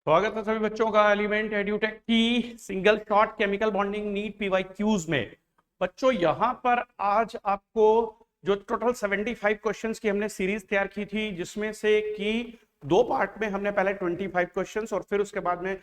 स्वागत है सभी बच्चों का एलिमेंट एड्यूटेक की single shot chemical bonding NEET PYQs में। बच्चों यहाँ पर आज आपको जो टोटल 75 क्वेश्चंस की हमने सीरीज तैयार की थी, जिसमें से कि दो पार्ट में हमने पहले 25 क्वेश्चंस और फिर उसके बाद में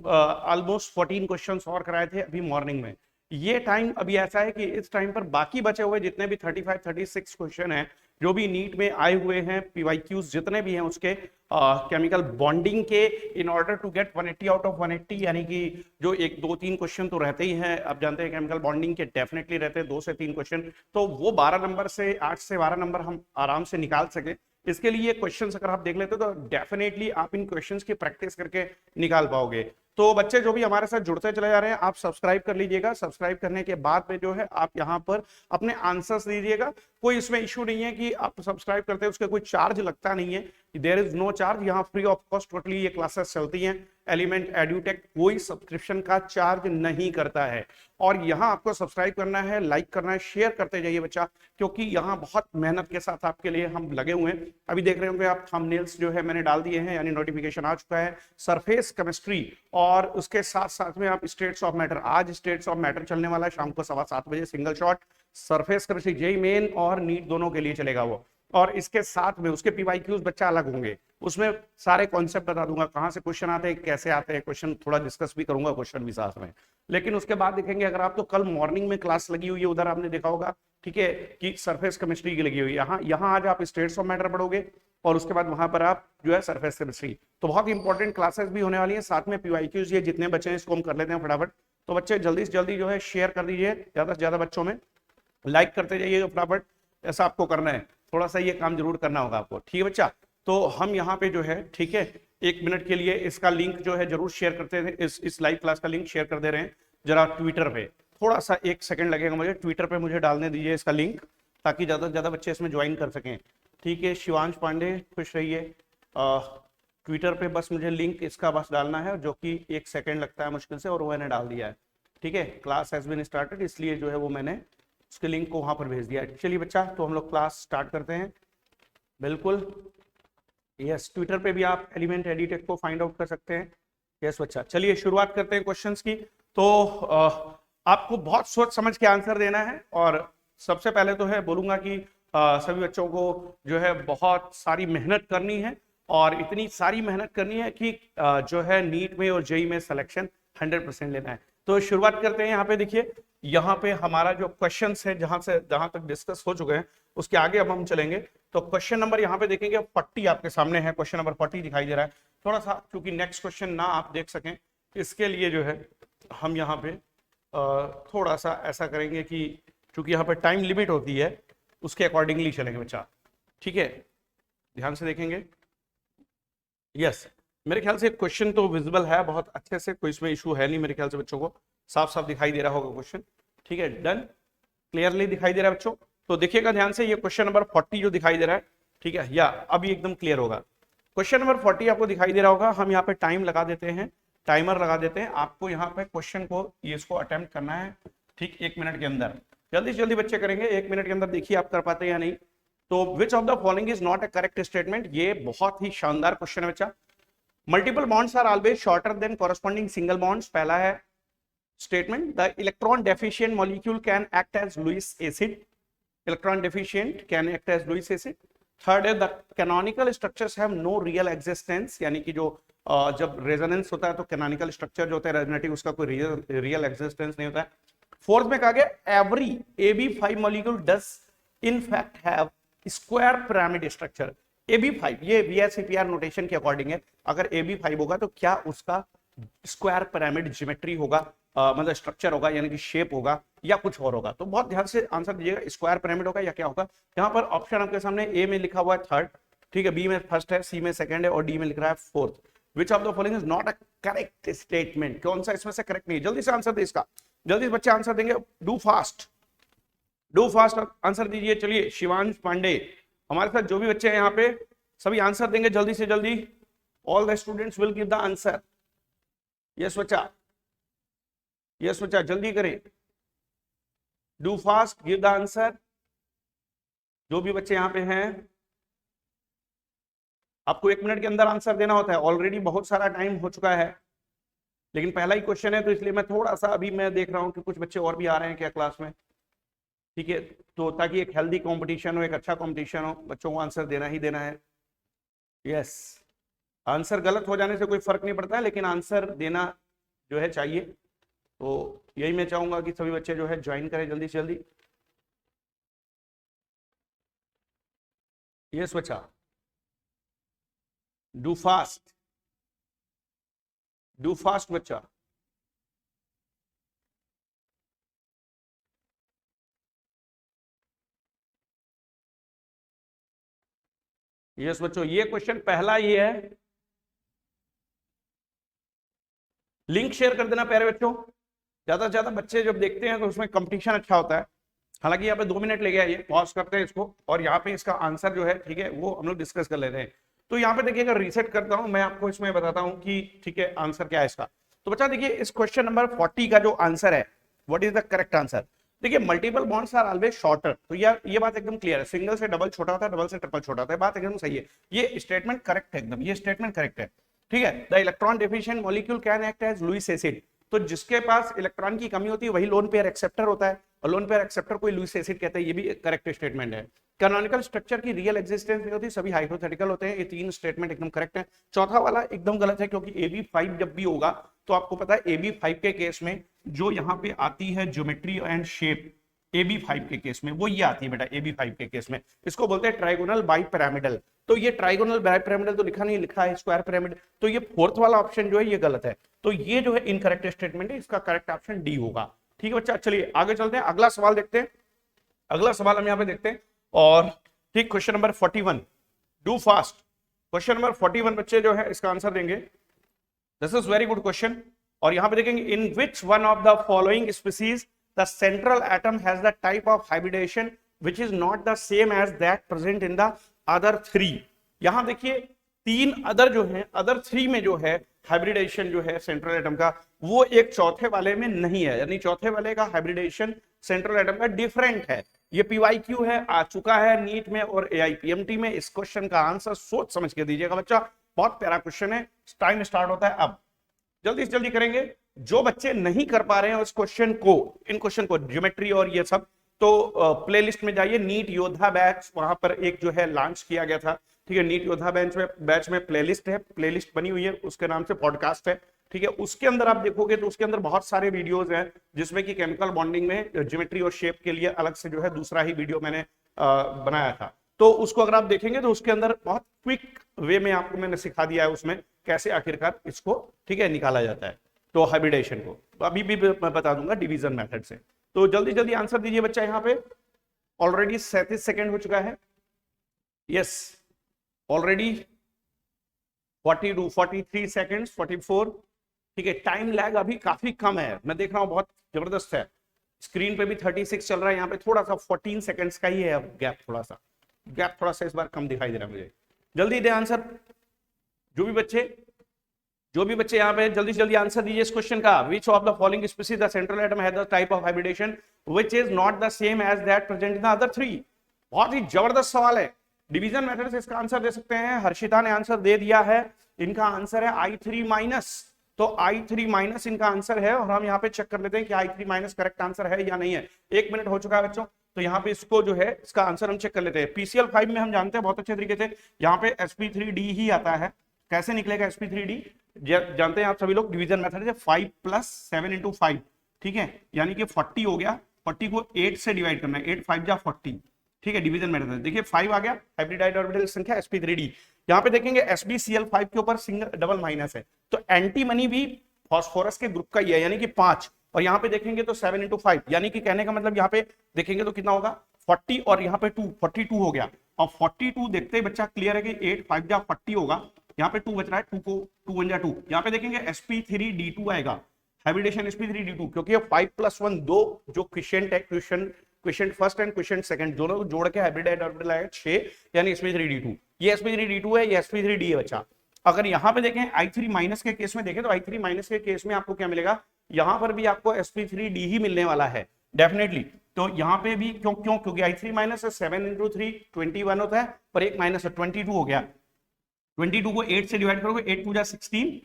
ऑलमोस्ट 14 क्वेश्चंस और कराए थे अभी मॉर्निंग में। ये टाइम अभी ऐसा है कि इस टाइम पर बाकी बचे हुए जितने भी 35 36 क्वेश्चन हैं जो भी नीट में आए हुए हैं, पीवाईक्यूज जितने भी हैं उसके केमिकल बॉन्डिंग के, in order to get 180 out of 180, यानी कि जो एक दो तीन क्वेश्चन तो रहते ही हैं, आप जानते हैं केमिकल बॉन्डिंग के डेफिनेटली रहते हैं 2 से 3 क्वेश्चन, तो वो 12 नंबर से 8 से 12 नंबर हम आराम से निकाल सके। इसके लिए क्वेश्चंस अगर आप देख लेते तो डेफिनेटली आप इन क्वेश्चंस की प्रैक्टिस करके निकाल पाओगे। तो बच्चे जो भी हमारे साथ जुड़ते चले जा रहे हैं, आप सब्सक्राइब कर लीजिएगा। सब्सक्राइब करने के बाद में जो है आप यहाँ पर अपने आंसर्स दीजिएगा। कोई इसमें इशू नहीं है कि आप सब्सक्राइब करते हैं उसका कोई चार्ज लगता नहीं है, देयर इज नो चार्ज। यहाँ फ्री ऑफ कॉस्ट टोटली ये क्लासेस चलती हैं। एलिमेंट एड्यूटेक कोई सब्सक्रिप्शन का चार्ज नहीं करता है। और यहाँ आपको सब्सक्राइब करना है, लाइक करना है, शेयर करते जाइए बच्चा, क्योंकि यहाँ बहुत मेहनत के साथ आपके लिए हम लगे हुए हैं। अभी देख रहे होंगे आप थंबनेल्स जो है मैंने डाल दिए हैं, यानी नोटिफिकेशन आ चुका है सरफेस केमिस्ट्री, और उसके साथ साथ में आप स्टेट्स ऑफ मैटर, आज स्टेट्स ऑफ मैटर चलने वाला है शाम को 7:15 बजे, single shot surface chemistry JEE main और नीट दोनों के लिए चलेगा वो। और इसके साथ में उसके पीवाईक्यूज बच्चा अलग होंगे, उसमें सारे कॉन्सेप्ट बता दूंगा, कहां से क्वेश्चन आते हैं, कैसे आते हैं क्वेश्चन, थोड़ा डिस्कस भी करूंगा क्वेश्चन भी साथ में। लेकिन उसके बाद देखेंगे, अगर आप तो कल मॉर्निंग में क्लास लगी हुई है, उधर आपने देखा होगा, ठीक है, कि सरफेस केमिस्ट्री की लगी हुई है। यहाँ आज आप स्टेट्स ऑफ मैटर पढ़ोगे और उसके बाद वहां पर आप जो है सरफेस केमिस्ट्री। तो बहुत इंपॉर्टेंट क्लासेस भी होने वाली है, साथ में पीवाईक्यूज ये जितने बच्चे हैं इसको हम कर लेते हैं फटाफट। तो बच्चे जल्दी से जल्दी जो है शेयर कर दीजिए ज्यादा से ज्यादा बच्चों में, लाइक करते जाइए फटाफट। ऐसा आपको करना है, थोड़ा सा ये काम जरूर करना होगा आपको, ठीक है बच्चा। तो हम यहाँ पे जो है, ठीक है, 1 मिनट के लिए इसका लिंक जो है जरूर शेयर करते थे, इस लाइव क्लास का लिंक शेयर कर दे रहे हैं जरा ट्विटर पे। थोड़ा सा 1 सेकंड लगेगा मुझे, ट्विटर पे मुझे डालने दीजिए इसका लिंक, ताकि ज्यादा से ज्यादा बच्चे इसमें ज्वाइन कर सकें। ठीक है, शिवांश पांडे खुश रहिए। ट्विटर पे बस मुझे लिंक इसका बस डालना है, जो कि 1 सेकंड लगता है मुश्किल से, और वो मैंने डाल दिया है। ठीक है, क्लास हैज बीन स्टार्टेड, इसलिए जो है वो मैंने उसके लिंक को वहां पर भेज दिया है। चलिए बच्चा, तो हम लोग क्लास स्टार्ट करते हैं। बिल्कुल, यस, ट्विटर पे भी आप एलिमेंट एडिटेक को फाइंड आउट कर सकते हैं। यस बच्चा, चलिए शुरुआत करते हैं क्वेश्चंस की। तो आपको बहुत सोच समझ के आंसर देना है, और सबसे पहले तो है बोलूंगा कि सभी बच्चों को जो है बहुत सारी मेहनत करनी है, और इतनी सारी मेहनत करनी है कि जो है नीट में और जेईई में सिलेक्शन 100% लेना है। तो शुरुआत करते हैं। यहाँ पे देखिए, यहाँ पे हमारा जो क्वेश्चन है जहां तक डिस्कस हो चुके हैं, उसके आगे अब हम चलेंगे। तो क्वेश्चन नंबर यहाँ पे देखेंगे 40 आपके सामने है, क्वेश्चन नंबर 40 दिखाई दे रहा है। थोड़ा सा क्योंकि नेक्स्ट क्वेश्चन ना आप देख सकें, इसके लिए जो है हम यहाँ पे थोड़ा सा ऐसा करेंगे कि चूंकि यहाँ पे टाइम लिमिट होती है, उसके अकॉर्डिंगली चलेंगे बच्चा। ठीक है, ध्यान से देखेंगे। यस, मेरे ख्याल से क्वेश्चन तो विजिबल है बहुत अच्छे से, कोई इसमें इशू है नहीं मेरे ख्याल से, बच्चों को साफ साफ दिखाई दे रहा होगा क्वेश्चन। ठीक है, डन, क्लियरली दिखाई दे रहा है बच्चों। तो देखिएगा ध्यान से, ये क्वेश्चन नंबर 40 जो दिखाई दे रहा है, ठीक है, या अभी एकदम क्लियर होगा। क्वेश्चन नंबर 40 आपको दिखाई दे रहा होगा। हम यहाँ पे टाइम लगा देते हैं, टाइमर लगा देते हैं। आपको यहाँ पे क्वेश्चन को ये इसको अटेम्प्ट करना है, ठीक, 1 मिनट के अंदर। जल्दी से जल्दी बच्चे करेंगे 1 मिनट के अंदर, देखिए आप कर पाते हैं या नहीं। तो which of the following is not a correct statement, ये बहुत ही शानदार क्वेश्चन है बच्चा। Multiple bonds are always shorter than corresponding single bonds, पहला है statement. The electron deficient molecule can act as Lewis acid, electron deficient can act as Lewis acid. Third है the canonical structures have no real existence, यानी कि जो जब resonance होता है तो कैनोनिकल स्ट्रक्चर जो होता है रेजोनेटिव, उसका कोई रियल एग्जिस्टेंस नहीं होता है। फोर्थ में कहा गया every AB5 molecule does in fact have square pyramid structure. AB5 ये VSEPR नोटेशन के अकॉर्डिंग है, अगर AB5 होगा तो क्या उसका स्क्वायर पिरामिड ज्योमेट्री होगा, मतलब स्ट्रक्चर होगा, यानी कि शेप होगा, या कुछ और होगा। तो बहुत ध्यान से आंसर दीजिएगा, स्क्वायर पिरामिड होगा या क्या होगा। यहाँ पर ऑप्शन आपके सामने ए में लिखा हुआ है थर्ड, ठीक है, बी में फर्स्ट है, सी में सेकंड है, और डी में लिख रहा है fourth. Which of the following is not a correct statement, कौन सा इसमें से करेक्ट नहीं है। जल्दी से आंसर दे इसका, जल्दी से बच्चे आंसर देंगे, do fast, do fast answer दीजिए। चलिए शिवांश पांडे, हमारे साथ जो भी बच्चे हैं यहाँ पे सभी आंसर देंगे जल्दी से जल्दी। All the students will give the answer. Yes बच्चा, यस बच्चा, जल्दी करें, do fast, give the answer. जो भी बच्चे यहाँ पे हैं, आपको 1 मिनट के अंदर आंसर देना होता है। ऑलरेडी बहुत सारा टाइम हो चुका है, लेकिन पहला ही क्वेश्चन है तो इसलिए मैं थोड़ा सा अभी मैं देख रहा हूँ कि कुछ बच्चे और भी आ रहे हैं क्या क्लास में, ठीक है, तो ताकि एक हेल्दी कंपटीशन हो, एक अच्छा कंपटीशन हो, बच्चों को आंसर देना ही देना है। यस, आंसर गलत हो जाने से कोई फर्क नहीं पड़ता है, लेकिन आंसर देना जो है चाहिए। तो यही मैं चाहूंगा कि सभी बच्चे जो है ज्वाइन करें जल्दी से जल्दी। यस बच्चा, डू फास्ट, डू फास्ट बच्चा। यस बच्चों, ये क्वेश्चन पहला ये है, लिंक शेयर कर देना प्यारे बच्चों। ज्यादा से ज्यादा बच्चे जब देखते हैं तो उसमें कंपटीशन अच्छा होता है। हालांकि यहाँ पे 2 मिनट ले गया, ये पॉज करते हैं इसको, और यहाँ पे इसका आंसर जो है, ठीक है, वो हम लोग डिस्कस कर लेते हैं। तो यहाँ पे देखिए, अगर रीसेट करता हूँ मैं आपको, इसमें बताता हूँ कि ठीक है आंसर क्या है इसका। तो बच्चा देखिए, इस क्वेश्चन नंबर 40 का जो आंसर है, what is the correct answer. देखिए, multiple bonds are always shorter, तो यार ये बात एकदम क्लियर है। सिंगल से डबल छोटा होता है, डबल से ट्रिपल छोटा होता है, बात एकदम सही है। ये स्टेटमेंट करेक्ट है एकदम, ये स्टेटमेंट करेक्ट है, ठीक है। The electron deficient molecule can act as Lewis acid, तो जिसके पास इलेक्ट्रॉन की कमी होती है वही लोन पेयर एक्सेप्टर होता है, और लोन पेयर एक्सेप्टर को लुईस एसिड कहते हैं, ये भी करेक्ट स्टेटमेंट है। कैनोनिकल स्ट्रक्चर की रियल एग्जिस्टेंस नहीं होती, सभी हाइपोथेटिकल होते हैं, ये 3 स्टेटमेंट एकदम करेक्ट है। चौथा वाला एकदम गलत है, क्योंकि AB5 जब भी होगा तो आपको पता है AB5 के केस में जो यहाँ पे आती है ज्योमेट्री एंड शेप, AB5 के केस में वो ये आती है बेटा, AB5 के केस में इसको बोलते हैं ट्राइगोनल बाई पिरामिडल। तो ये ट्राइगोनल बाई पिरामिडल तो लिखा नहीं, लिखा है स्क्वायर पिरामिड, तो ये फोर्थ वाला ऑप्शन जो है ये गलत है। तो ये जो है इनकरेक्ट स्टेटमेंट है, इसका करेक्ट ऑप्शन डी होगा। ठीक है बच्चा, चलिए आगे चलते हैं, अगला सवाल देखते हैं। अगला सवाल हम यहाँ पे देखते हैं, और ठीक question number 41, do fast. Question number 41 बच्चे जो है इसका आंसर देंगे। This is very good question, और यहाँ पे देखेंगे, in which one of the following species the central atom has the type of hybridization which is not the same as that present in the other three। यहां देखिए, 3 other जो है, other 3 में जो है हाइब्रिडेशन जो है सेंट्रल एटम का, वो एक चौथे वाले में नहीं है, यानी चौथे वाले का हाइब्रिडेशन सेंट्रल एटम का डिफरेंट है। ये PYQ है, आ चुका है नीट में और AIPMT में। इस क्वेश्चन का आंसर सोच समझ के दीजिएगा बच्चा, बहुत प्यारा क्वेश्चन है। टाइम स्टार्ट होता है अब, जल्दी से जल्दी करेंगे। जो बच्चे नहीं कर पा रहे हैं उस क्वेश्चन को, इन क्वेश्चन को, ज्योमेट्री और ये सब, तो प्लेलिस्ट में जाइए, नीट योद्धा बैच, वहां पर एक जो है लॉन्च किया गया था, ठीक है। नीट योद्धा बैच में प्लेलिस्ट है, प्लेलिस्ट बनी हुई है, उसके नाम से पॉडकास्ट है, ठीक है। उसके अंदर आप देखोगे तो उसके अंदर बहुत सारे वीडियोज हैं, जिसमें कि केमिकल बॉन्डिंग में ज्योमेट्री और शेप के लिए अलग से जो है दूसरा ही वीडियो मैंने बनाया था। तो उसको अगर आप देखेंगे तो उसके अंदर बहुत क्विक वे में आपको मैंने सिखा दिया है उसमें कैसे आखिरकार इसको, ठीक है, निकाला जाता है, तो हाइब्रिडेशन को। तो अभी भी मैं बता दूंगा डिवीजन मेथड से। तो जल्दी जल्दी आंसर दीजिए बच्चा, यहाँ पे ऑलरेडी 37 सेकेंड हो चुका है। यस, ऑलरेडी 42, 43 सेकेंड्स, 44, ठीक है। टाइम लैग अभी काफी कम है, मैं देख रहा हूं बहुत जबरदस्त है। स्क्रीन पे भी 36 चल रहा है, यहाँ पे थोड़ा सा 14 सेकेंड्स का ही है गैप, थोड़ा सा गैप, थोड़ा सा इस बार कम दिखाई दे रहा है मुझे। जल्दी दे आंसर, जो भी बच्चे यहाँ पे जल्दी से जल्दी आंसर दीजिए इस क्वेश्चन का। Which of the following species the central atom has the type of hybridisation which is not the same as that present in the other 3। बहुत ही जबरदस्त सवाल है, डिवीजन मेथड से इसका आंसर दे सकते हैं। हर्षिता ने आंसर दे दिया है, इनका आंसर है I3 माइनस, तो I3 माइनस इनका आंसर है, और हम यहाँ पे चेक कर लेते हैं कि I3 माइनस करेक्ट आंसर है या नहीं है। 1 मिनट हो चुका है बच्चों, तो यहाँ पे इसको जो है इसका आंसर हम चेक कर लेते हैं। PCl5 में हम जानते हैं बहुत अच्छे तरीके से, यहाँ पे sp3d ही आता है। कैसे निकलेगा sp3d, जानते हैं आप सभी लोग, डिवीजन मेथड से 5 + 7 × 5, ठीक है, यानी कि 40 हो गया। 40 को 8 से डिवाइड करना है, 8 5 जा 40, ठीक है, डिवीजन मेथड। देखिए 5 आ गया, हाइब्रिडाइड ऑर्बिटल संख्या sp3d। यहाँ पे देखेंगे sbcl5 के ऊपर सिंगल डबल माइनस है, तो एंटीमनी भी फास्फोरस के ग्रुप का ही है, यानी कि 5, और यहाँ पे देखेंगे तो 7 × 5, यानी कि कहने का मतलब यहाँ पे देखेंगे तो कितना होगा 40, और यहाँ पे 2, 42 हो गया। और 42 देखते ही बच्चा क्लियर है कि 8 5 जा 40 होगा, यहाँ पे 2 बच रहा है, 2 को 2 1 जा 2। यहाँ पे देखेंगे sp3d2 आएगा, हाइब्रिडेशन sp3d2, क्योंकि 5 + 1 2 जो क्वेश्चन है, question first and question second दोनों जोड़ के हाइब्रिडाइड ऑर्बिटल आएगा 6, यानी sp3d2। ये sp3d2 है, ये sp3d है बच्चा। अगर यहाँ पे देखें I3 माइनस के केस में देखें, तो I3 माइनस के केस में आपको क्या मिलेगा, यहाँ पर भी आपको sp3d ही मिलने वाला है डेफिनेटली। तो यहाँ पे भी क्योंकि I3 माइनस 7 × 3 21 होता है, पर एक माइनस 22 हो गया। 22 को 8 से डिवाइड करोगे, 8 2 जा 16,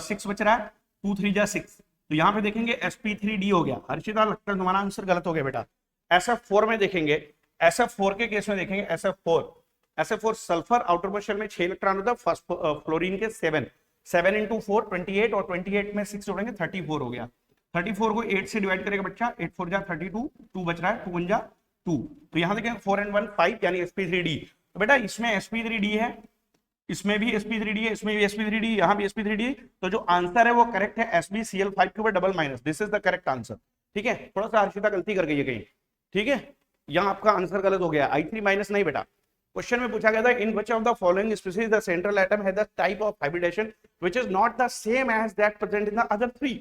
6 बच रहा है, 2 3 जा 6। तो यहाँ पे देखेंगे sp3d हो गया। हर्षिता लगता है तुम्हारा आंसर गलत हो गया बेटा। SF4 में देखेंगे, SF4 के केस में देखेंगे, SF4 sulphur outer most shell में 6 इलेक्ट्रॉन होता है, फ्लोरीन के 7 इंटू 4 28, और 28 में 6 जोड़ेंगे 34 हो गया। 34 को 8 से डिवाइड करेगा बच्चा, 8 4 जा 32, 2 बच रहा है, 2 1 जा 2। तो यहाँ देखें 4 and 1 5 यानी sp3d। तो बेटा इसमें sp3d है, इसमें भी sp3d है, इसमें भी sp3d, यहाँ भी sp3d। तो जो आंसर है वो करेक्ट है, SbCl5 के ऊपर double minus, this is the correct answer. ठीक है, थोड़ा सा हर्षिता गलती कर गई है कहीं। ठीक है, यहाँ आपका आंसर गलत हो गया, I3 माइनस नहीं बेटा। क्वेश्चन में पूछा गया था in which of the following species the central atom has the type of hybridisation which is not the same as that present in the other 3।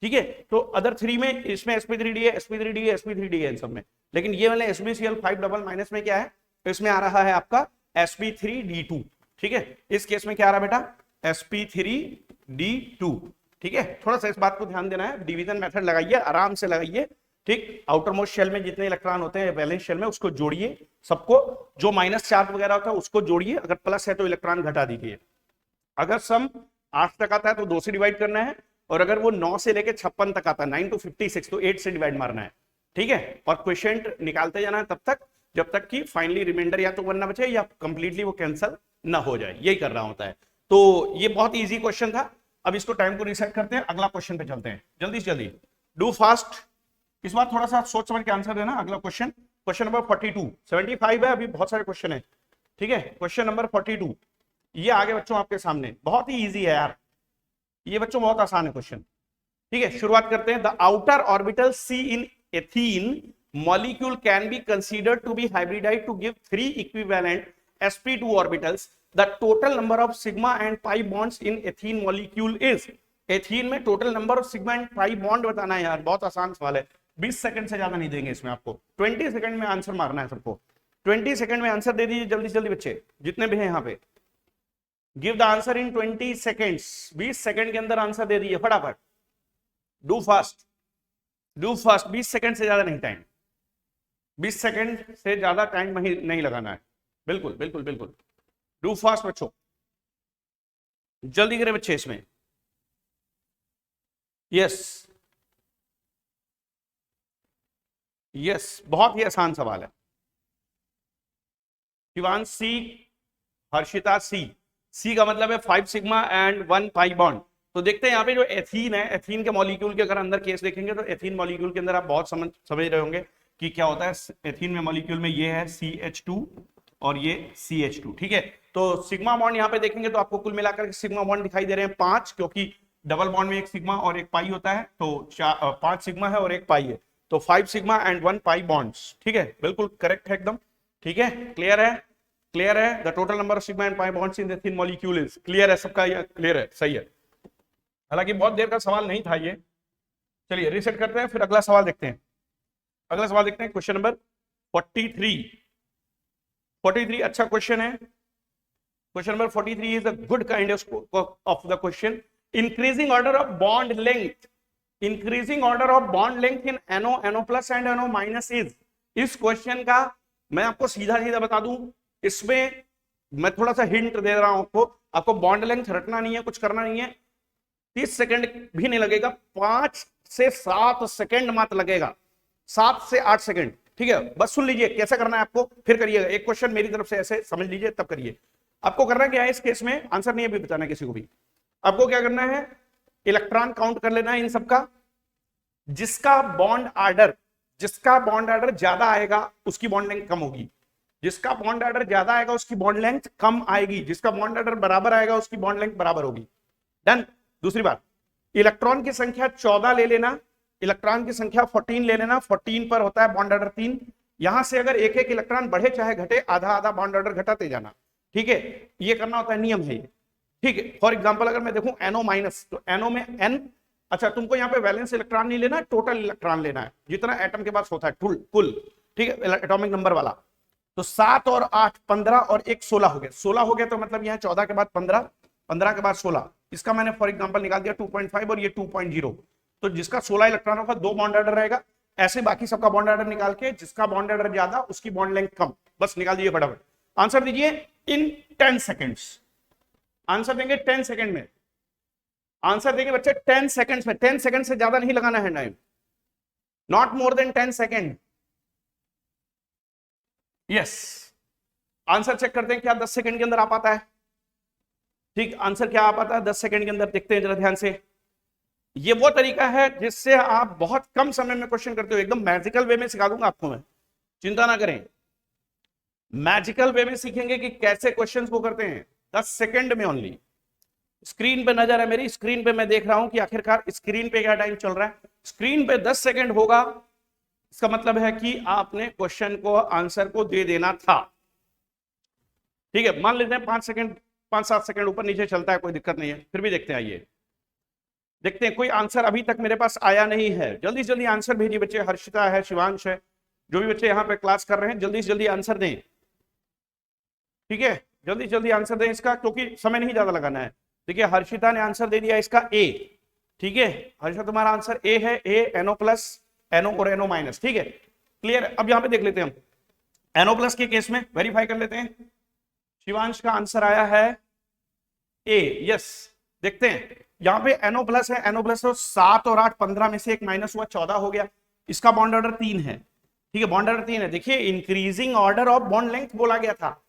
ठीक है, तो अदर 3 में इसमें sp3d है, sp3d है, sp3d है इन सब में, लेकिन ये वाले SbCl5 डबल माइनस में क्या है, इसमें आ रहा है आपका sp3d2। ठीक है, इस केस में क्या आ रहा है बेटा, sp3d2। ठीक है, थोड़ा सा इस बात को ध्यान देना है, डिवीजन मेथड लगाइए, आराम से लगाइए। ठीक, आउटर मोस्ट शेल में जितने इलेक्ट्रॉन होते हैं वैलेंस शेल में उसको जोड़िए, सबको, जो माइनस चार्ज वगैरह होता है उसको जोड़िए, अगर प्लस है तो इलेक्ट्रॉन घटा दीजिए। अगर सम 8 तक आता है तो 2 से डिवाइड करना है, और अगर वो 9 से लेके 56 तक आता है, 9 to 56, तो 8 से डिवाइड मारना है। ठीक है, और क्वोशिएंट निकालते जाना है तब तक जब तक कि फाइनली रिमाइंडर या तो 1 ना बचे या कंप्लीटली वो कैंसिल ना हो जाए, यही कर रहा होता है। तो ये बहुत इजी क्वेश्चन था। अब इसको टाइम को रीसेट करते हैं, अगला क्वेश्चन पे चलते हैं, जल्दी से जल्दी, डू फास्ट। इस बार थोड़ा सा सोच समझ के आंसर देना। अगला क्वेश्चन, क्वेश्चन नंबर 42, 75 है, अभी बहुत सारे क्वेश्चन है। ठीक है, क्वेश्चन नंबर 42 ये आगे बच्चों आपके सामने, बहुत ही इजी है यार ये बच्चों, बहुत आसान है क्वेश्चन। ठीक है, शुरुआत करते हैं। The outer orbital C in ethene molecule can be considered to be hybridized to give 3 equivalent sp2 orbitals. The total number of sigma and pi bonds in ethene molecule is, ethene में total number of sigma and pi bond बताना है यार, बहुत आसान सवाल है, 20 second से ज्यादा नहीं देंगे इसमें आपको, 20 सेकंड में आंसर मारना है सबको। 20 सेकंड में आंसर दे दीजिए जल्दी से जल्दी बच्चे, जितने भी हैं यहाँ पे, give the answer in 20 seconds, 20 second के अंदर आंसर दे दीजिए फटाफट, do fast, do fast, 20 second से ज्यादा नहीं टाइम, 20 सेकंड से ज्यादा टाइम नहीं लगाना है, बिल्कुल बिल्कुल बिल्कुल, डू फास्ट बच्चों, जल्दी करें बच्चे इसमें। यस यस, बहुत ही आसान सवाल है। शिवांश सी, हर्षिता सी, सी का मतलब है 5 सिग्मा एंड 1 पाई बॉन्ड। तो देखते हैं यहाँ पे जो एथीन है, एथीन के मॉलिक्यूल के अगर अंदर केस देखेंगे तो एथीन मॉलिक्यूल के अंदर आप बहुत समझ रहे होंगे कि क्या होता है। एथीन में मॉलिक्यूल में ये है CH2 और ये CH2। ठीक है, तो सिग्मा बॉन्ड यहाँ पे देखेंगे तो आपको कुल मिलाकर सिग्मा बॉन्ड दिखाई दे रहे हैं 5, क्योंकि डबल बॉन्ड में एक सिग्मा और एक पाई होता है, तो 5 सिग्मा है और एक पाई है, तो 5 सिग्मा एंड 1 पाई बॉन्ड्स। ठीक है, बिल्कुल करेक्ट है एकदम। ठीक है, क्लियर है, क्लियर है। The total number of sigma and pi bonds in the ethene molecule is, clear है सबका, ये क्लियर है, सही है। हालांकि बहुत देर का सवाल नहीं था ये। चलिए रीसेट करते हैं, फिर अगला सवाल देखते हैं। अगला सवाल देखते हैं, क्वेश्चन नंबर 43। अच्छा क्वेश्चन है। Question number 43 is a good kind of the question. Increasing order of bond length. Increasing order of bond length in NO, NO plus and NO minus is. इस क्वेश्चन का मैं आपको सीधा सीधा बता दूं, इसमें मैं थोड़ा सा हिंट दे रहा हूं आपको बॉन्ड लेंथ रटना नहीं है, कुछ करना नहीं है, 30 सेकंड भी नहीं लगेगा, 5 से 7 सेकंड मात्र लगेगा, 7 से 8 सेकंड। ठीक है, बस सुन लीजिए कैसे करना है आपको, फिर करिएगा। एक क्वेश्चन मेरी तरफ से ऐसे समझ लीजिए तब करिए। आपको करना क्या है इस केस में, आंसर नहीं है भी बताना किसी को भी, आपको क्या करना है, इलेक्ट्रॉन काउंट कर लेना है इन सबका, जिसका बॉन्ड आर्डर ज्यादा आएगा उसकी बॉन्ड लेंथ कम होगी, जिसका बॉन्ड आर्डर ज्यादा आएगा उसकी बॉन्ड लेंथ कम आएगी, जिसका बॉन्ड आर्डर बराबर आएगा उसकी बॉन्ड लेंथ बराबर होगी। डन। दूसरी बात, इलेक्ट्रॉन की संख्या 14 ले लेना, इलेक्ट्रॉन की संख्या 14 ले लेना, 14 पर होता है बॉन्ड आर्डर 3, यहां से अगर एक एक इलेक्ट्रॉन बढ़े चाहे घटे, आधा आधा बॉन्ड आर्डर घटाते जाना। ठीक है, ये करना होता है, नियम है ये। ठीक है, फॉर एग्जांपल अगर मैं देखूं NO माइनस, तो NO में N, अच्छा तुमको यहाँ पे वैलेंस इलेक्ट्रॉन नहीं लेना, टोटल इलेक्ट्रॉन लेना है जितना एटम के पास होता है कुल। ठीक है, एटॉमिक नंबर वाला। तो 7 और 8 15 और 1 16 हो गए, 16 हो गए, तो मतलब यहाँ 14 के बाद 15, 15 के बाद 16, इसका मैंने फॉर एग्जांपल निकाल दिया 2.5 और ये 2.0, तो जिसका 16 इलेक्ट्रॉन होगा 2 बॉन्ड आर्डर रहेगा, ऐसे बाकी सबका बॉन्ड आर्डर निकाल के जिसका बॉन्ड आर्डर ज्यादा उसकी बॉन्ड लेंथ कम, बस निकाल दीजिए फटाफट। आंसर दीजिए इन 10 सेकेंड्स, आंसर देंगे 10 सेकंड में, आंसर देंगे बच्चे 10 सेकंड्स में, 10 सेकंड से ज्यादा नहीं लगाना है time, not more than 10 second. Yes, answer check करते हैं क्या 10 सेकंड के अंदर आ पाता है। ठीक, आंसर क्या आ पाता है 10 सेकंड के अंदर, देखते हैं जरा ध्यान से। ये वो तरीका है जिससे आप बहुत कम समय में क्वेश्चन करते हो, एकदम मैजिकल वे में सिखा दूंगा आपको मैं, चिंता ना करें। मैजिकल वे में सीखेंगे कि कैसे क्वेश्चंस को करते हैं 10 सेकंड में ओनली। स्क्रीन पे नजर है मेरी, स्क्रीन पे मैं देख रहा हूं कि आखिरकार स्क्रीन पे क्या टाइम चल रहा है। स्क्रीन पे 10 सेकंड होगा, इसका मतलब है कि आपने क्वेश्चन को आंसर को दे देना था। ठीक है, मान लेते हैं 5 सेकंड 5-7 सेकंड ऊपर नीचे चलता है, कोई दिक्कत नहीं है, फिर भी देखते हैं। आइए देखते हैं, कोई आंसर अभी तक मेरे पास आया नहीं है। जल्दी से जल्दी आंसर भेजिए बच्चे, हर्षिता है, शिवांश है, जो भी बच्चे यहाँ पे क्लास कर रहे हैं जल्दी से जल्दी आंसर दें। ठीक है, जल्दी जल्दी आंसर दें इसका, क्योंकि समय नहीं ज्यादा लगाना है। देखिए हर्षिता ने आंसर दे दिया इसका ए। ठीक है हर्षिता, तुम्हारा आंसर ए है, ए NO प्लस NO और NO माइनस। ठीक है क्लियर। अब यहाँ पे देख लेते हैं हम NO प्लस के केस में वेरीफाई कर लेते हैं। शिवांश का आंसर आया है ए, यस। देखते हैं यहाँ पे NO प्लस है, NO प्लस तो 7 और 8 15 में से एक माइनस हुआ 14 हो गया। इसका बॉन्ड ऑर्डर 3 है। ठीक है, बॉन्ड ऑर्डर 3 है। देखिए increasing order of bond length बोला गया था,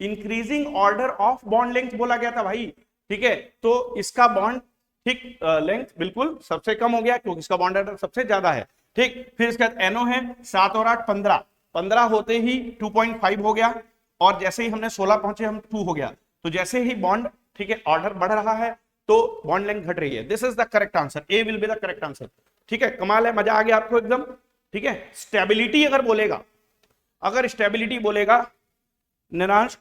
increasing order of bond length बोला गया था भाई। ठीक है, तो इसका बॉन्ड ठीक लेंथ बिल्कुल सबसे कम हो गया क्योंकि इसका बॉन्ड ऑर्डर सबसे ज्यादा है। ठीक, फिर इसके बाद NO है 7 और 8 15, 15 होते ही 2.5 हो गया, और जैसे ही हमने 16 पहुंचे हम 2 हो गया। तो जैसे ही बॉन्ड ठीक है ऑर्डर बढ़ रहा है तो बॉन्ड लेंथ घट रही है। This is the correct answer, A will be the correct answer. ठीक है, कमाल है, मजा आ गया आपको एकदम। ठीक है, स्टेबिलिटी अगर बोलेगा, अगर स्टेबिलिटी बोलेगा निरांश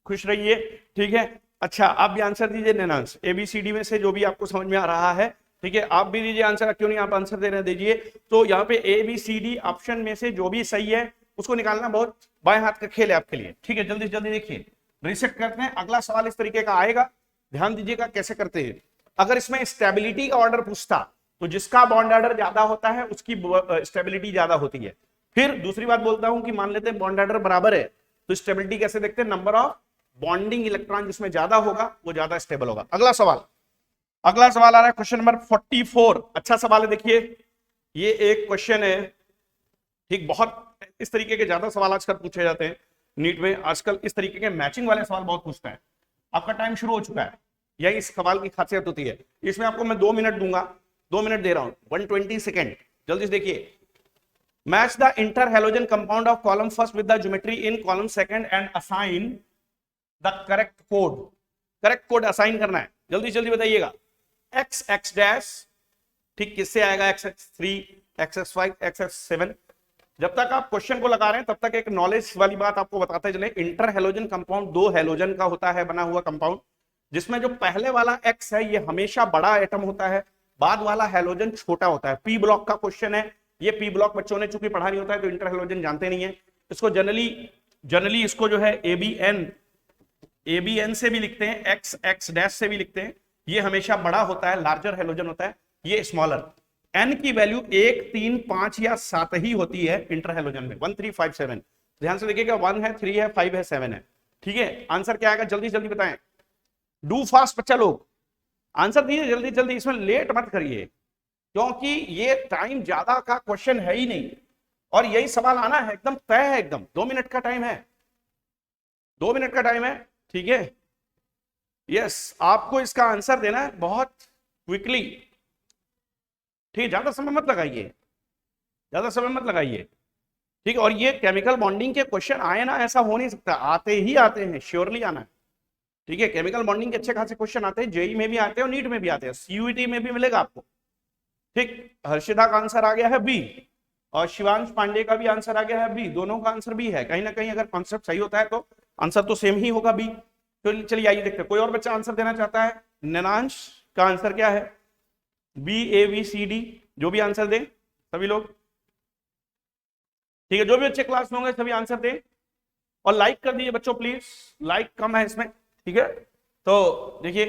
खुश रहिए। ठीक है, अच्छा आप भी आंसर दीजिए निरांश, ABCD में से जो भी आपको समझ में आ रहा है। ठीक है, आप भी दीजिए आंसर, क्यों नहीं आप आंसर देने दीजिए। तो यहाँ पे ABCD ऑप्शन में से जो भी सही है उसको निकालना बहुत बाएं हाथ का खेल है आपके लिए। ठीक है, जल्दी जल्दी देखिए, रिसेट करते हैं। अगला सवाल इस तरीके का आएगा, ध्यान दीजिएगा कैसे करते हैं। अगर इसमें स्टेबिलिटी का ऑर्डर पूछता तो जिसका बॉन्ड ऑर्डर ज्यादा होता है उसकी स्टेबिलिटी ज्यादा होती है। फिर दूसरी बात बोलता हूं कि मान लेते हैं बॉन्ड ऑर्डर बराबर है तो स्टेबिलिटी कैसे देखते हैं, नंबर ऑफ बॉन्डिंग इलेक्ट्रॉन जिसमें ज्यादा होगा वो ज्यादा स्टेबल होगा। अगला सवाल आ रहा है क्वेश्चन नंबर 44। अच्छा सवाल है, देखिए ये एक क्वेश्चन है। ठीक, बहुत इस तरीके के ज्यादा सवाल आजकल पूछे जाते हैं नीट में, आजकल इस तरीके के मैचिंग वाले सवाल बहुत पूछते हैं। आपका टाइम शुरू हो चुका है, यही इस सवाल की खासियत होती है। इसमें आपको मैं 2 मिनट दूंगा, 2 मिनट दे रहा हूं, 120 सेकेंड। जल्दी से देखिए, match the inter halogen compound of column first with the geometry in column second and assign the correct code. Correct code assign करना है, जल्दी जल्दी बताइएगा। XX डैश, ठीक किससे आएगा, XX3, XX5, XX7। जब तक आप क्वेश्चन को लगा रहे हैं तब तक एक नॉलेज वाली बात आपको बताते चले। इंटर हेलोजन कंपाउंड 2 हेलोजन का होता है बना हुआ कंपाउंड, जिसमें जो पहले वाला X है ये हमेशा बड़ा एटम होता है, बाद वाला हेलोजन छोटा होता है। P ब्लॉक का क्वेश्चन है ये। P ब्लॉक बच्चों ने चूंकि पढ़ा नहीं होता है तो इंटर हेलोजन जानते नहीं है। इसको जनरली इसको जो है ABN से भी लिखते हैं, XX डैश से भी लिखते हैं। ये हमेशा बड़ा होता है, लार्जर हेलोजन होता है, ये स्मॉलर। N की वैल्यू 1, 3, 5 या 7 ही होती है इंटर हेलोजन में, 1, 3, 5, 7। ध्यान से देखिएगा, 1 है, 3 है, 5 है, 7 है। ठीक है, आंसर क्या आएगा जल्दी जल्दी बताएं। डू फास्ट बच्चा लोग, आंसर दीजिए जल्दी जल्दी, इसमें लेट मत करिए क्योंकि ये टाइम ज्यादा का क्वेश्चन है ही नहीं, और यही सवाल आना है, एकदम तय है, एकदम 2 मिनट का टाइम है, 2 मिनट का टाइम है। ठीक है, यस, आपको इसका आंसर देना है बहुत क्विकली। ठीक, ज्यादा समय मत लगाइए, ज्यादा समय मत लगाइए। ठीक, और ये केमिकल बॉन्डिंग के क्वेश्चन आए ना, ऐसा हो नहीं सकता, आते ही आते हैं, श्योरली आना है। ठीक है, केमिकल बॉन्डिंग के अच्छे खासे क्वेश्चन आते हैं, जेई में भी आते हैं और नीट में भी आते हैं, CUET में भी मिलेगा आपको। ठीक, हर्षिता का आंसर आ गया है बी, और शिवांश पांडे का भी आंसर आ गया है बी। दोनों का आंसर बी है। कहीं ना कहीं अगर कॉन्सेप्ट सही होता है तो आंसर तो सेम ही होगा बी। तो चलिए आइए देखते हैं, कोई और बच्चा आंसर देना चाहता है। निनांश का आंसर क्या है, BABCD, जो भी आंसर दें सभी लोग। ठीक है, जो भी अच्छे क्लास में होंगे सभी आंसर दें, और लाइक कर दीजिए बच्चों प्लीज, लाइक कम है इसमें। ठीक है, तो देखिए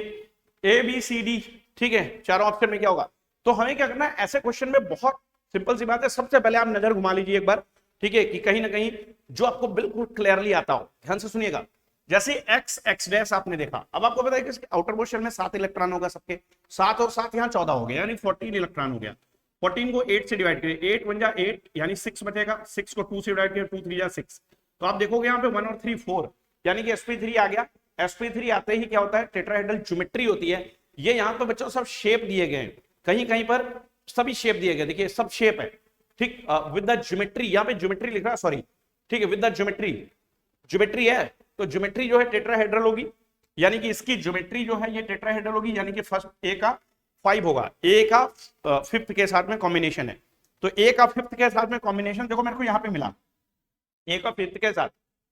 ABCD, ठीक है, चारों ऑप्शन में क्या होगा। तो हमें क्या करना है, ऐसे क्वेश्चन में बहुत सिंपल सी बात है, सबसे पहले आप नजर घुमा लीजिए एक बार। ठीक है, कि कहीं ना कहीं जो आपको बिल्कुल क्लियरली आता हो। ध्यान से सुनिएगा, जैसे एक्स एक्स डैश आपने देखा, अब आपको पता है कि आउटर मोस्ट शेल में 7 इलेक्ट्रॉन होगा सबके, 7 और 7 यहाँ 14 हो गया, यानी 14 इलेक्ट्रॉन हो गया। 14 को 8 से डिवाइड करिए, 8 बन जा 8 यानी 6 बचेगा, 6 को 2 से डिवाइड करिए, 2 3 जा 6। तो आप देखोगे यहाँ पे 1 और 3 4, यानी कि sp3 आ गया। sp3 आते ही क्या होता है, टेट्राहेड्रल ज्योमेट्री होती है। ये यहाँ पे बच्चों सब शेप दिए गए हैं, कहीं कहीं पर सभी शेप दिए गए, देखिए सब शेप है, ठीक, विद द ज्योमेट्री, यहाँ पे ज्योमेट्री लिख रहा है, सॉरी, ठीक है, विद द ज्योमेट्री, ज्योमेट्री है, तो ज्योमेट्री जो है टेट्राहेड्रल होगी, यानी कि इसकी ज्योमेट्री जो है ये टेट्राहेड्रल होगी, यानी कि फर्स्ट ए का 5 होगा, ए का 5th के साथ में कॉम्बिनेशन है, तो ए का 5th के साथ में कॉम्बिनेशन देखो मेरे को यहाँ पे मिला ए का 5th के साथ।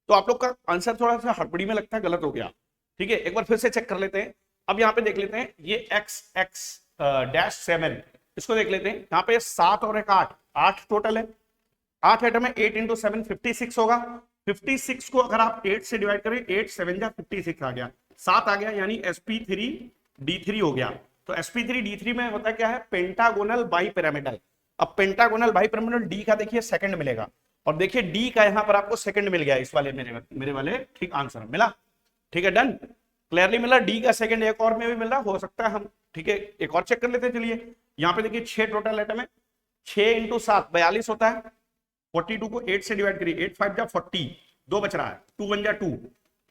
तो आप लोग का आंसर थोड़ा सा हड़बड़ी में लगता है, गलत हो गया, ठीक है, एक बार फिर से चेक कर लेते हैं। अब यहाँ पे देख लेते हैं, ये एक्स एक्स डैश 7, इसको देख लेते हैं, यहाँ पे 7 और एक 8, 8 टोटल है, 8 एटम है, 8 इंटू 7 56 होगा। 56 को अगर आप 8 से डिवाइड करें, 8 7 जा 56 आ गया, 7 आ गया, यानी sp3d3 हो गया। तो sp3d3 में होता क्या है, पेंटागोनल बाइपिरामिडल। अब पेंटागोनल बाइपिरामिडल डी का देखिए सेकंड मिलेगा, और देखिए डी का यहां पर आपको सेकंड मिल गया, इस वाले मेरे वाले ठीक आंसर मिला, ठीक है, डन, क्लियरली मिला, डी का सेकंड एक और में भी मिल रहा, हो सकता है हम, ठीक है, एक और चेक कर लेते हैं। चलिए यहाँ पे देखिए 6 टोटल एटम है, 6 इंटू 7 42 होता है, 42 को 8 से डिवाइड करिए, 8 5 जा 40, 2 बच रहा है, 2 1 जा 2,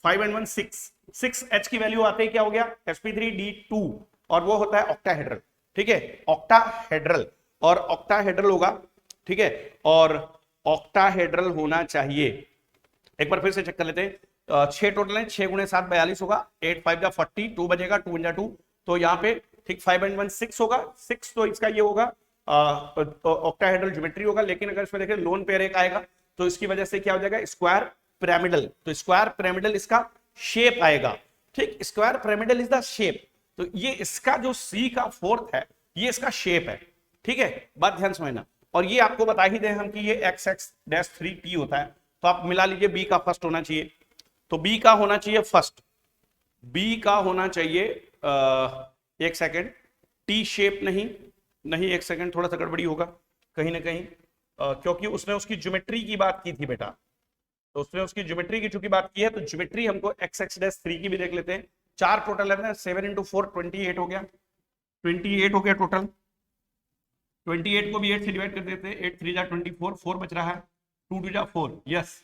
5 and 1 6, 6 H की वैल्यू आते ही क्या हो गया, sp3d2, और वो होता है ऑक्टाहेड्रल, ठीक है, ऑक्टाहेड्रल, और ऑक्टाहेड्रल होगा, ठीक है, और ऑक्टाहेड्रल होना चाहिए। एक बार फिर से चेक कर लेते हैं, 6 टोटल है, 6 गुणे 7 42 होगा, 8 5 जा 40, 2 बजेगा, 2 1 जा 2, तो यहाँ पे ठीक 5 and 1 6 होगा, 6 तो इसका ये होगा ऑक्टाहेड्रल ज्योमेट्री होगा, लेकिन अगर इसमें देखें लोन पेयर एक आएगा, तो इसकी वजह से क्या हो जाएगा, स्क्वायर पिरामिडल, तो स्क्वायर पिरामिडल इसका शेप आएगा, ठीक, square pyramidal is the shape, तो ये इसका जो सी का 4th है, ये इसका शेप है, ठीक है, बात ध्यान समझना। और ये आपको बता ही दें हम कि ये एक्स एक्स डैश 3t होता है, तो आप मिला लीजिए, बी का फर्स्ट होना चाहिए, तो बी का होना चाहिए फर्स्ट, बी का होना चाहिए एक सेकेंड, टी शेप नहीं, नहीं एक सेकंड, थोड़ा सा गड़बड़ी होगा कहीं ना कहीं, क्योंकि उसने उसकी ज्योमेट्री की बात की थी बेटा, तो उसने उसकी ज्योमेट्री की चूंकि बात की है, तो ज्योमेट्री हमको एक्स एक्स डैश 3 की भी देख लेते हैं। 4 टोटल है ना, 7 इंटू 4 28 हो गया, 28 हो गया टोटल, 28 को भी 8 से डिवाइड कर देते हैं, 8 3 जा 24, 4 बच रहा है, 2 2 जा 4, यस,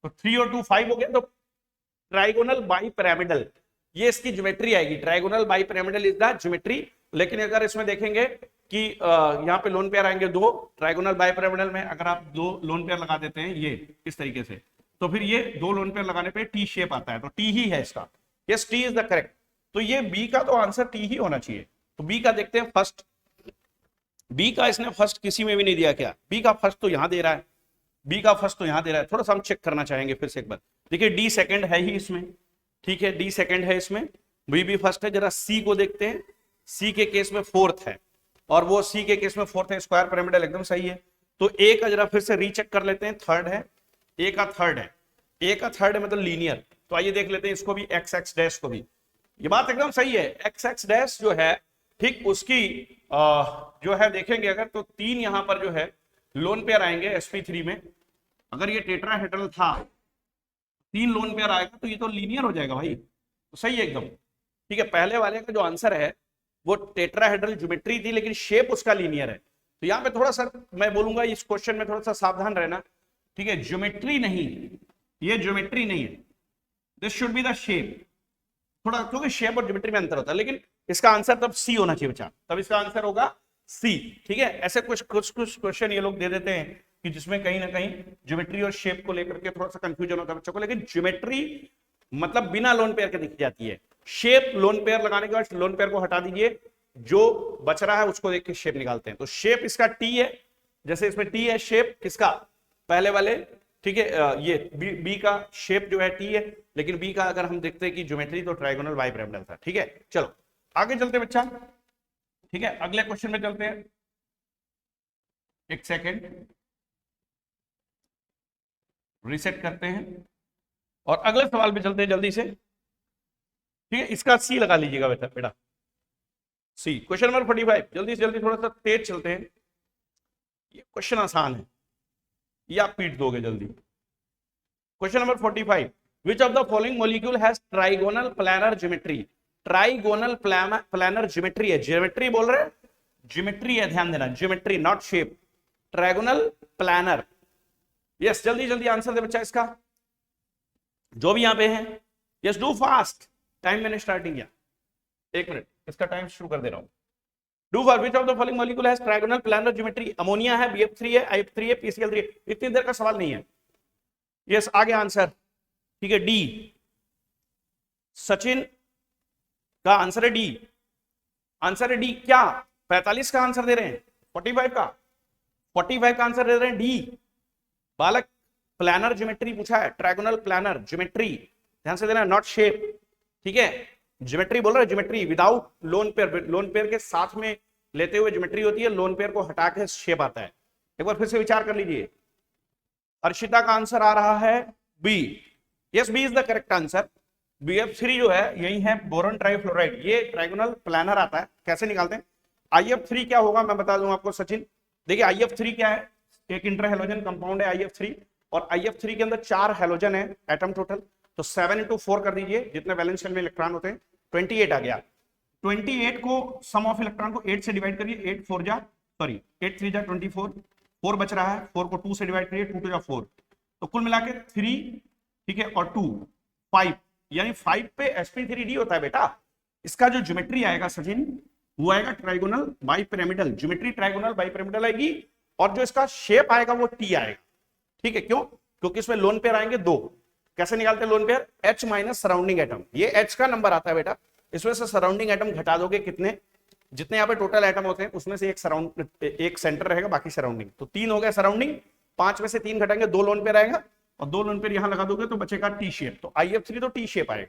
तो 3 और 2 5 हो गया। तो ट्राइगोनल बाइपिरामिडल, ये इसकी ज्योमेट्री आएगी, trigonal bipyramidal is the geometry. लेकिन अगर इसमें देखेंगे कि यहाँ पे लोन पेयर आएंगे 2, ट्राइगोनल बाइपिरामिडल में अगर आप 2 लोन पेयर लगा देते हैं ये इस तरीके से, तो फिर ये 2 लोन पेयर लगाने पे टी शेप आता है, तो टी ही है इसका, yes, T is the correct. तो ये बी का तो आंसर टी ही होना चाहिए। तो बी का देखते हैं फर्स्ट, बी का इसने फर्स्ट किसी में भी नहीं दिया क्या, बी का फर्स्ट तो यहां दे रहा है, बी का फर्स्ट तो यहां दे रहा है, थोड़ा सा हम चेक करना चाहेंगे फिर से एक बार। देखिए डी सेकंड है ही इसमें, ठीक है, डी सेकंड है इसमें, बी भी फर्स्ट है। जरा सी को देखते हैं, सी के केस में 4th है, और वो सी के केस में 4th है, स्क्वायर पिरामिडल एकदम सही है। तो ए का जरा फिर से रीचेक कर लेते हैं, 3rd है, ए का 3rd है, ए का 3rd है मतलब लीनियर। तो आइए देख लेते हैं इसको भी, एक्स एक्स डैश को भी, ये बात एकदम सही है, एक्स एक्स डैश जो है ठीक उसकी जो है देखेंगे अगर, तो 3 यहां पर जो है लोन पेयर आएंगे sp3 में। अगर ये टेट्राहेड्रल था, 3 लोन पेयर आएगा, तो ये तो लीनियर हो जाएगा भाई, तो सही है एकदम, ठीक है। पहले वाले का जो आंसर है वो टेट्राहेड्रल ज्योमेट्री थी, लेकिन शेप उसका लीनियर है। तो यहाँ पे थोड़ा सा मैं बोलूंगा इस क्वेश्चन में थोड़ा सा सावधान रहना, ठीक है, ज्योमेट्री नहीं, ये ज्योमेट्री नहीं है, this should be the shape, थोड़ा, क्योंकि शेप और ज्योमेट्री में अंतर होता है। लेकिन इसका आंसर तब सी होना चाहिए बच्चा, तब इसका आंसर होगा सी, ठीक है। ऐसे कुछ क्वेश्चन ये लोग दे देते हैं कि जिसमें कहीं ना कहीं ज्योमेट्री और शेप को लेकर के थोड़ा सा कंफ्यूजन होता है बच्चों को, लेकिन ज्योमेट्री मतलब बिना लोन पेयर के दिखी जाती है, शेप लोन पेयर लगाने के बाद लोन पेयर को हटा दीजिए, जो बच रहा है उसको देख के शेप निकालते हैं। तो शेप इसका टी है, जैसे इसमें टी है, शेप किसका, पहले वाले, ठीक है, ये बी का शेप जो है टी है, लेकिन बी का अगर हम देखते हैं कि ज्योमेट्री तो ट्राइगोनल बाइपिरामिडल था, ठीक है। चलो आगे चलते बच्चा, ठीक है, अगले क्वेश्चन में चलते हैं, एक सेकेंड रीसेट करते हैं और अगले सवाल पे चलते हैं जल्दी से, ठीक है। इसका सी लगा लीजिएगा बेटा, सी, क्वेश्चन नंबर 45, जल्दी से जल्दी, थोड़ा सा तेज चलते हैं, ये क्वेश्चन आसान है, ये आप पीट दोगे जल्दी। Question number 45, which of the following molecule has trigonal planner geometry. Trigonal planner geometry है, ज्योमेट्री बोल रहे हैं, ज्योमेट्री है, ध्यान देना, geometry not shape, trigonal planner. Yes, जल्दी जल्दी आंसर दे बच्चा इसका, जो भी यहां पे है। यस, डू फास्ट, टाइम मैंने स्टार्टिंग किया, 1 मिनट, इसका टाइम शुरू कर दे रहा हूं। Do for which of the following molecule has trigonal planner geometry. Ammonia है, BF3 है, IF3 है, PCl3 है। इतनी देर का सवाल नहीं है। यस, आगे आंसर, ठीक है, डी। सचिन का आंसर है डी, आंसर है डी। क्या 45 का आंसर दे रहे हैं, 45 का, 45 का आंसर दे रहे हैं डी। बालक, प्लानर ज्योमेट्री पूछा है, ट्राइगोनल प्लानर ज्योमेट्री, ध्यान से देना, नॉट शेप, ठीक है, ज्योमेट्री बोल रहे हैं, geometry without lone pair, lone pair के साथ में लेते हुए ज्योमेट्री होती है, लोन पेयर को हटा के शेप आता है। एक बार फिर से विचार कर लीजिए। अर्शिता का आंसर आ रहा है B. Yes, B is the correct answer. BF3 जो है यही है बोरॉन ट्राइफ्लोराइड, ये ट्राइगोनल प्लानर आता है। कैसे निकालते हैं? IF3 क्या होगा मैं बता दूं आपको सचिन। देखिए IF3 क्या है, एक इंटर हेलोजन कंपाउंड है IF3, और IF3 के अंदर 4 हेलोजन है एटम टोटल, तो 7 × 4 कर दीजिए, जितने वैलेंस शेल में इलेक्ट्रॉन होते हैं, 28 आ गया। 28 को सम ऑफ इलेक्ट्रॉन को 8 से डिवाइड करिए, 8 4 जा, सॉरी 8 3 जा 24, 4 बच रहा है, 4 को 2 से डिवाइड करिए, 2 2 जा 4, तो कुल मिला के 3, ठीक है, और 2 5, यानी 5 पे sp3d होता है बेटा। इसका जो ज्योमेट्री आएगा सचिन, वो आएगा trigonal bipyramidal, geometry trigonal bipyramidal आएगी, और जो इसका शेप आएगा वो टी आएगा, ठीक है। क्यों? क्योंकि इसमें लोन पेयर आएंगे 2। कैसे निकालते हैं lone pair? H minus surrounding atom, ये H का नंबर आता है बेटा, इसमें से सराउंडिंग एटम घटा दोगे, कितने, जितने यहाँ पे टोटल एटम होते हैं उसमें से एक सेंटर रहेगा, बाकी सराउंडिंग, तो 3 हो गए सराउंडिंग, 5 में से 3 घटाएंगे, 2 लोन पेयर आएगा, और 2 लोन पेयर यहां लगा दोगे तो बचेगा टी शेप, तो IF3 तो टी शेप आएगा,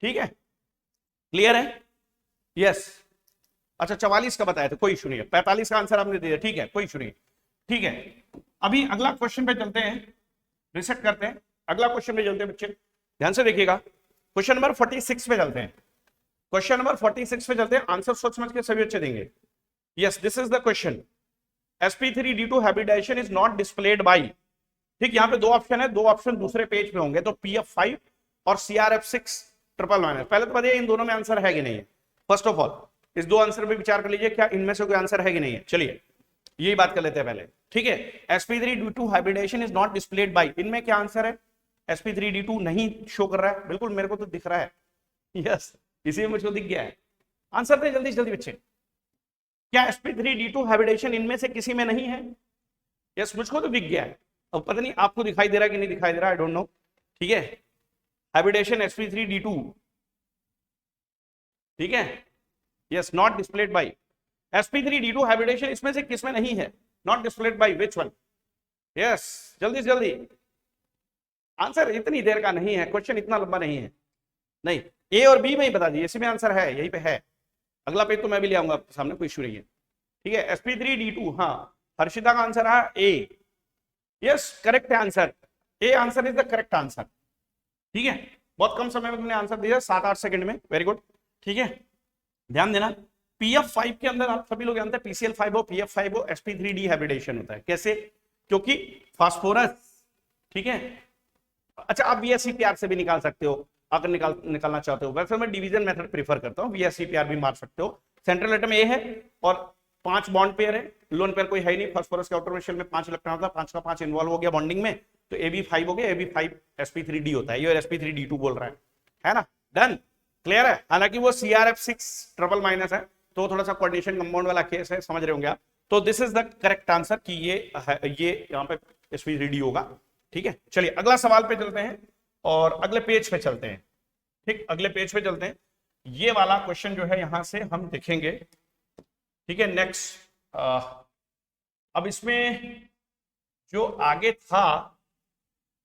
ठीक है, क्लियर है? यस। अच्छा 44 का बताया था, कोई इशू नहीं है, 45 का आंसर आपने दिया, ठीक है, कोई इशू नहीं, ठीक है। अभी अगला क्वेश्चन पे चलते हैं, रिसेट करते हैं, अगला क्वेश्चन पे चलते हैं बच्चे, ध्यान से देखिएगा। क्वेश्चन नंबर 46 पे चलते हैं, क्वेश्चन नंबर 46 पे चलते हैं, आंसर सोच समझ के सभी बच्चे देंगे। Yes, this is the question, sp3d2 hybridization is not displayed by, ठीक, यहाँ पे 2 ऑप्शन है, 2 ऑप्शन दूसरे पेज पे होंगे, तो PF5 और CrF6 ट्रिपल माइनस। पहले तो बताइए इन दोनों में आंसर है कि नहीं है, फर्स्ट ऑफ ऑल इस 2 आंसर पे विचार कर लीजिए, क्या इनमें से कोई आंसर है कि नहीं है। चलिए यही बात कर लेते हैं पहले, ठीक है। sp3d2 hybridization is not displayed by, इनमें क्या आंसर है? sp3d2 नहीं शो कर रहा है, बिल्कुल मेरे को तो दिख रहा है, यस, इसी में मुझको दिख गया है। आंसर दे जल्दी जल्दी बच्चे, क्या sp3d2 हाइब्रिडेशन इनमें से किसी में नहीं है? यस, मुझको तो दिख गया है, अब पता नहीं आपको दिखाई दे रहा है कि नहीं दिखाई दे रहा, आई डोंट नो, ठीक है। हाइब्रिडेशन sp3d2, ठीक है, yes, not displayed by, sp3d2 hybridization इसमें से किसमें नहीं है, not displayed by which one? Yes, जल्दी से जल्दी आंसर, इतनी देर का नहीं है क्वेश्चन, इतना लंबा नहीं है, नहीं, ए और बी में ही बता दीजिए, इसी में आंसर है, यहीं पे है, अगला पेज तो मैं भी ले आऊंगा आपके सामने, कोई इशू नहीं है, ठीक है। sp3d2, हाँ, हर्षिता का आंसर है A, yes, correct answer, A answer is the correct answer, ठीक है। बहुत कम समय में तुमने आंसर दिया, 7-8 सेकंड में, वेरी गुड, ठीक है। ध्यान देना, PF5 के अंदर आप सभी लोग जानते हैं PCl5 हो, PF5 हो, sp3d हाइब्रिडेशन होता है, कैसे? क्योंकि फास्फोरस, ठीक है। अच्छा, आप VSEPR से भी निकाल सकते हो अगर निकालना चाहते हो, वैसे मैं डिवीजन मेथड प्रीफर करता हूँ, VSEPR भी मार सकते हो। सेंट्रल एटम ए है और 5 बॉन्ड पेयर है, लोन पेयर कोई है नहीं, फास्फोरस के आउटर शेल में 5 इलेक्ट्रॉन होता है, 5 का 5 इन्वॉल्व हो गया बॉन्डिंग में, तो AB5 हो गया, AB5 sp3d होता है, ये sp3d2 बोल रहा है ना, डन, क्लियर है। हालांकि वो CrF6 ट्रिपल माइनस है, तो थोड़ा सा कोऑर्डिनेशन कंपाउंड वाला केस है, समझ रहे होंगे आप, तो this is the correct answer कि ये यहाँ पे sp3d होगा, ठीक है। चलिए अगला सवाल पे चलते हैं और अगले पेज पे चलते हैं, ठीक, अगले पेज पे चलते हैं, ये वाला क्वेश्चन जो है यहां से हम देखेंगे, ठीक है। नेक्स्ट, अब इसमें जो आगे था,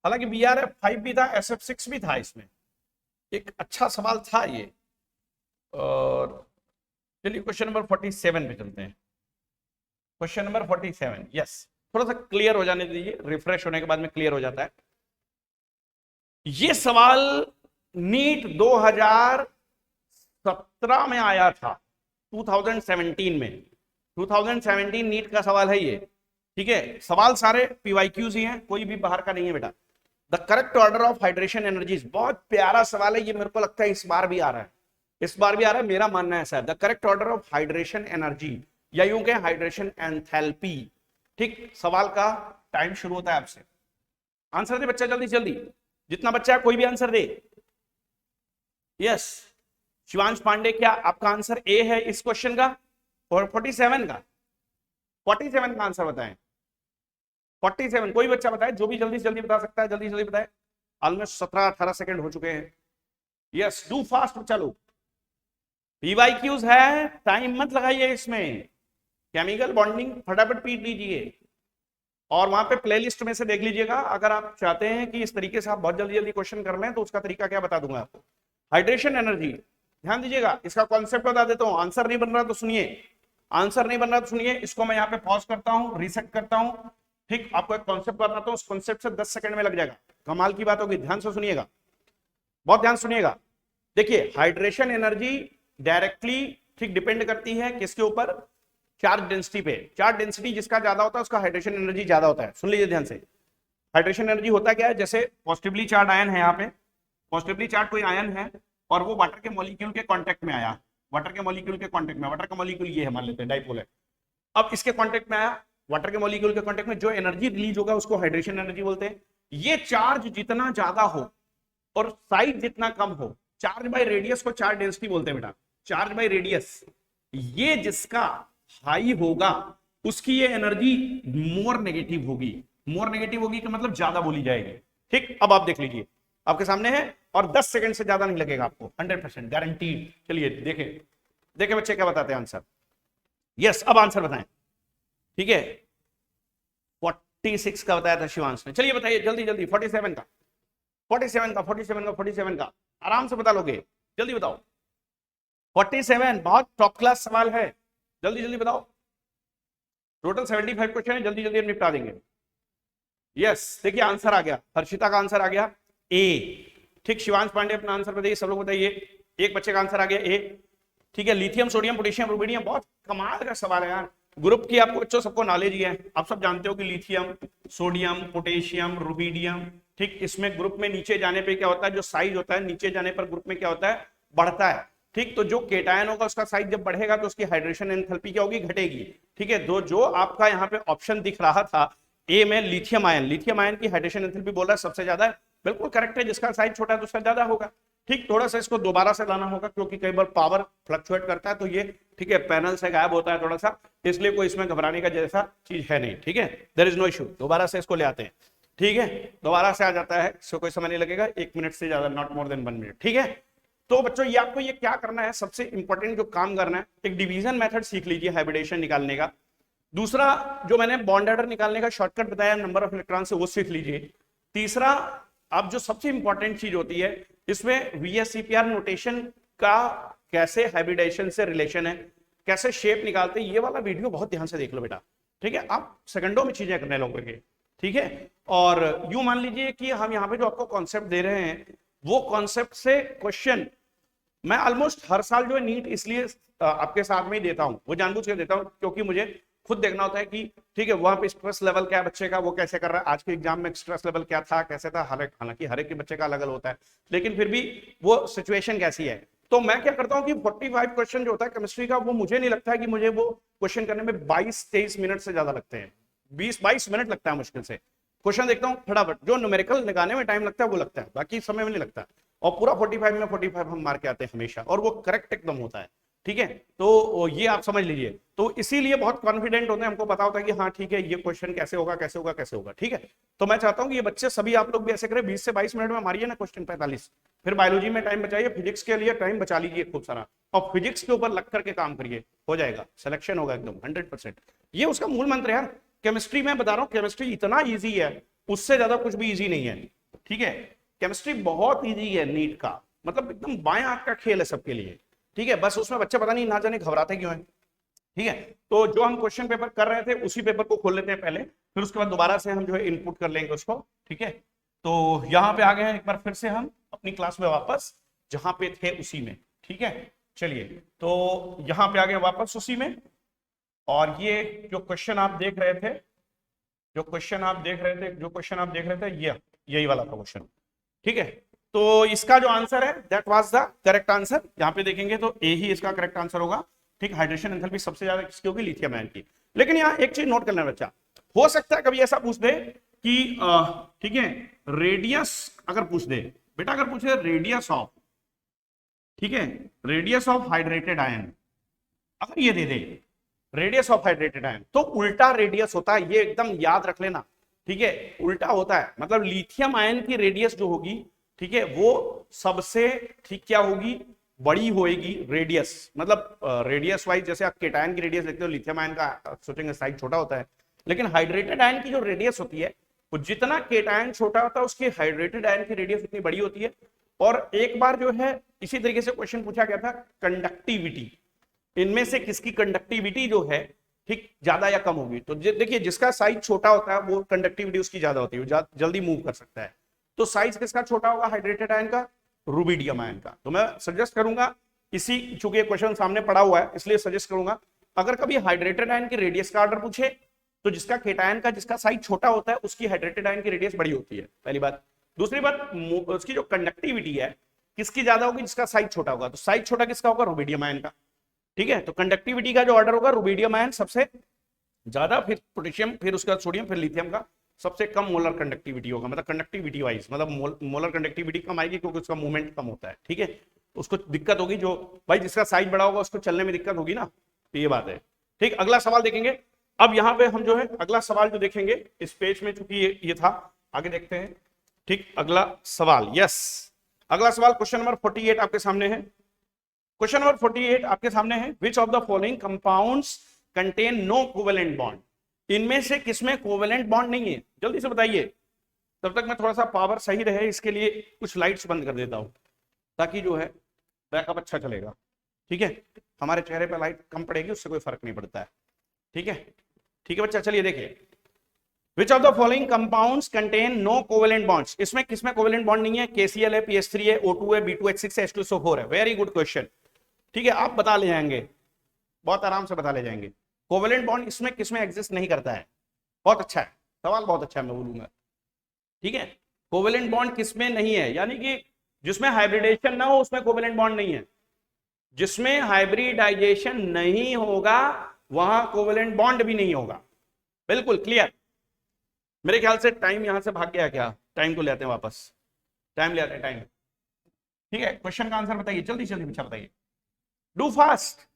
हालांकि BrF5 भी था, SF6 भी था, इसमें एक अच्छा सवाल था ये, और चलिए क्वेश्चन नंबर 47 पे चलते हैं, क्वेश्चन नंबर 47, यस, थोड़ा सा क्लियर हो जाने दीजिए, रिफ्रेश होने के बाद में क्लियर हो जाता है। ये सवाल नीट 2017 में आया था, 2017 में, 2017 नीट का सवाल है ये, ठीक है। सवाल सारे PYQs ही हैं, कोई भी बाहर का नहीं है बेटा, the correct order of hydration energies, बहुत प्यारा सवाल है ये, मेरे को लगता है इस बार भी आ रहा है, इस बार भी आ रहा है, मेरा मानना ऐसा है। The correct order of hydration energy, या यूं कहें हाइड्रेशन एंथैल्पी। ठीक, सवाल का टाइम शुरू होता है आपसे। आंसर दे बच्चा जल्दी जल्दी, जितना बच्चा है कोई भी आंसर दे। यस, शिवांश पांडे, क्या आपका आंसर ए है इस क्वेश्चन का? और 47 का, 47 का आंसर बताएं। 47 कोई बच्चा बताए, जो भी जल्दी जल्दी बता सकता है, जल्दी जल्दी बताए। ऑलमोस्ट 17-18 सेकंड हो चुके हैं। यस, डू फास्ट बच्चा लोग। पीवाईक्यूज है, टाइम मत लगाइए इसमें, केमिकल बॉन्डिंग फटाफट पीट लीजिए और वहां पे प्लेलिस्ट में से देख लीजिएगा। अगर आप चाहते हैं कि इस तरीके से आप बहुत जल्दी जल्दी क्वेश्चन कर लें तो उसका तरीका क्या बता दूंगा आपको। हाइड्रेशन एनर्जी, ध्यान दीजिएगा, इसका कॉन्सेप्ट बता देता हूं। आंसर नहीं बन रहा तो सुनिए, आंसर नहीं बन रहा तो सुनिए, इसको मैं यहाँ पे पॉज करता हूं, रीसेट करता हूं। ठीक, आपको एक कॉन्सेप्ट बताता हूं, उस कॉन्सेप्ट से 10 सेकंड में लग जाएगा। कमाल की बात होगी, ध्यान से सुनिएगा, बहुत ध्यान सुनिएगा। देखिए, हाइड्रेशन एनर्जी डायरेक्टली ठीक डिपेंड करती है किसके ऊपर? चार्ज डेंसिटी पे। चार्ज डेंसिटी जिसका ज्यादा होता है उसका हाइड्रेशन एनर्जी ज्यादा होता है। सुन लीजिए ध्यान से, हाइड्रेशन एनर्जी होता क्या है? जैसे पॉजिटिवली चार्ज आयन है, यहाँ पे पॉजिटिवली चार्ज कोई आयन है और वो वाटर के मॉलिक्यूल के कांटेक्ट में आया, वाटर के मॉलिक्यूल के कांटेक्ट में, वाटर का मॉलिक्यूल ये है, मान लेते हैं डाइपोल है। अब इसके कांटेक्ट में आया, वाटर के मॉलिक्यूल के कांटेक्ट में, जो एनर्जी रिलीज होगा उसको हाइड्रेशन एनर्जी बोलते हैं। ये चार्ज जितना ज्यादा हो और साइज जितना कम हो, चार्ज बाय रेडियस को चार्ज डेंसिटी बोलते हैं बेटा, चार्ज बाय रेडियस। ये जिसका हाई होगा उसकी ये एनर्जी मोर नेगेटिव होगी। मोर नेगेटिव होगी का मतलब ज्यादा बोली जाएगी। ठीक, अब आप देख लीजिए, आपके सामने है और 10 सेकंड से ज्यादा नहीं लगेगा आपको, 100% गारंटीड। चलिए देखें, देखें बच्चे क्या बताते हैं आंसर। यस, अब आंसर बताएं। ठीक है, 46 का बताया था शिवांश ने। चलिए बताइए जल्दी जल्दी, 47 का, 47 का, 47 का, 47 का, आराम से बता लोगे, जल्दी बताओ। 47 बहुत टॉप क्लास सवाल है, जल्दी जल्दी बताओ। टोटल 75 क्वेश्चन है, जल्दी जल्दी हम निपटा देंगे। यस, देखिए आंसर आ गया, हर्षिता का आंसर आ गया ए। ठीक, शिवांश पांडे अपना आंसर बताइए, सब लोग बताइए। एक बच्चे का आंसर आ गया ए। ठीक है, लिथियम, सोडियम, पोटेशियम, रुबिडियम, बहुत कमाल का सवाल है यार। ग्रुप की आपको बच्चों सबको नॉलेज ही है, आप सब जानते हो कि लिथियम, सोडियम, पोटेशियम, रुबिडियम। ठीक, इसमें ग्रुप में नीचे जाने पे क्या होता है, जो साइज होता है नीचे जाने पर ग्रुप में क्या होता है, बढ़ता है। ठीक, तो जो केटायन होगा उसका साइज जब बढ़ेगा तो उसकी हाइड्रेशन एंथैल्पी क्या होगी, घटेगी। ठीक है, जो आपका यहाँ पे ऑप्शन दिख रहा था ए में, लिथियम आयन, लिथियम आयन की हाइड्रेशन एंथैल्पी बोल रहा है सबसे ज्यादा है, बिल्कुल करेक्ट है। जिसका साइज छोटा है तो उसका ज्यादा होगा। ठीक, थोड़ा सा इसको दोबारा से लाना होगा क्योंकि कई बार पावर फ्लक्चुएट करता है, तो ये ठीक है पैनल से गायब होता है थोड़ा सा, इसलिए कोई इसमें घबराने का जैसा चीज है नहीं। ठीक है, देयर इज नो इशू, दोबारा से इसको ले आते हैं। ठीक है, दोबारा से आ जाता है, इसको कोई समय नहीं लगेगा, 1 मिनट से ज्यादा, नॉट मोर देन 1 मिनट। ठीक है, तो बच्चों ये आपको ये क्या करना है, सबसे इंपॉर्टेंट जो काम करना है, एक डिवीजन मेथड सीख लीजिए हाइब्रिडेशन निकालने का। दूसरा, जो मैंने बॉन्ड ऑर्डर निकालने का शॉर्टकट बताया नंबर ऑफ इलेक्ट्रॉन से, वो सीख लीजिए। तीसरा, अब जो सबसे इंपॉर्टेंट चीज होती है इसमें VSEPR नोटेशन का कैसे हाइब्रिडेशन से रिलेशन है, कैसे शेप निकालते हैं, ये वाला वीडियो बहुत ध्यान से देख लो बेटा। ठीक है, आप सेकंडों में चीजें करने लगोगे। ठीक है, और यूं मान लीजिए कि हम यहाँ पे जो आपको कॉन्सेप्ट दे रहे हैं वो कॉन्सेप्ट से क्वेश्चन मैं ऑलमोस्ट हर साल जो है नीट इसलिए आपके साथ में ही देता हूं, वो जानबूझ के देता हूं क्योंकि मुझे खुद देखना होता है कि ठीक है वहां पे स्ट्रेस लेवल क्या है बच्चे का, वो कैसे कर रहा है, आज के एग्जाम में स्ट्रेस लेवल क्या था, कैसे था, हालांकि हर एक के बच्चे का अलग अलग होता है, लेकिन फिर भी वो सिचुएशन कैसी है। तो मैं क्या करता हूं कि 45 क्वेश्चन जो होता है केमिस्ट्री का, वो मुझे नहीं लगता है कि मुझे वो क्वेश्चन करने में 22-23 मिनट से ज्यादा लगते हैं, 20-22 मिनट लगता है मुश्किल से। क्वेश्चन देखता हूं फटाफट, जो न्यूमेरिकल लगाने में टाइम लगता है वो लगता है, बाकी समय में नहीं लगता, और पूरा 45 में 45 हम मार के आते हैं हमेशा, और वो करेक्ट एकदम होता है। ठीक है, तो ये आप समझ लीजिए, तो इसीलिए बहुत कॉन्फिडेंट होते हैं, हमको पता होता है कि हाँ ठीक है ये क्वेश्चन कैसे होगा कैसे होगा कैसे होगा। ठीक है, तो मैं चाहता हूं कि ये बच्चे सभी आप लोग भी ऐसे करें, 20 से 22 मिनट में मारिए ना क्वेश्चन 45, फिर बायोलॉजी में टाइम बचाइए, फिजिक्स के लिए टाइम बचा लीजिए खूब सारा, और फिजिक्स के ऊपर लग करके काम करिए, हो जाएगा, सिलेक्शन होगा एकदम 100%। ये उसका मूल मंत्र है यार। केमिस्ट्री में बता रहा हूँ, केमिस्ट्री इतना ईजी है, उससे ज्यादा कुछ भी ईजी नहीं है। ठीक है, केमिस्ट्री बहुत ईजी है नीट का, मतलब एकदम बाएं हाथ का खेल है सबके लिए। ठीक है, बस उसमें बच्चे पता नहीं ना जाने घबराते क्यों है। ठीक है, तो जो हम क्वेश्चन पेपर कर रहे थे उसी पेपर को खोल लेते हैं पहले, फिर उसके बाद दोबारा से हम जो है इनपुट कर लेंगे उसको। ठीक है, तो यहाँ पे आ गए हैं एक बार फिर से हम अपनी क्लास में वापस, जहां पे थे उसी में। ठीक है, चलिए तो यहाँ पे आ गए वापस उसी में, और ये जो क्वेश्चन आप देख रहे थे, जो क्वेश्चन आप देख रहे थे, ये यही वाला था क्वेश्चन, ठीक है। तो इसका जो आंसर है that was the correct answer. यहाँ पे देखेंगे तो ए ही इसका करेक्ट आंसर होगा, ठीक। हाइड्रेशन एंथैल्पी सबसे ज्यादा किसकी होगी, लिथियम आयन की। लेकिन यहाँ एक चीज नोट करना बच्चा, हो सकता है कभी ऐसा पूछ दे कि ठीक है रेडियस अगर पूछ दे, बेटा अगर पूछे रेडियस ऑफ, ठीक है, रेडियस ऑफ हाइड्रेटेड आयन, अगर ये दे दे रेडियस ऑफ हाइड्रेटेड आयन, तो उल्टा रेडियस होता है, ये एकदम याद रख लेना, ठीक है, उल्टा होता है। मतलब लिथियम आयन की रेडियस जो होगी, ठीक है, वो सबसे ठीक क्या होगी, बड़ी होएगी रेडियस। मतलब रेडियस वाइज जैसे आप केटायन की रेडियस देखते हो, लिथियम आयन का सोचेंगे साइज छोटा होता है, लेकिन हाइड्रेटेड आयन की जो रेडियस होती है, वो जितना केटायन छोटा होता है उसकी हाइड्रेटेड आयन की रेडियस उतनी बड़ी होती है। और एक बार जो है इसी तरीके से क्वेश्चन पूछा गया था, कंडक्टिविटी, इनमें से किसकी कंडक्टिविटी जो है ठीक ज्यादा या कम होगी। तो देखिए जिसका साइज छोटा होता है वो कंडक्टिविटी उसकी ज्यादा होती है, जल्दी मूव कर सकता है। तो साइज किसका छोटा होगा, हाइड्रेटेड आयन का, रुबिडियम आयन का। तो मैं सजेस्ट करूंगा, इसी चूंकि क्वेश्चन सामने पड़ा हुआ है इसलिए सजेस्ट करूंगा, अगर कभी हाइड्रेटेड आयन की रेडियस का ऑर्डर पूछे तो जिसका केटायन का जिसका साइज छोटा होता है उसकी हाइड्रेटेड आयन की रेडियस बड़ी होती है, पहली बात। दूसरी बात, उसकी जो कंडक्टिविटी है किसकी ज्यादा होगी, जिसका साइज छोटा होगा। तो साइज छोटा किसका होगा, रुबिडियम आयन का, ठीक है। तो कंडक्टिविटी का जो ऑर्डर होगा, रुबिडियम आयन सबसे ज्यादा, फिर पोटेशियम, फिर उसके बाद सोडियम, फिर लिथियम का सबसे कम मोलर कंडक्टिविटी होगा। मतलब कंडक्टिविटी वाइज मतलब मोलर कंडक्टिविटी कम आएगी क्योंकि उसका मूवमेंट कम होता है, ठीक है। उसको दिक्कत होगी, जो भाई जिसका साइज बड़ा होगा उसको चलने में दिक्कत होगी ना, तो ये बात है, ठीक। अगला सवाल देखेंगे। अब यहाँ पे हम जो है अगला सवाल जो देखेंगे इस पेज में, चूंकि ये था, आगे देखते हैं, ठीक। अगला सवाल, यस, अगला सवाल क्वेश्चन नंबर 48 आपके सामने है। क्वेश्चन नंबर 48 आपके सामने है, which of the following compounds contain no covalent bond, इनमें से किसमें कोवेलेंट बॉन्ड नहीं है, जल्दी से बताइए। तब तक मैं थोड़ा सा पावर सही रहे इसके लिए कुछ लाइट्स बंद कर देता हूं, ताकि जो है बैकअप अच्छा चलेगा, ठीक है। हमारे चेहरे पर लाइट कम पड़ेगी उससे कोई फर्क नहीं पड़ता है, ठीक है, ठीक है बच्चा। चलिए देखिए, which of the following compounds contain no covalent bonds, इसमें किसमें कोवेलेंट बॉन्ड नहीं है, KCl है, PH3 है, O2 है, B2H6 है, H2SO4 है। वेरी गुड क्वेश्चन, ठीक है, आप बता ले जाएंगे, बहुत आराम से बता ले जाएंगे। कोवेलेंट बॉन्ड इसमें किसमें एग्जिस्ट नहीं करता है, बहुत अच्छा है सवाल, बहुत अच्छा है, मैं बोलूंगा, ठीक है। कोवेलेंट बॉन्ड किसमें नहीं है, यानी कि जिसमें हाइब्रिडेशन ना हो उसमें कोवेलेंट बॉन्ड नहीं है। जिसमें हाइब्रिडाइजेशन नहीं होगा वहां कोवेलेंट बॉन्ड भी नहीं होगा, बिल्कुल क्लियर। मेरे ख्याल से टाइम यहां से भाग गया क्या, टाइम को ले आते हैं वापस, टाइम ले आते हैं, टाइम, ठीक है। क्वेश्चन का आंसर बताइए, जल्दी जल्दी बच्चा बताइए, do fast.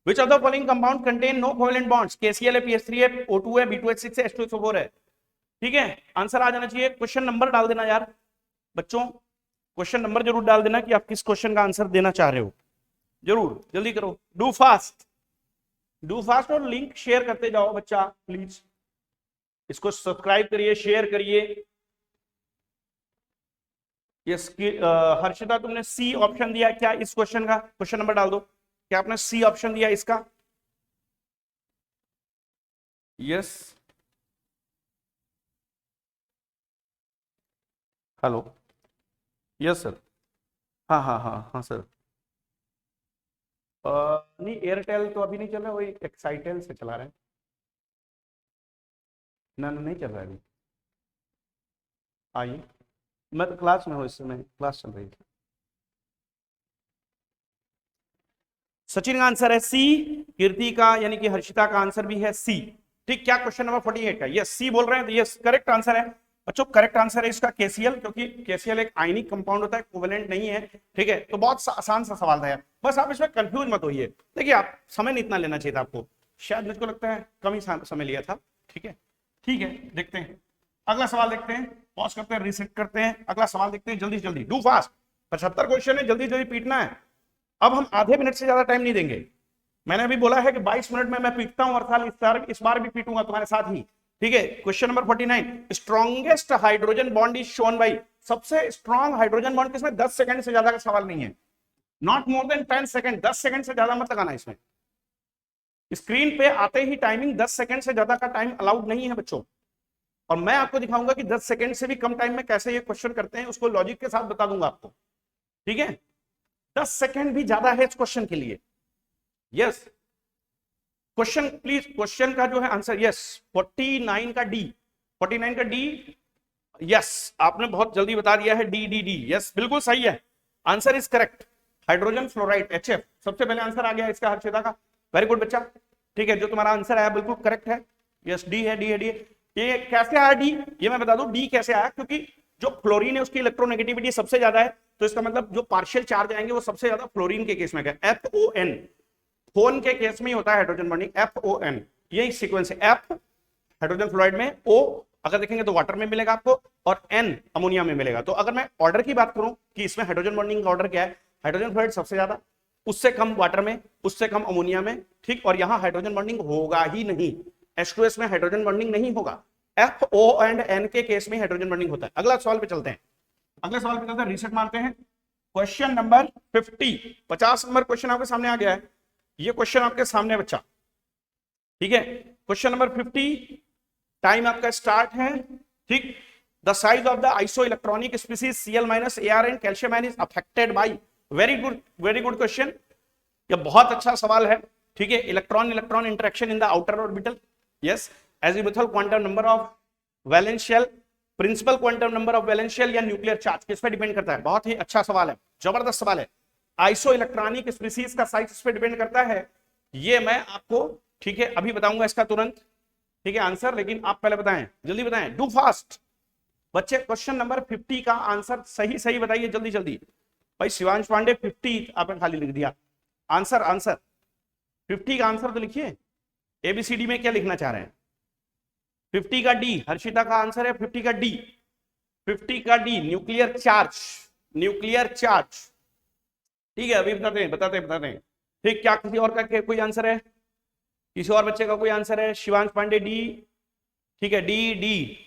Which of the following compound contain no covalent bonds? KCl है, PH3 है, O2 है, B2H6 है, H2SO4 है, ठीक है। आंसर आ जाना चाहिए। क्वेश्चन नंबर डाल देना यार बच्चों, क्वेश्चन नंबर जरूर डाल देना कि आप किस क्वेश्चन का आंसर देना चाह रहे हो, जरूर जल्दी करो, डू फास्ट, डू फास्ट। और लिंक शेयर करते जाओ बच्चा प्लीज, इसको सब्सक्राइब करिए, शेयर करिए। यस, हर्षिता तुमने सी ऑप्शन दिया क्या इस क्वेश्चन का, क्वेश्चन नंबर डाल दो, क्या आपने सी ऑप्शन दिया इसका, यस, हेलो, यस सर, हाँ हाँ हाँ हाँ सर। नहीं एयरटेल तो अभी नहीं चल रहा, वही एक्साइटेल से चला रहे हैं, ना ना नहीं चल रहा है अभी। आइए, मैं तो क्लास में हूँ, इस समय क्लास चल रही है। सचिन का आंसर है सी, कीर्ति का यानी कि हर्षिता का आंसर भी है सी, ठीक। क्या क्वेश्चन नंबर 48 का यस सी बोल रहे हैं, तो यस करेक्ट आंसर है बच्चों, करेक्ट आंसर है इसका KCl, क्योंकि KCl एक आयनिक कंपाउंड होता है, कोवेलेंट नहीं है, ठीक है। तो बहुत आसान सा सवाल था यार, बस आप इसमें कंफ्यूज मत होइए। देखिए आप समय नहीं इतना लेना चाहिए था आपको, शायद मुझको लगता है कम ही समय लिया था, ठीक है, ठीक है। देखते हैं अगला सवाल, देखते हैं, पॉज करते हैं, रीसेट करते हैं, अगला सवाल देखते हैं, जल्दी जल्दी, डू फास्ट। 75 क्वेश्चन है, जल्दी जल्दी पीटना है। अब हम आधे मिनट से ज्यादा टाइम नहीं देंगे, मैंने अभी बोला है कि 22 मिनट में मैं पीटता हूं, हर साल इस बार भी पीटूंगा तुम्हारे साथ ही, ठीक है। Question number 49, strongest hydrogen bond is shown by, सबसे स्ट्रॉन्ग हाइड्रोजन बॉन्ड किसमें, 10 सेकंड से ज्यादा का सवाल नहीं है, not more than 10 second, 10 second से ज्यादा मत लगाना इसमें। स्क्रीन पे आते ही टाइमिंग 10 सेकंड से ज्यादा का टाइम अलाउड नहीं है बच्चों, और मैं आपको दिखाऊंगा कि 10 सेकंड से भी कम टाइम में कैसे ये क्वेश्चन करते हैं, उसको लॉजिक के साथ बता दूंगा आपको, ठीक है। 10 सेकंड भी ज्यादा है इस क्वेश्चन के लिए, यस। क्वेश्चन प्लीज, क्वेश्चन का जो है आंसर, यस 49 का डी, 49 का डी, यस, आपने बहुत जल्दी बता दिया है, डी डी डी, यस बिल्कुल सही है, answer is correct, hydrogen fluoride HF, सबसे पहले आंसर आ गया इसका हर्षिता का, वेरी गुड बच्चा, ठीक है, जो तुम्हारा आंसर आया बिल्कुल करेक्ट है, यस डी है, डी है, डी है। ये कैसे आया डी, ये मैं बता दूं डी कैसे आया, क्योंकि जो फ्लोरीन है उसकी इलेक्ट्रोनेगेटिविटी सबसे ज्यादा है, तो इसका मतलब जो पार्शियल चार्ज आएंगे वो सबसे ज्यादा फ्लोरीन के केस में है, FON, फोन के केस में ही होता है हाइड्रोजन बॉन्डिंग, FON, यही सीक्वेंस है, F हाइड्रोजन फ्लोराइड में, O अगर देखेंगे तो वाटर में मिलेगा आपको, और N अमोनिया में मिलेगा। तो अगर मैं ऑर्डर की बात करूं कि इसमें हाइड्रोजन बॉन्डिंग का ऑर्डर क्या है, हाइड्रोजन फ्लोराइड सबसे ज्यादा, उससे कम वाटर में, उससे कम अमोनिया में, ठीक, और यहां हाइड्रोजन बॉन्डिंग होगा ही नहीं, H2S में हाइड्रोजन बॉन्डिंग नहीं होगा, F O एंड N के केस में हाइड्रोजन बॉन्डिंग होता है। अगला सवाल पे चलते हैं, अगले सवाल पे चलते हैं, रीसेट मारते हैं, क्वेश्चन नंबर 50 नंबर क्वेश्चन आपके सामने आ गया है, ये क्वेश्चन आपके सामने बच्चा, ठीक है, क्वेश्चन नंबर 50, टाइम आपका स्टार्ट है, ठीक, the size of the isoelectronic species Cl- Ar and calcium ion is affected by, very good question, ये बहुत अच्छा सवाल है, ठीक है, electron electron interaction in the outer orbital, yes, azimuthal quantum number of valence shell, principal quantum number of valence shell या nuclear charge, किस पे डिपेंड करता है, बहुत ही अच्छा सवाल है, जबरदस्त सवाल है, आइसो इलेक्ट्रॉनिक स्पीसीज का साइज इस पे डिपेंड करता है, ये मैं आपको, ठीक है, अभी बताऊंगा इसका तुरंत, ठीक है, आंसर, लेकिन आप पहले बताएं, जल्दी बताएं, डू फास्ट बच्चे, क्वेश्चन नंबर 50 का आंसर सही सही बताइए, जल्दी जल्दी, भाई शिवांश पांडे 50 आपने खाली लिख दिया, आंसर 50 का आंसर तो लिखिए, ABCD में क्या लिखना चाह रहे हैं, 50 का डी, हर्षिता का आंसर है 50 का डी, 50 का डी, न्यूक्लियर चार्ज, ठीक है, अभी बताते हैं, ठीक, क्या किसी और का कोई आंसर है, किसी और बच्चे का कोई आंसर है, शिवांश पांडे डी, ठीक है, डी,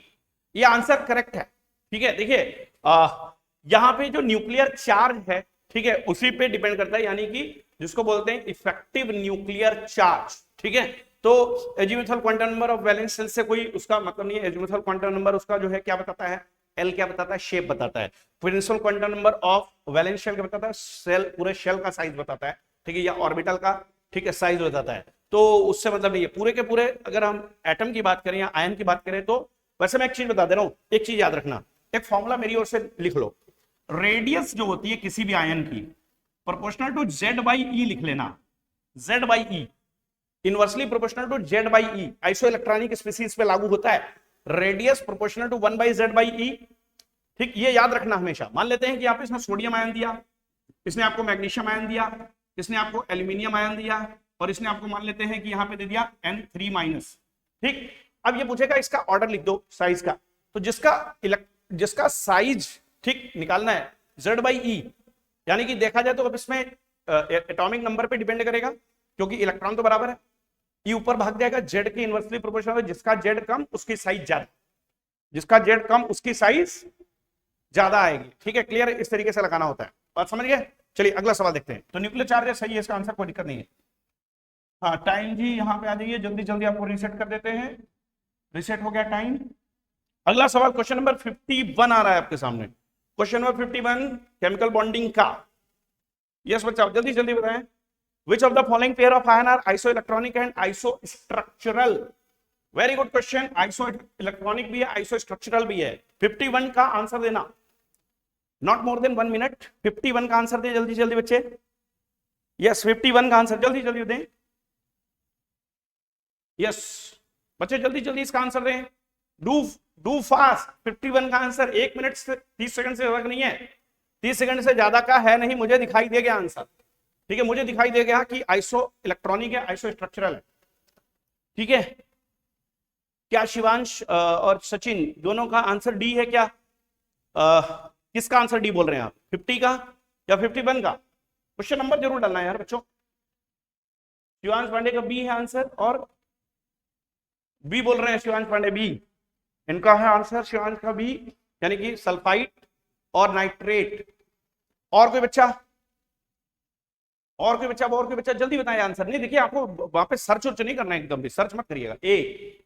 ये आंसर करेक्ट है, ठीक है, देखिए यहां पे जो न्यूक्लियर चार्ज है, ठीक है, उसी पे डिपेंड करता है, यानी कि जिसको बोलते हैं इफेक्टिव न्यूक्लियर चार्ज, ठीक है, तो azimuthal quantum number of valence shell से कोई उसका मतलब नहीं है, एजिमुथल क्वांटम नंबर उसका जो है क्या बताता है, L क्या बताता है, शेप बताता है, principal quantum number of valence shell क्या बताता है, सेल, पूरे शेल का साइज बताता है, ठीक है, या ऑर्बिटल का, ठीक है, साइज बताता है, तो उससे मतलब नहीं है, पूरे के पूरे अगर हम एटम की बात करें या आयन की बात करें, तो वैसे मैं एक चीज बता दे रहा हूं, एक चीज याद रखना, एक फॉर्मूला मेरी ओर से लिख लो, रेडियस जो होती है किसी भी आयन की प्रोपोर्शनल टू Z/E लिख लेना, Z/E inversely proportional to Z/E, isoelectronic species पे लागू होता है, रेडियस प्रोपोर्शनल टू 1/Z/E, ठीक, ये याद रखना हमेशा। मान लेते हैं कि आप इसमें सोडियम आयन दिया, इसने आपको मैग्नीशियम आयन दिया, इसने आपको एल्यूमिनियम आयन दिया, और इसने आपको मान लेते हैं कि यहां पे दे दिया N3-, ठीक, अब ये पूछेगा इसका ऑर्डर लिख दो साइज का, तो जिसका साइज, ठीक, निकालना है Z/E, यानी कि देखा जाए तो अब इसमें एटॉमिक नंबर पे डिपेंड करेगा, क्योंकि इलेक्ट्रॉन तो बराबर है, E ऊपर भाग जाएगा, Z के इनवर्सली प्रोपोर्शनल, जिसका Z कम उसकी साइज ज्यादा, जिसका Z कम उसकी साइज ज्यादा आएगी, ठीक है, क्लियर, इस तरीके से लगाना होता है, बात समझ गए। चलिए अगला सवाल देखते हैं, तो न्यूक्लियर चार्ज है, सही है, इसका आंसर, कोई दिक्कत नहीं है। हाँ टाइम जी यहाँ पे आ जाइए, जल्दी जल्दी आपको रीसेट कर देते हैं, रीसेट हो गया टाइम। अगला सवाल क्वेश्चन नंबर 51 आ रहा है आपके सामने, क्वेश्चन नंबर 51 केमिकल बॉन्डिंग का, यस बच्चा जल्दी जल्दी बताएं, which of the following pair of ion are isoelectronic and isostructural, very good question, iso electronic भी है, आइसो स्ट्रक्चरल भी है, 51 का आंसर देना, नॉट मोर देन 1 मिनट, 51 का आंसर दे जल्दी जल्दी बच्चे, यस 51 का आंसर जल्दी जल्दी दें, यस बच्चे जल्दी जल्दी इसका आंसर दें, डू फास्ट, 51 का आंसर 1 मिनट से 30 सेकंड से ज्यादा नहीं है, 30 सेकंड से ज्यादा का है नहीं, मुझे दिखाई दे गया आंसर, ठीक है, मुझे दिखाई दे गया कि आइसो इलेक्ट्रॉनिक है, आइसो स्ट्रक्चरल है, ठीक है, क्या शिवांश और सचिन दोनों का आंसर डी है क्या, किसका आंसर डी बोल रहे हैं आप, 50 का या 51 का, क्वेश्चन नंबर जरूर डालना है यार बच्चों। शिवांश पांडे का बी है आंसर, और बी बोल रहे हैं शिवांश पांडे, बी इनका है आंसर, शिवांश का बी, यानी कि सल्फाइड और नाइट्रेट। और कोई बच्चा, और कोई बच्चा जल्दी बताएं आंसर। नहीं देखिए आपको वहां पे सर्च उर्च नहीं करना है, एकदम भी सर्च मत करिएगा। ए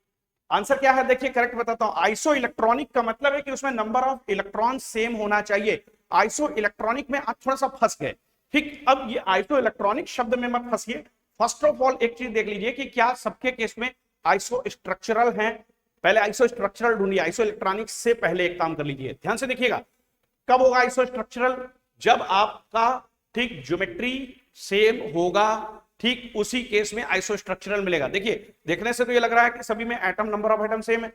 आंसर क्या है, देखिए करेक्ट बताता हूं, आइसो इलेक्ट्रॉनिक का मतलब है कि उसमें नंबर ऑफ इलेक्ट्रॉन सेम होना चाहिए। आइसो इलेक्ट्रॉनिक में आप थोड़ा सा फंस गए, ठीक। अब ये आइसो इलेक्ट्रॉनिक शब्द में मत फंसिए, फर्स्ट ऑफ ऑल एक चीज देख लीजिए कि क्या सबके केस में आइसो स्ट्रक्चरल हैं, पहले आइसोस्ट्रक्चरल ढूंढिए, आइसो इलेक्ट्रॉनिक्स से पहले एक काम कर लीजिए, ध्यान से देखिएगा। कब होगा आइसोस्ट्रक्चरल? जब आपका ठीक ज्योमेट्री सेम होगा, ठीक उसी केस में आइसोस्ट्रक्चरल मिलेगा। देखिए देखने से तो ये लग रहा है कि सभी में atom, number of atom same है,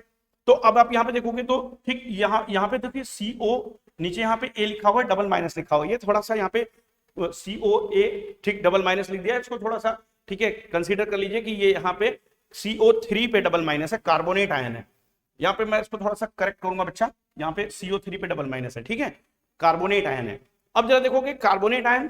तो अब आप यहां पे देखोगे तो ठीक यहां पे देखिए CO, नीचे यहां पे A लिखा हुआ है, डबल माइनस लिखा हुआ है, ये थोड़ा सा यहाँ पे COA ठीक डबल माइनस लिख दिया, इसको थोड़ा सा ठीक है कंसीडर कर लीजिए कि ये यहाँ पे CO3 पे डबल माइनस है, कार्बोनेट आयन है। यहाँ पे मैं इसको थोड़ा सा करेक्ट करूंगा बच्चा, यहाँ पे CO3 पे डबल माइनस है, ठीक है, कार्बोनेट आयन है। अब जरा देखोगे कार्बोनेट आयन,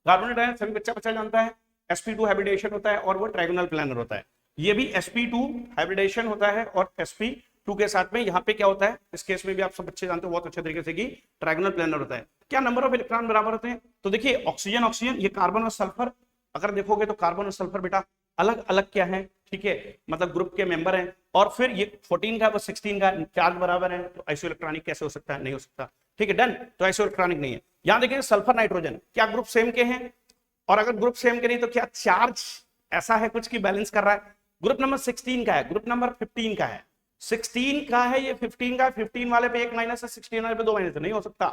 कार्बोनेट आयन सभी बच्चा जानता है sp2 हाइब्रिडेशन होता है और वो ट्राइगोनल प्लानर होता है। ये भी sp2 हाइब्रिडेशन होता है और sp2 के साथ में यहाँ पे क्या होता है, इस केस में भी आप सब बच्चे जानते हो बहुत अच्छे तरीके से कि ट्राइगोनल प्लानर होता है। क्या नंबर ऑफ इलेक्ट्रॉन बराबर होते हैं? तो देखिए ऑक्सीजन ऑक्सीजन, ये कार्बन और सल्फर, अगर देखोगे तो कार्बन और सल्फर बेटा अलग अलग क्या है, ठीक है, मतलब ग्रुप के मेंबर हैं। और फिर ये 14 का और 16 का चार्ज बराबर है, तो आइसो इलेक्ट्रॉनिक कैसे हो सकता है? नहीं हो सकता, ठीक है, डन। तो आइसो इलेक्ट्रॉनिक नहीं है। यहां देखें सल्फर नाइट्रोजन, क्या ग्रुप सेम के हैं? और अगर ग्रुप सेम के नहीं तो क्या चार्ज ऐसा है कुछ की बैलेंस कर रहा है? ग्रुप नंबर 16 का है, ग्रुप नंबर 15 का है, 16 का है, ये 15 का है, 15 वाले पे एक माइनस है, 16 वाले पे दो माइनस है, नहीं हो सकता,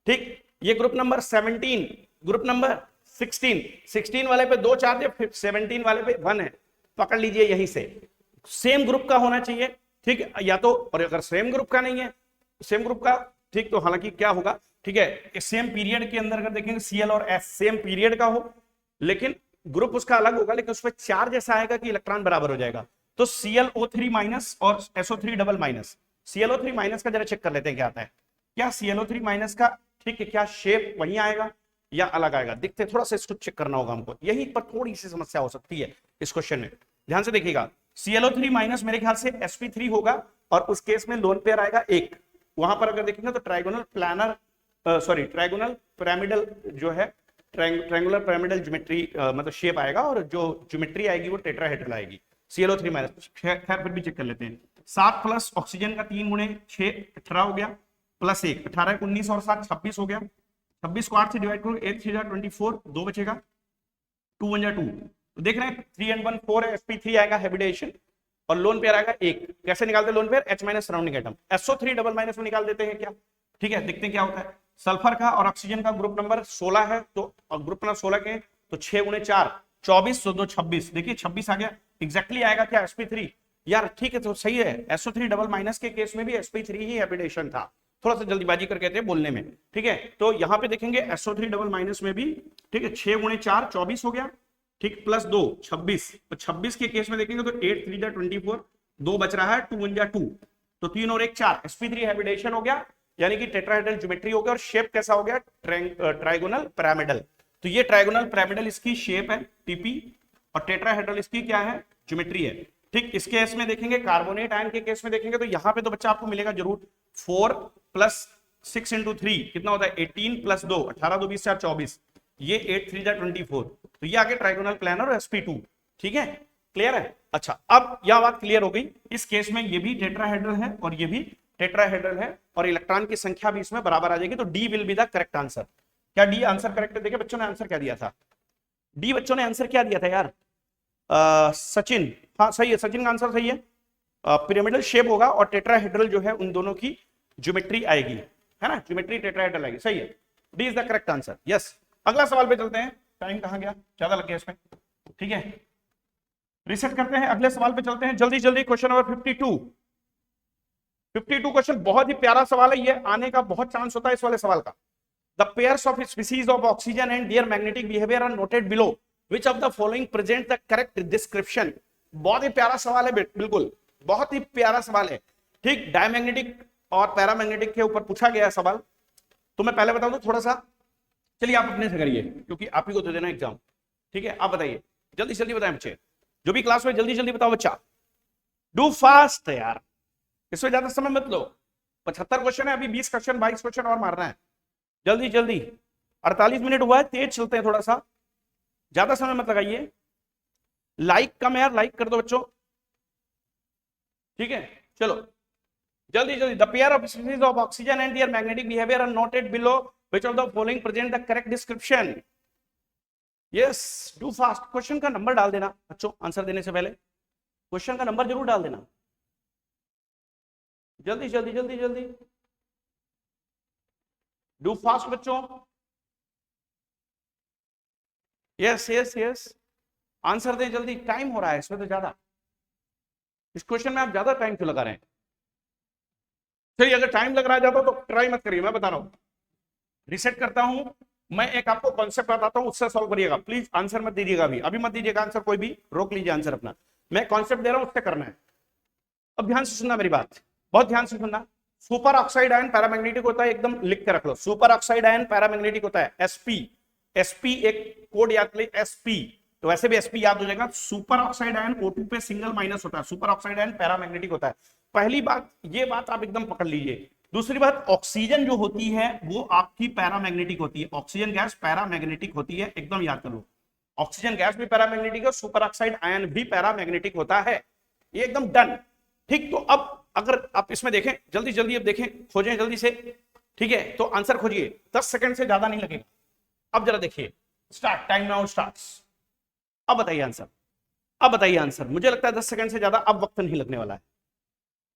ठीक। ये ग्रुप नंबर 17, ग्रुप नंबर 16, 16 वाले पे दो चार्ज है, 17 वाले पे 1 है, पकड़ लीजिए यहीं से सेम ग्रुप का होना चाहिए, ठीक, या तो, और अगर सेम ग्रुप का नहीं है, सेम ग्रुप का, ठीक, तो हालांकि क्या होगा, ठीक है, सेम पीरियड के अंदर अगर देखेंगे Cl और S सेम पीरियड का हो, लेकिन ग्रुप उसका अलग होगा, लेकिन उस पर चार्ज ऐसा आएगा कि इलेक्ट्रॉन बराबर हो जाएगा। तो ClO3 माइनस और SO3 double minus, ClO3 minus का जरा चेक कर लेते हैं क्या आता है। क्या ClO3 माइनस का, ठीक है, क्या शेप वही आएगा या अलग आएगा? दिखते थोड़ा सा इसको चेक करना होगा हमको, यहीं पर थोड़ी सी समस्या हो सकती है इस क्वेश्चन में, ध्यान से देखिएगा। ClO3 माइनस मेरे ख्याल से sp3 होगा और उस केस में लोन पेयर आएगा एक, वहां पर अगर देखेंगे तो trigonal planner, sorry trigonal pyramidal जो है, ट्रायंगुलर पिरामिडल ज्योमेट्री मतलब शेप आएगा, और जो ज्योमेट्री आएगी वो टेट्राहेड्रल आएगी। ClO3 माइनस, खैर फिर भी चेक कर लेते हैं। 7 प्लस ऑक्सीजन का 3 गुणे 6 18 हो गया, प्लस 1 18 19 और 7 26 हो गया, 26 को 8 से डिवाइड करो, 8 3 24, 2 बचेगा, 2 1 2, तो देख रहे हैं 3 and 1 4 है, sp3 आएगा हाइब्रिडेशन, और लोन पेयर आएगा एक। कैसे निकालते हैं lone pair? H minus surrounding atom, SO3 double minus में निकाल देते हैं क्या, ठीक है, देखते हैं क्या होता है। सल्फर का और ऑक्सीजन का ग्रुप नंबर 16 है, तो ग्रुप नंबर 16 के तो 6 गुणे 4 24, तो 2 26, देखिए 26 आ गया, एग्जैक्टली आएगा क्या sp3 यार, ठीक है, तो सही है। SO3 डबल माइनस के केस में भी sp3 ही हाइब्रिडेशन था, थोड़ा सा जल्दीबाजी करके थे बोलने में, ठीक है। तो यहां पे देखेंगे SO3 डबल माइनस में भी, ठीक है, 6 गुणे 4 24 हो गया, ठीक, प्लस 2 26, तो 26 के केस में देखेंगे तो 8 3 24, 2 बच रहा है, 2 1 2, तो 3 और 1 4, sp3 हाइब्रिडेशन हो गया, यानी कि टेट्राहेड्रल ज्योमेट्री हो गया, और शेप कैसा हो गया, ट्राइगोनल पिरामिडल। तो ये ट्राइगोनल पिरामिडल इसकी शेप है टीपी, और टेट्राहेड्रल इसकी क्या है, ज्योमेट्री है, ठीक। इस केस में देखेंगे कार्बोनेट आयन के केस में देखेंगे तो यहाँ पे तो बच्चा आपको मिलेगा जरूर 4 प्लस 6 इंटू 3 कितना होता है 18 प्लस 2 18 2 20 4 24, ये 8 3 24, तो ये आगे ट्राइगोनल प्लानर और sp2, ठीक है, क्लियर है। अच्छा, अब यह बात क्लियर हो गई, इस केस में ये भी टेट्राहेड्रल है और ये भी टेट्राहेड्रल है, और इलेक्ट्रॉन की संख्या भी इसमें बराबर आ जाएगी, तो D will be the correct answer. क्या डी आंसर करेक्ट है? देखिए बच्चों ने आंसर क्या दिया था, डी बच्चों ने आंसर क्या दिया था यार, सचिन, हाँ सही है, सचिन का आंसर सही है, पिरामिडल शेप होगा और टेट्राहेड्रल जो है उन दोनों की ज्योमेट्री आएगी, है ना, ज्योमेट्री टेट्राहेड्रल आएगी, सही है, D is the correct answer, yes. अगला सवाल पे चलते हैं, टाइम कहां गया, ज्यादा लग गया इसमें, ठीक है, रिसेट करते हैं, अगले सवाल पे चलते हैं जल्दी जल्दी। क्वेश्चन नंबर 52 क्वेश्चन, बहुत ही प्यारा सवाल है, ये आने का बहुत चांस होता है इस वाले सवाल का। The pairs of species of oxygen and their magnetic behaviour are noted below, which of the following present the correct description. बहुत ही प्यारा सवाल है, बिल्कुल बहुत ही प्यारा सवाल है, ठीक। डायमैग्नेटिक और पैरामैग्नेटिक के ऊपर पूछा गया सवाल, तो मैं पहले बताऊं तो थोड़ा सा, चलिए आप अपने से करिए क्योंकि आप ही को दे देना एग्जाम, ठीक है। आप बताइए, जल्दी जल्दी बताएं बच्चे, जो भी क्लास में जल्दी जल्दी बताओ बच्चा, डू फास्ट यार, इसमें ज्यादा समय मत लो, 75 क्वेश्चन है, अभी 20 क्वेश्चन 22 क्वेश्चन और मारना है, जल्दी जल्दी। 48 मिनट हुआ है, तेज चलते हैं थोड़ा सा, ज्यादा समय मत लगाइए। लाइक कम है यार, लाइक कर दो बच्चों, ठीक है, चलो जल्दी जल्दी। The pair of species of oxygen and their magnetic behaviour are noted below, which of the following present the correct description. Yes, do fast. Question का नंबर डाल देना बच्चों, आंसर देने से पहले क्वेश्चन का नंबर जरूर डाल देना। जल्दी जल्दी जल्दी जल्दी, डू फास्ट बच्चों। यस यस यस, आंसर दें जल्दी, टाइम हो रहा है इसमें तो ज्यादा, इस क्वेश्चन में आप ज्यादा टाइम क्यों लगा रहे हैं? चलिए अगर टाइम लग रहा है ज्यादा तो ट्राई मत करिए, मैं बता रहा हूं, रिसेट करता हूं। मैं एक आपको कॉन्सेप्ट बताता हूं, उससे सॉल्व करिएगा, प्लीज आंसर मत दीजिएगा, अभी मत दीजिएगा आंसर, कोई भी रोक लीजिए आंसर अपना, मैं कॉन्सेप्ट दे रहा हूं उससे करना है। अब ध्यान से सुनना मेरी बात, बहुत ध्यान से सुनना। सुपर ऑक्साइड आयन पैरामैग्नेटिक होता है, एकदम लिख के रख लो, सुपर ऑक्साइड आयन पैरामैग्नेटिक होता है, एसपी। एसपी एक कोड याद कर, एसपी, तो वैसे भी एसपी याद हो जाएगा। सुपर ऑक्साइड आयन O2 पे सिंगल माइनस होता है, सुपर ऑक्साइड आयन पैरामैग्नेटिक होता है। पहली बात, ये बात आप एकदम पकड़ लीजिए। दूसरी बात, ऑक्सीजन जो होती है वो आपकी पैरामैग्नेटिक होती है, ऑक्सीजन गैस पैरामैग्नेटिक होती है, एकदम याद कर लो। ऑक्सीजन गैस भी पैरामैग्नेटिक है, सुपर ऑक्साइड आयन भी पैरामैग्नेटिक होता है, ये एकदम डन। ठीक, तो अब अगर आप इसमें देखें, जल्दी जल्दी अब देखें, खोजें जल्दी से, ठीक है, तो आंसर खोजिए, 10 सेकंड से ज्यादा नहीं लगेगा। अब जरा देखिए, स्टार्ट, टाइम नाउ स्टार्ट्स। अब बताइए आंसर, अब बताइए आंसर, मुझे लगता है 10 सेकंड से ज्यादा अब वक्त नहीं लगने वाला है,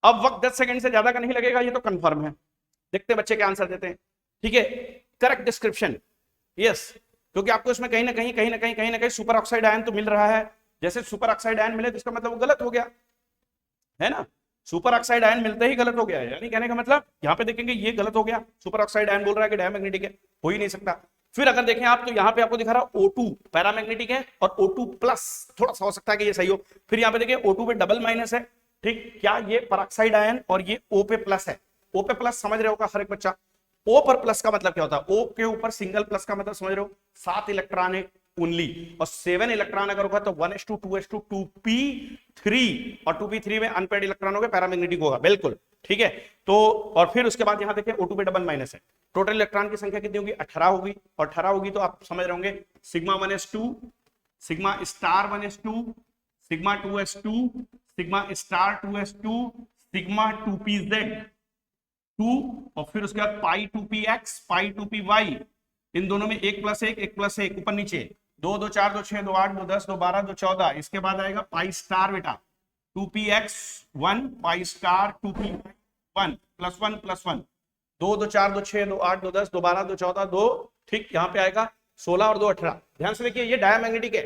अब वक्त 10 सेकंड से ज्यादा का नहीं लगेगा, ये तो कंफर्म है। देखते हैं बच्चे क्या आंसर देते हैं, ठीक है। करेक्ट डिस्क्रिप्शन, यस, क्योंकि आपको इसमें कहीं ना कहीं कहीं ना कहीं कहीं ना कहीं सुपर ऑक्साइड आयन तो मिल रहा है, जैसे सुपर ऑक्साइड आयन मिले तो इसका मतलब वो गलत हो गया, है ना। सुपर ऑक्साइड आयन मिलते ही गलत हो गया है, यानी कहने का मतलब यहाँ पे देखेंगे ये गलत हो गया, सुपर ऑक्साइड आयन बोल रहा है कि डायमैग्नेटिक है, हो ही नहीं सकता। फिर अगर देखें आप तो यहाँ पे आपको दिखा रहा O2 पैरामैग्नेटिक है और O2 प्लस, थोड़ा सा हो सकता है कि ये सही हो। फिर यहाँ पे देखिए O2 पे डबल माइनस है, ठीक, क्या ये पराक्साइड आयन और ये O पे प्लस है, O पे प्लस समझ रहे होगा हर एक बच्चा। O पर प्लस का मतलब क्या होता है, O के ऊपर सिंगल प्लस का मतलब समझ रहे हो, 7 इलेक्ट्रॉन है ओनली, और 7 इलेक्ट्रॉन अगर होगा तो 1s2 2s2 2p3, और 2p3 में अनपेड इलेक्ट्रॉन होगा, पैरामैग्नेटिक होगा, बिल्कुल ठीक है। तो और फिर उसके बाद यहां देखिए O2 पे डबल माइनस है, टोटल इलेक्ट्रॉन की संख्या कितनी होगी, 18 होगी, और 18 होगी तो आप समझ रहे होंगे sigma 1s2, sigma star 1s2, sigma 2s2, sigma star 2s2, sigma 2pz 2, और फिर उसके बाद पाई 2px, पाई 2py, इन दोनों में एक प्लस एक ऊपर नीचे, 2 2 4 2 6 2 8 2 10 2 12 2 14, इसके बाद आएगा पाई स्टार बेटा 2px 1, pi star 2p 1 plus 1, 2 2 4 2 6 2 8 2 10 2 12 2 14 2, ठीक, यहाँ पे आएगा 16 और 2 18। ध्यान से देखिए ये डायमैग्नेटिक है,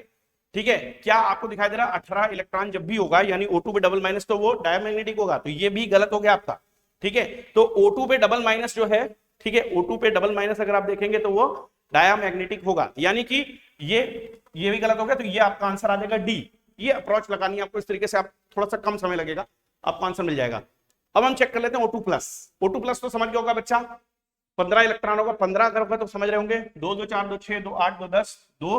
ठीक है, क्या आपको दिखाई दे रहा है 18 इलेक्ट्रॉन जब भी होगा यानी O2 पे डबल माइनस तो वो डायमैग्नेटिक होगा, तो ये भी गलत हो गया आपका, ठीक है। तो O2 पे डबल माइनस जो है, ठीक है, O2 पे डबल माइनस अगर आप देखेंगे तो वो डायमैग्नेटिक होगा, यानी कि ये भी गलत हो गया, तो ये आपका आंसर आ जाएगा डी। ये अप्रोच लगानी है आपको इस तरीके से, आप थोड़ा सा कम समय लगेगा, आपको आंसर मिल जाएगा। अब हम चेक कर लेते हैं O2 प्लस, O2 प्लस तो समझ गया होगा बच्चा, 15 इलेक्ट्रॉन होगा, 15 अगर होगा तो समझ रहे होंगे 2 2 4 2 6 2 8 2 10 2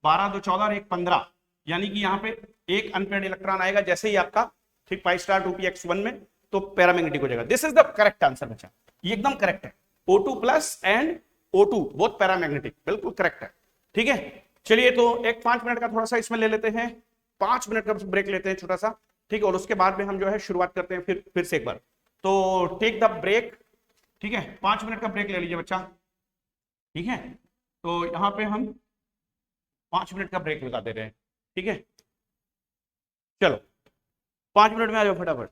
12 2 14 और 1 15, यानी कि यहाँ पे एक अनपेड इलेक्ट्रॉन आएगा जैसे ही आपका, ठीक, पाई स्टार 2px1 में, तो पैरामैग्नेटिक हो जाएगा। This is the correct answer बच्चा, ये एकदम करेक्ट है, O2 plus and O2 both paramagnetic, बिल्कुल करेक्ट है, ठीक है। चलिए तो एक 5 मिनट का थोड़ा सा इसमें ले लेते हैं, 5 मिनट का ब्रेक लेते हैं छोटा सा, ठीक है, और उसके बाद में हम जो है शुरुआत करते हैं फिर से एक बार, तो टेक द ब्रेक, ठीक है, 5 मिनट का ब्रेक ले लीजिए बच्चा, ठीक है, तो यहाँ पे हम 5 मिनट का ब्रेक लगा दे रहे हैं, ठीक है, चलो 5 मिनट में आ जाओ फटाफट।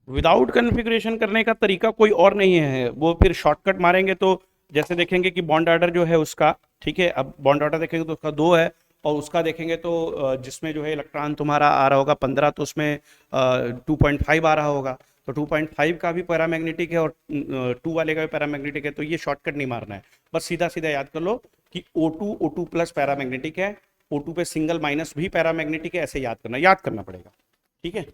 विदाउट कॉन्फ़िगरेशन करने का तरीका कोई और नहीं है, वो फिर शॉर्टकट मारेंगे तो जैसे देखेंगे कि बॉन्ड ऑर्डर जो है उसका, ठीक है, अब बॉन्ड ऑर्डर देखेंगे तो उसका 2 है, और उसका देखेंगे तो जिसमें जो है इलेक्ट्रॉन तुम्हारा आ रहा होगा 15, तो उसमें 2.5 आ रहा होगा, तो 2.5 का भी पैरामैग्नेटिक है और 2 वाले का भी पैरामैग्नेटिक है, तो ये शॉर्टकट नहीं मारना है, बस सीधा सीधा याद कर लो कि O2 प्लस पैरामैग्नेटिक है, O2 पे सिंगल माइनस भी पैरामैग्नेटिक है, ऐसे याद करना पड़ेगा, ठीक है।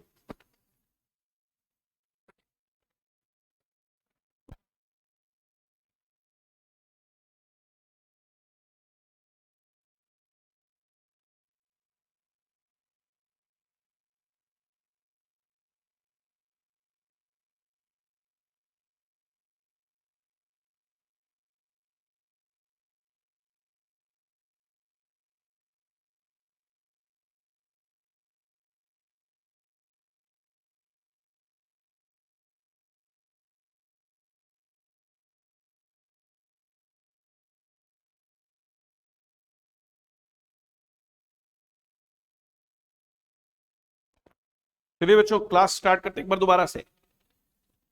चलिए बच्चों, क्लास स्टार्ट करते एक बार दोबारा से।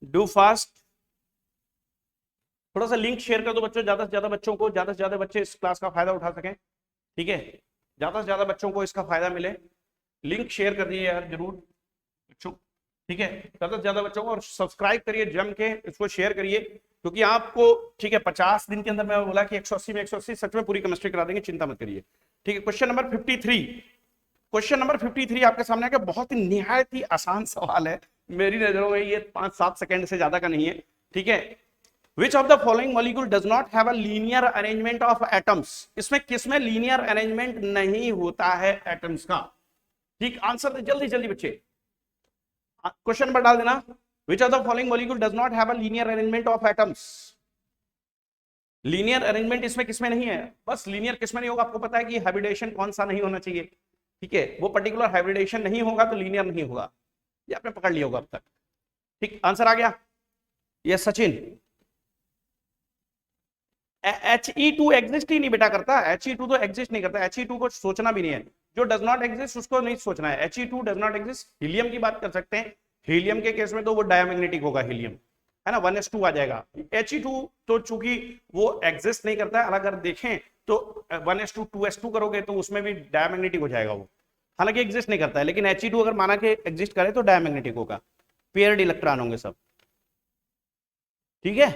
डू फास्ट, थोड़ा सा लिंक शेयर कर दो बच्चों, ज्यादा से ज्यादा बच्चों को, ज्यादा से ज्यादा बच्चे इस क्लास का फायदा उठा सकें, ठीक है, ज्यादा से ज्यादा बच्चों को इसका फायदा मिले। लिंक शेयर कर दिए यार जरूर बच्चों, ठीक है, ज्यादा से ज्यादा बच्चों को, और सब्सक्राइब करिए जम के, इसको शेयर करिए, क्योंकि आपको, ठीक है, 50 दिन के अंदर मैं बोला कि 180 में 180 सच में पूरी केमिस्ट्री करा देंगे, चिंता मत करिए, ठीक है। क्वेश्चन नंबर 53, क्वेश्चन नंबर 53 आपके सामने आके, बहुत ही निहायत ही आसान सवाल है, मेरी नजरों में ये 5-7 सेकंड से ज्यादा का नहीं है, ठीक है। Which of the following molecule does not have a linear arrangement of atoms? इसमें किसमें लीनियर अरेंजमेंट नहीं होता है एटम्स का, ठीक, आंसर जल्दी जल्दी बच्चे, क्वेश्चन नंबर डाल देना। Which of the following molecule does not have a linear arrangement of atoms? Linear arrangement इसमें किसमें नहीं है, बस लीनियर किसमें नहीं होगा, आपको पता है कि हाइब्रिडेशन कौन सा नहीं होना चाहिए, ठीक है, वो पर्टिकुलर हाइब्रिडेशन नहीं होगा तो लीनियर नहीं होगा, ये आपने पकड़ लिया होगा अब तक, ठीक, आंसर आ गया। यस सचिन, He2 एग्जिस्ट ही नहीं बेटा करता, He2 तो एग्जिस्ट नहीं करता, He2 को सोचना भी नहीं है, जो डज नॉट एग्जिस्ट उसको नहीं सोचना है, He2 does not exist. Helium की बात कर सकते हैं, हीलियम के केस में तो वो डायमैग्नेटिक होगा, हीलियम है ना, 1s2 आ जाएगा। He2 तो चूंकि वो एग्जिस्ट नहीं करता है, अगर देखें तो 1s2 2s2 करोगे तो उसमें भी डायमैग्नेटिक हो जाएगा वो, हालांकि एग्जिस्ट नहीं करता है, लेकिन He2 अगर माना कि एग्जिस्ट करे तो डायमैग्नेटिक होगा, पेयर्ड इलेक्ट्रॉन होंगे सब, ठीक है।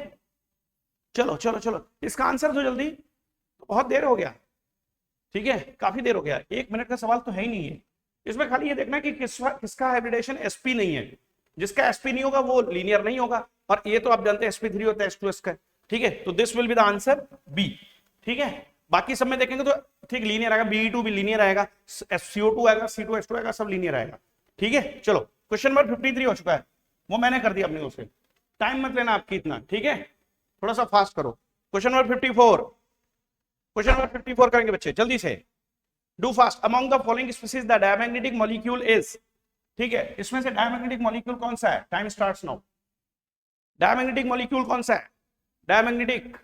चलो चलो चलो, इसका आंसर दो जल्दी, तो बहुत देर हो गया, ठीक है, काफी देर हो गया, 1 मिनट का सवाल तो है ही नहीं है, इसमें खाली ये देखना कि किसका हाइब्रिडेशन sp नहीं है, जिसका sp नहीं होगा वो लीनियर नहीं होगा, और ये तो आप जानते हैं sp3 होता है H2S का, ठीक है, तो this will be the answer B, ठीक है। बाकी सब में देखेंगे तो ठीक लीनियर आएगा, Be2 भी लीनियर आएगा, CO2 आएगा, C2H2 आएगा, सब लीनियर आएगा, ठीक है। चलो क्वेश्चन नंबर 53 हो चुका है, वो मैंने कर दिया अपने उसे, टाइम मत लेना आपकी इतना, ठीक है, थोड़ा सा फास्ट करो। क्वेश्चन नंबर 54, क्वेश्चन नंबर 54 करेंगे बच्चे जल्दी से, do fast. Among the following species the diamagnetic molecule is, ठीक है, इसमें से डायमैग्नेटिक मॉलिक्यूल कौन सा है, time starts now, diamagnetic molecule कौन सा है, डायमैग्नेटिक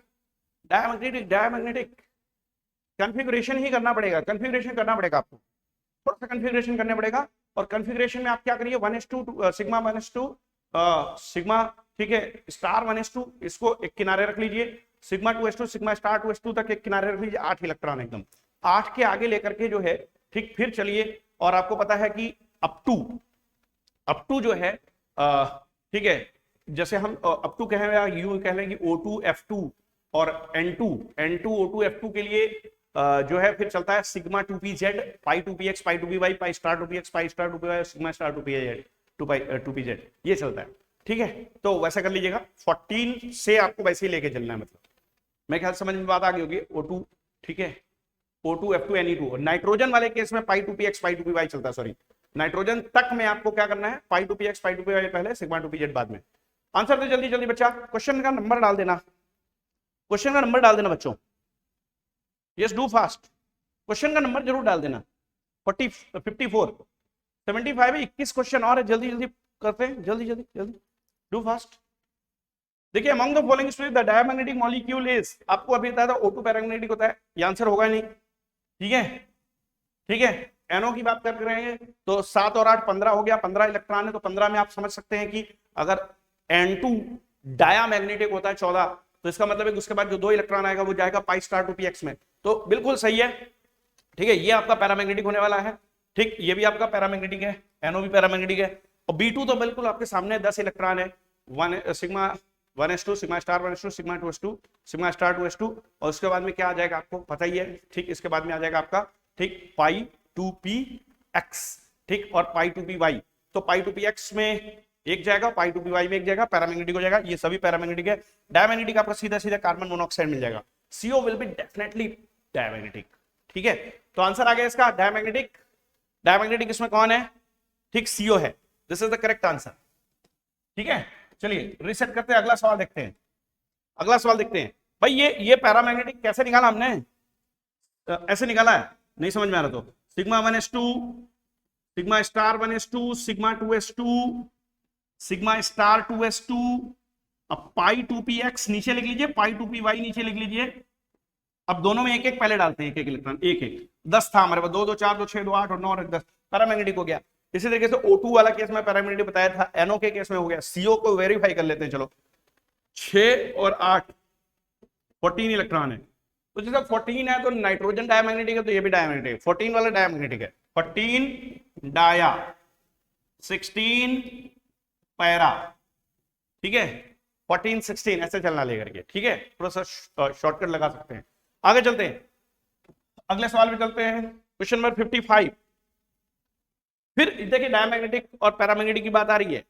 डायमैग्नेटिक डायमैग्नेटिक, कॉन्फ़िगरेशन ही करना पड़ेगा, कॉन्फ़िगरेशन करना पड़ेगा आपको, थोड़ा सा कॉन्फ़िगरेशन करना पड़ेगा, और कॉन्फ़िगरेशन में आप क्या करिए, 1s2 सिग्मा 1s2 सिग्मा, ठीक है, स्टार 1s2 इसको एक किनारे रख लीजिए, sigma 2s2 sigma star 2s2 तक एक किनारे रख लीजिए, 8 इलेक्ट्रॉन एकदम, 8 के आगे लेकर के जो है, ठीक, फिर चलिए, और आपको पता है कि अप टू जो है, ठीक है, जैसे हम अप टू कहें या यूं कह लें कि O2 F2 और N2 O2 F2 के लिए जो है फिर चलता है सिग्मा 2pz, पाई 2px, पाई 2py, pi star 2px, pi star 2py, sigma star 2pz, 2pz, ये चलता है, ठीक है। तो वैसा कर लीजिएगा, 14 से आपको वैसे ही लेके चलना है, मतलब मैं ख्याल समझ में बात आ गई होगी। O2, ठीक है, O2 F2 Ne2, नाइट्रोजन वाले केस में पाई 2px, पाई 2py चलता है, सॉरी, नाइट्रोजन तक में आपको क्या करना है, पाई 2px, पाई 2py पहले, सिग्मा 2pz बाद में। आंसर दे जल्दी जल्दी बच्चा, क्वेश्चन का नंबर डाल देना, क्वेश्चन का नंबर डाल देना बच्चों, यस डू फास्ट, क्वेश्चन का नंबर जरूर डाल देना, 54 75 है, 21 क्वेश्चन और है, जल्दी जल्दी करते हैं, जल्दी जल्दी जल्दी, डू फास्ट। देखिए among the following species the diamagnetic molecule is, आपको अभी बताया था O2 पैरामैग्नेटिक होता है, ये आंसर होगा नहीं, ठीक है, ठीक है। NO की बात कर रहे हैं तो 7 और 8 15 हो गया, 15 इलेक्ट्रॉन है, तो 15 में आप समझ सकते हैं कि अगर N2 डायामैग्नेटिक होता है 14, तो इसका मतलब है कि उसके बाद जो 2 इलेक्ट्रॉन आएगा वो जाएगा पाई स्टार टू px में। तो बिल्कुल सही है, ठीक है, ये आपका पैरामैग्नेटिक होने वाला है। ठीक, ये भी आपका पैरामैग्नेटिक है, NO भी पैरामैग्नेटिक है। और B2 तो बिल्कुल आपके सामने 10 इलेक्ट्रॉन है, 1 sigma 1s2 sigma star 1s2 sigma 2s2 sigma star 2s2, और उसके बाद में क्या आ जाएगा आपको पता ही है। ठीक, इसके बाद में आ जाएगा आपका, ठीक, पाई 2px, ठीक, और पाई 2py। तो पाई 2px में एक जाएगा, पाई 2py में एक जाएगा, पैरामैग्नेटिक हो जाएगा। ये सभी पैरामैग्नेटिक है। डायमैग्नेटिक आपका सीधा सीधा कार्बन मोनोऑक्साइड मिल जाएगा, CO will be definitely diamagnetic. ठीक है, तो आंसर आ गया इसका डायमैग्नेटिक। डायमैग्नेटिक इसमें कौन है? ठीक, CO है। This is the correct answer. ठीक है, चलिए रिसेट करते हैं, अगला सवाल देखते हैं। अगला सवाल देखते हैं भाई, ये पैरामैग्नेटिक कैसे निकाला हमने? ऐसे निकाला है, नहीं समझ में आ रहा तो sigma 1s2 sigma star 1s2 sigma 2s2 sigma star 2s2, अब पाई 2px नीचे लिख लीजिए, पाई 2py नीचे लिख लीजिए। अब दोनों में एक एक पहले डालते हैं, एक एक इलेक्ट्रॉन, एक एक 10 था हमारे पास, 2 2 4 2 6 2 8 और 9 और 10, पैरामैग्नेटिक हो गया। इसी तरीके से O2 वाला केस में पैरामैग्नेटिक बताया था, NO के केस में हो गया। CO को वेरीफाई कर लेते हैं, चलो 6 और 8 14 इलेक्ट्रॉन है। तो जैसे 14 है तो नाइट्रोजन डायमैग्नेटिक है, तो ये भी डायमैग्नेटिक है, 14 वाला डायमैग्नेटिक है, 14 डाया 16 पैरा। ठीक है, 14 16 ऐसे चलना लेकर के। ठीक है, थोड़ा सा शॉर्टकट लगा सकते हैं। आगे चलते हैं, अगले सवाल में चलते हैं, क्वेश्चन नंबर 55। फिर देखिए डायमैग्नेटिक और पैरामैग्नेटिक की बात आ रही है।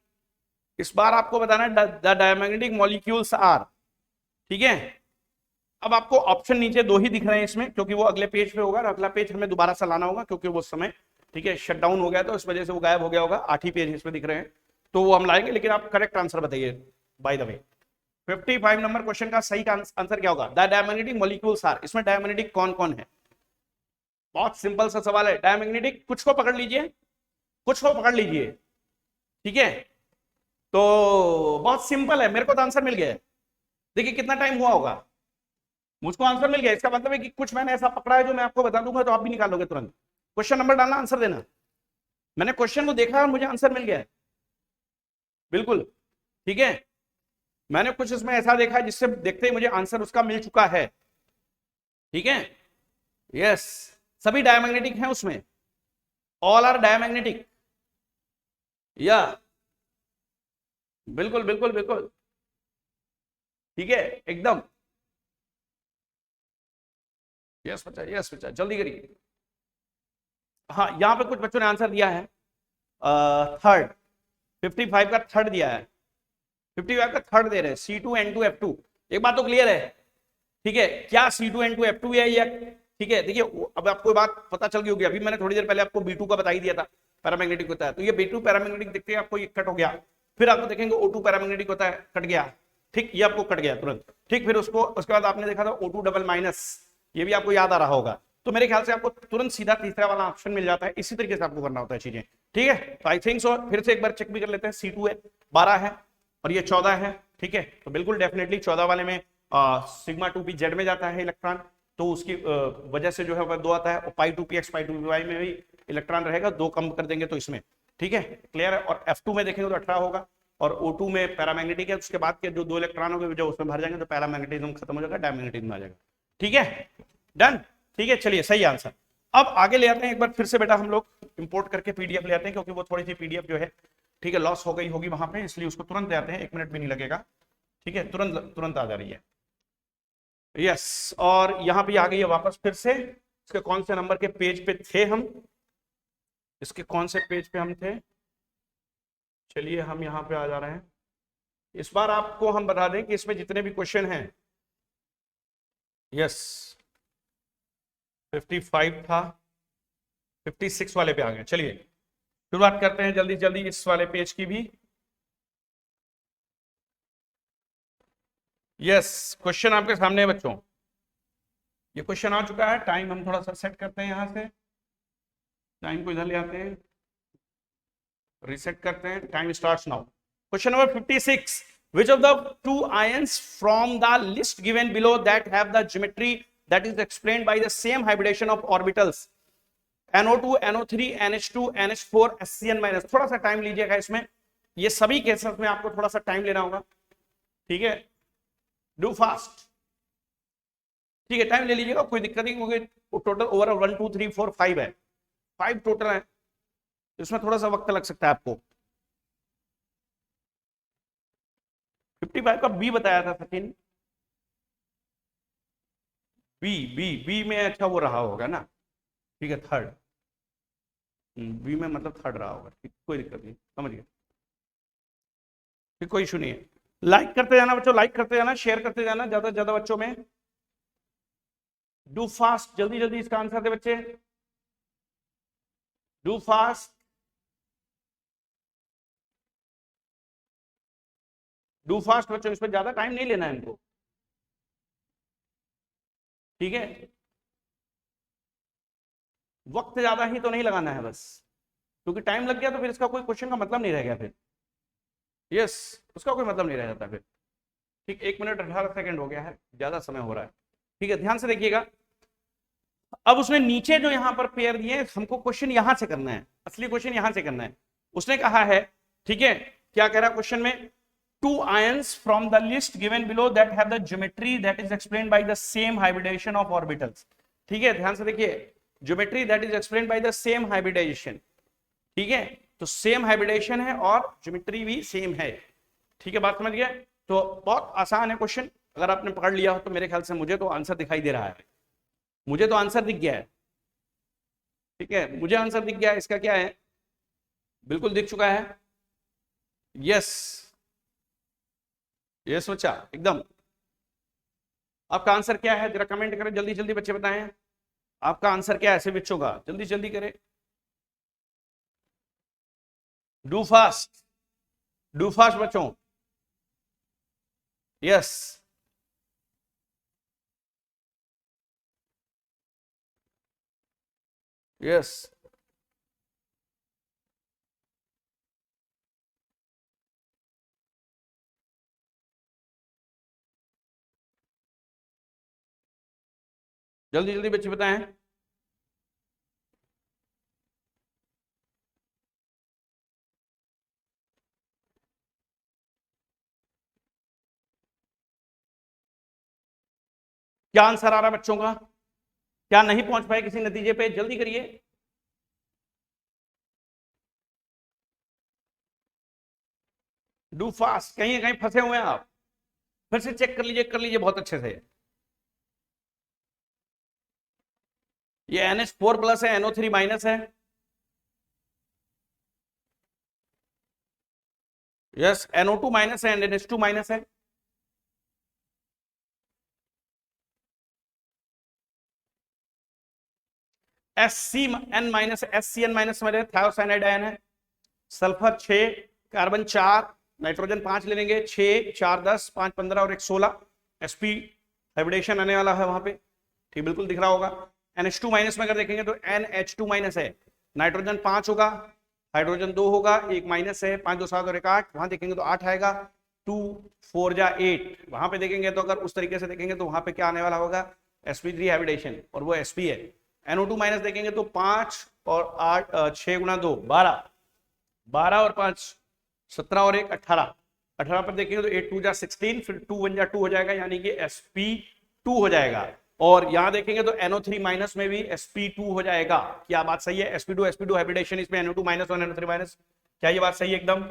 इस बार आपको बताना है द डायमैग्नेटिक मॉलिक्यूल्स आर। ठीक है, अब आपको ऑप्शन नीचे 2 ही दिख रहे हैं इसमें, क्योंकि वो अगले पेज पे होगा और अगला पेज हमें दोबारा से लाना होगा, क्योंकि वो समय, ठीक है, शट डाउन हो गया, तो इस वजह से वो गायब हो गया होगा। 8 ही पेज इसमें दिख रहे हैं, तो वो हम लाएंगे। लेकिन आप करेक्ट आंसर बताइए। By the way 55 number question का सही आंसर क्या होगा? The diamagnetic molecules are. इसमें डायमैग्नेटिक कौन कौन है? बहुत सिंपल सा सवाल है। डायमैग्नेटिक कुछ को पकड़ लीजिए, कुछ को पकड़ लीजिए। ठीक है, तो बहुत सिंपल है, मेरे को तो आंसर मिल गया है। देखिए कितना टाइम हुआ होगा, मुझको आंसर मिल गया। इसका मतलब है कि कुछ मैंने ऐसा पकड़ा है जो मैं आपको बता दूंगा, तो आप भी निकालोगे तुरंत। क्वेश्चन नंबर डालना, आंसर देना। मैंने क्वेश्चन को देखा और मुझे आंसर मिल गया है, बिल्कुल। ठीक है, मैंने कुछ इसमें ऐसा देखा है जिससे देखते ही मुझे आंसर उसका मिल चुका है। ठीक है, यस, सभी डायमैग्नेटिक हैं उसमें, ऑल आर डायमैग्नेटिक। या बिल्कुल बिल्कुल बिल्कुल, ठीक है, एकदम। यस बच्चा, यस बच्चा, जल्दी करिए। हाँ, यहां पे कुछ बच्चों ने आंसर दिया है थर्ड, 55 का थर्ड दिया है, 55 का थर्ड दे रहे हैं, C2N2F2। एक बात तो क्लियर है, ठीक है, क्या C2N2F2 है या? ठीक है, देखिए अब आपको बात पता चल गई होगी। अभी मैंने थोड़ी देर पहले आपको B2 का बता ही दिया था, पैरामैग्नेटिक होता है। तो ये B2 पैरामैग्नेटिक देखते हैं आपको, ये कट हो गया। फिर आपको देखेंगे O2 पैरामैग्नेटिक होता है, कट गया। ठीक, ये आपको कट गया तुरंत। ठीक, फिर उसको उसके बाद आपने देखा था O2 डबल माइनस, ये भी आपको याद आ रहा होगा। तो मेरे ख्याल से आपको तुरंत सीधा तीसरा वाला ऑप्शन मिल जाता है। इसी तरीके से आपको करना होता है चीजें। ठीक है, तो आई थिंक सो। फिर से एक बार चेक भी कर लेते हैं। C2 है 12 है और ये 14 है। ठीक है, तो बिल्कुल डेफिनेटली 14 वाले में सिग्मा 2p z में जाता है इलेक्ट्रॉन, तो उसकी वजह से जो है वह 2 आता है। और पाई 2px पाई 2py में भी इलेक्ट्रॉन रहेगा, 2 कम कर देंगे तो इसमें। ठीक है, क्लियर है। और F2 में देखेंगे तो 18 होगा, और O2 में पैरामैग्नेटिक है। उसके बाद के जो 2 इलेक्ट्रॉन होंगे जो उसमें भर जाएंगे तो पैरामैग्नेटिज्म खत्म हो जाएगा, डायमैग्नेटिज्म आ जाएगा। ठीक है, डन। ठीक है, चलिए सही आंसर। अब आगे ले आते हैं एक बार फिर से बेटा, हम लोग इंपोर्ट करके पीडीएफ ले आते हैं, क्योंकि वो थोड़ी सी पीडीएफ जो है, ठीक है, लॉस हो गई होगी वहां पे, इसलिए उसको तुरंत ले आते हैं, 1 मिनट भी नहीं लगेगा। ठीक है, तुरंत तुरंत आ जा रही है। यस, और यहां भी आ गई है वापस फिर से। इसके कौन से नंबर के पेज पे थे हम? इसके कौन से पेज पे हम थे? चलिए हम यहां पे आ जा रहे हैं। इस बार आपको हम बता दें कि इसमें जितने भी क्वेश्चन हैं, यस 55 था, 56 वाले पे आ गए। चलिए शुरुआत करते हैं जल्दी जल्दी इस वाले पेज की भी। यस, क्वेश्चन आपके सामने है बच्चों, ये क्वेश्चन आ चुका है। टाइम हम थोड़ा सा सेट करते हैं, यहां से टाइम को इधर ले आते हैं, रीसेट करते हैं। Time starts now. Question number 56, which of the 2 ions from the list given below that have the geometry that is explained by the same hybridization of orbitals NO2 NO3 NH2 NH4 SCN-। थोड़ा सा time लीजिएगा इसमें, ये सभी cases में आपको थोड़ा सा टाइम लेना होगा, ठीक है, डू फास्ट, ठीक है, टाइम ले लीजिएगा, कोई दिक्कत नहीं, क्योंकि टोटल ओवरऑल 1 2 3 4 5 है, 5 टोटल है, इसमें थोड़ा सा वक्त लग सकता है आपको। 55 का बी बताया था सचिन, बी बी बी में अच्छा वो रहा होगा ना, ठीक है, थर्ड, बी में मतलब थर्ड रहा होगा, ठीक, कोई दिक्कत नहीं, समझ गया, ठीक, कोई इशू नहीं है। लाइक करते जाना बच्चों, लाइक करते जाना, शेयर करते जाना ज्यादा से ज्यादा बच्चों में। डू फास्ट, जल्दी जल्दी इसका आंसर दे बच्चे, डू फास्ट, डू फास्ट बच्चों, इसमें ज्यादा टाइम नहीं लेना है इनको, ठीक है, वक्त ज्यादा ही तो नहीं लगाना है बस, क्योंकि टाइम लग गया तो फिर इसका कोई क्वेश्चन का मतलब नहीं रह गया फिर, यस, उसका कोई मतलब नहीं रह जाता फिर, ठीक, 1 मिनट 18 सेकंड हो गया है, ज्यादा समय हो रहा है, ठीक है, ध्यान से देखिएगा। अब उसने नीचे जो यहां पर पेयर दिए, हमको क्वेश्चन यहां से करना है, असली क्वेश्चन यहां से करना है। उसने कहा है, ठीक है, क्या कह रहा है क्वेश्चन में, 2 ions from the list given below that have the geometry that is explained by the same hybridization of orbitals, ठीक है, ध्यान से देखिए, geometry that is explained by the same hybridization, ठीक है, तो सेम हाइब्रिडाइजेशन है और ज्योमेट्री भी सेम है, ठीक है, बात समझ गए। तो बहुत आसान है क्वेश्चन, अगर आपने पकड़ लिया हो तो मेरे ख्याल से, मुझे तो आंसर दिखाई दे रहा है, मुझे तो आंसर दिख गया है, ठीक है, मुझे आंसर दिख गया है, इसका क्या है, बिल्कुल दिख चुका है, यस यस बच्चा, एकदम। आपका आंसर क्या है, जरा कमेंट करें, जल्दी जल्दी बच्चे बताएं, आपका आंसर क्या है ऐसे बच्चों का, जल्दी जल्दी करें, डू फास्ट, डू फास्ट बच्चों, यस, यस, जल्दी जल्दी बच्चे बताएं, क्या आंसर आ रहा है बच्चों का, क्या नहीं पहुंच पाए किसी नतीजे पे, जल्दी करिए, डू फास्ट, कहीं कहीं फंसे हुए हैं आप, फिर से चेक कर लीजिए बहुत अच्छे से, ये NH4 प्लस है, NO3 माइनस है, यस, NO2 माइनस है, NH2 माइनस है, SCN माइनस, SCN माइनस मेरे थायोसाइनाइड आयन है, सल्फर 6, कार्बन 4, नाइट्रोजन 5 ले लेंगे, 6 4 10 5 15 और 1 16, sp हाइब्रिडेशन आने वाला है वहां पे, ठीक, बिल्कुल दिख रहा होगा। NH2 माइनस में अगर देखेंगे तो NH2 माइनस है, नाइट्रोजन 5 होगा, हाइड्रोजन 2 होगा, 1 माइनस है, 5 2 7 और 1 8, वहां देखेंगे तो 8 आएगा, 2 4 जा 8, वहां पे देखेंगे तो अगर उस तरीके से देखेंगे तो वहां पे क्या आने वाला होगा, sp3 हाइब्रिडेशन, और वो sp है। NO2 माइनस देखेंगे तो 5 और 8 6 गुना 2 12, 12 और 5 17 और 1 18, 18 पर देखेंगे तो 8 2 जा 16, फिर 2 1 जा 2 हो जाएगा, यानी कि sp2 हो जाएगा, और यहां देखेंगे तो NO3 माइनस में भी sp2 हो जाएगा, क्या बात सही है, sp2 हाइब्रिडेशन, इसमें NO2 माइनस और NO3 माइनस, क्या ये बात सही है एकदम,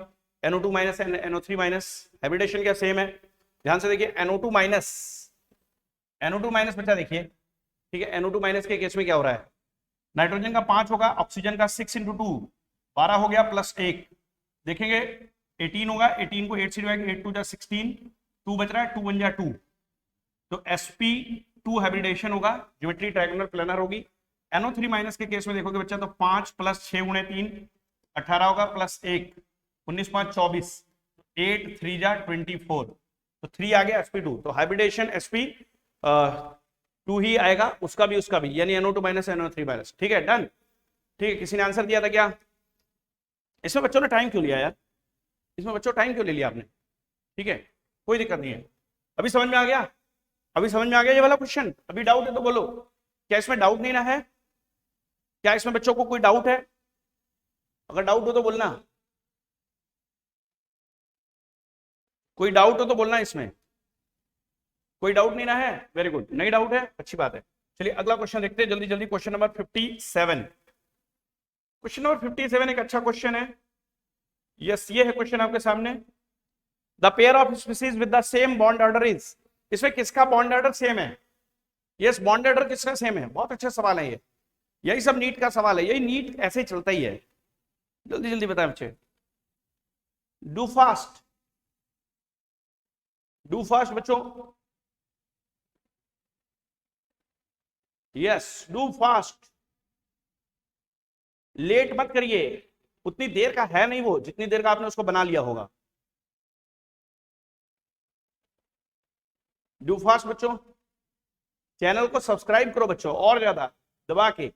NO2 minus and NO3 minus hybridization क्या सेम है, ध्यान से देखिए, NO2 माइनस बच्चा देखिए, ठीक है, NO2 माइनस के केस में क्या हो रहा है, नाइट्रोजन का 5 होगा, ऑक्सीजन का 6 × 2 12 हो गया, प्लस 1 देखेंगे 18 होगा, 18 को 8 से डिवाइड, 8 2 जा 16, 2 बच रहा है, 2 1 जा 2, तो sp2 हाइब्रिडेशन होगा, ज्योमेट्री ट्रायंगुलर प्लेनर होगी। NO3 माइनस के केस में देखोगे बच्चा तो 5 प्लस 6 गुणे 3 18 होगा, प्लस 1 19 5 24, 8 3 जा 24, तो 3 आ गया sp2, तो हाइब्रिडेशन sp2 ही आएगा, उसका भी, यानी NO2 माइनस NO3 माइनस, ठीक है, डन, ठीक है, किसी ने आंसर दिया था क्या, इसमें बच्चों ने टाइम क्यों लिया यार, इसमें बच्चों टाइम क्यों ले लिया आपने, ठीक है, कोई दिक्कत नहीं है, अभी समझ में आ गया, अभी समझ में आ गया ये वाला क्वेश्चन, अभी डाउट है तो बोलो, क्या इसमें डाउट नहीं ना है, क्या इसमें बच्चों को कोई डाउट है, अगर डाउट हो तो बोलना, कोई डाउट हो तो बोलना इसमें, कोई डाउट नहीं ना है, वेरी गुड, नहीं डाउट है, अच्छी बात है। चलिए अगला क्वेश्चन देखते हैं जल्दी जल्दी, क्वेश्चन नंबर 57। क्वेश्चन नंबर 57 एक अच्छा क्वेश्चन है। यस, ये है क्वेश्चन आपके सामने। The pair of species with the same bond order is, इसमें किसका बॉन्ड ऑर्डर सेम है? यस, बॉन्ड ऑर्डर किसका सेम है? बहुत अच्छा सवाल है ये, यही सब नीट का सवाल है, यही नीट ऐसे ही चलता ही है। जल्दी जल्दी बताएं बच्चे, डू फास्ट, डू फास्ट बच्चों, यस डू फास्ट, लेट मत करिए, उतनी देर का है नहीं वो जितनी देर का आपने उसको बना लिया होगा। डू फास्ट बच्चों, चैनल को सब्सक्राइब करो बच्चों और ज्यादा दबा के,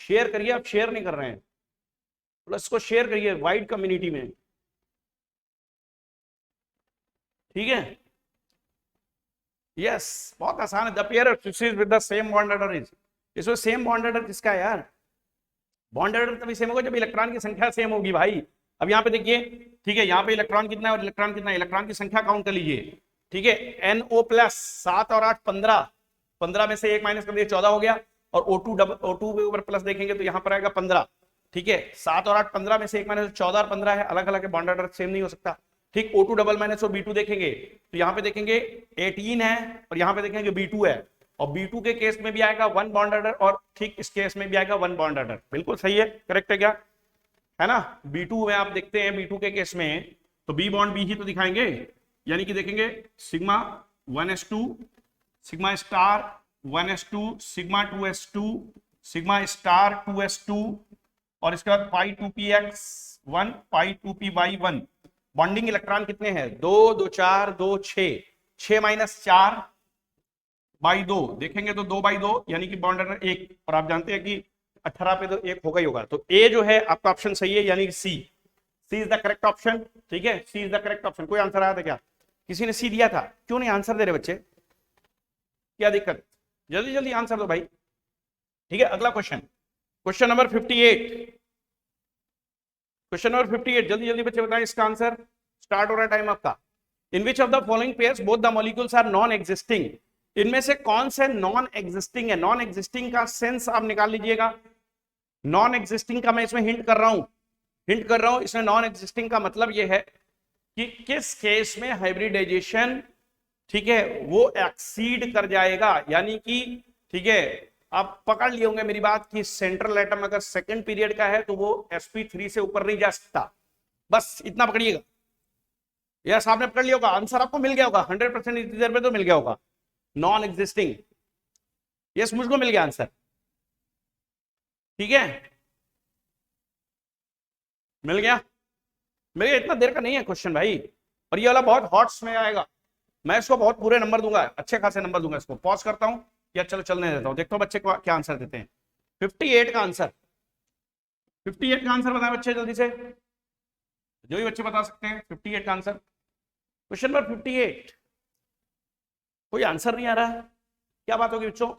शेयर करिए, आप शेयर नहीं कर रहे हैं, प्लस को शेयर करिए वाइड कम्युनिटी में, ठीक है। यस, बहुत आसान है। The pair of species with the same bond order is, इसमें सेम बॉन्ड ऑर्डर किसका है यार? बॉन्ड ऑर्डर तभी सेम होगा जब इलेक्ट्रॉन की संख्या सेम होगी भाई। अब यहाँ पे देखिए, ठीक है, यहाँ पे इलेक्ट्रॉन कितना है और इलेक्ट्रॉन कितना है, इलेक्ट्रॉन की संख्या काउंट कर लीजिए, ठीक है। NO प्लस 7 और 8 15, 15 में से 1 माइनस कर दिए 14 हो गया, और O2 के ऊपर प्लस देखेंगे तो यहाँ पर आएगा 15, ठीक है। 7 और 8 15 में से 1 माइनस 14 और 15 है, अलग अलग बॉन्ड ऑर्डर सेम नहीं हो सकता, ठीक। O2 डबल माइनस और B2 देखेंगे तो यहाँ पे देखेंगे 18 है और यहाँ पे देखेंगे B2 है, और B2 के केस में भी आएगा 1 बॉन्ड ऑर्डर, और ठीक इस केस में भी आएगा 1 बॉन्ड ऑर्डर। बिल्कुल सही है, करेक्ट है क्या? है ना। B2 में आप देखते हैं, B2 के केस में तो B बॉन्ड B ही तो दिखाएंगे, यानी कि देखेंगे sigma 1s2, sigma star 1s2, sigma 2s2, sigma star 2s2, और इसके बाद पाई 2px1, पाई 2py1। बॉन्डिंग इलेक्ट्रॉन कितने हैं? 2 2 4 2 6, 6 माइनस 4 बाई 2 देखेंगे तो 2 बाई 2 यानी कि बॉन्ड ऑर्डर 1, और आप जानते हैं कि 18 पे तो 1 होगा ही होगा, तो ए जो है आपका ऑप्शन सही है, यानी कि सी इज द करेक्ट ऑप्शन, ठीक है। सी इज द करेक्ट ऑप्शन। कोई आंसर आया था क्या? किसी ने सी दिया था? क्यों नहीं आंसर दे रहे बच्चे, क्या दिक्कत? जल्दी जल्दी आंसर दो भाई, ठीक है। अगला question, question number 58, question number 58, जल्दी जल्दी बच्चे बताएं इसका आंसर। स्टार्ट हो रहा है टाइम आपका। In which of the following pairs both the molecules are non existing, इनमें से कौन से नॉन एग्जिस्टिंग है? नॉन एग्जिस्टिंग का सेंस आप निकाल लीजिएगा। नॉन एग्जिस्टिंग का मैं इसमें हिंट कर रहा हूं, इसमें नॉन एग्जिस्टिंग का मतलब यह है कि किस केस में हाइब्रिडाइजेशन, ठीक है, वो एक्सीड कर जाएगा, यानी कि, ठीक है, आप पकड़ लिए होंगे मेरी बात कि सेंट्रल एटम अगर सेकंड पीरियड का है तो वो sp3 से ऊपर नहीं जा सकता, बस इतना पकड़िएगा। यस, आपने पकड़ लिया होगा, आंसर आपको मिल गया होगा 100% इतनी देर में तो मिल गया होगा। नॉन एग्जिस्टिंग, यस मुझको मिल गया आंसर, ठीक है, मिल गया, इतना देर का नहीं है क्वेश्चन भाई, और ये वाला बहुत हॉट्स में आएगा, मैं इसको बहुत पूरे नंबर दूंगा, अच्छे खासे नंबर दूंगा। इसको पॉज करता हूं या चलो चलने देता हूं, देखता हूं बच्चे क्या आंसर देते हैं। 58 का आंसर, 58 का आंसर बताएं बच्चे जल्दी से, जो भी बच्चे बता सकते हैं 58 का आंसर। क्वेश्चन नंबर 58, कोई आंसर नहीं आ रहा है, क्या बात होगी बच्चों?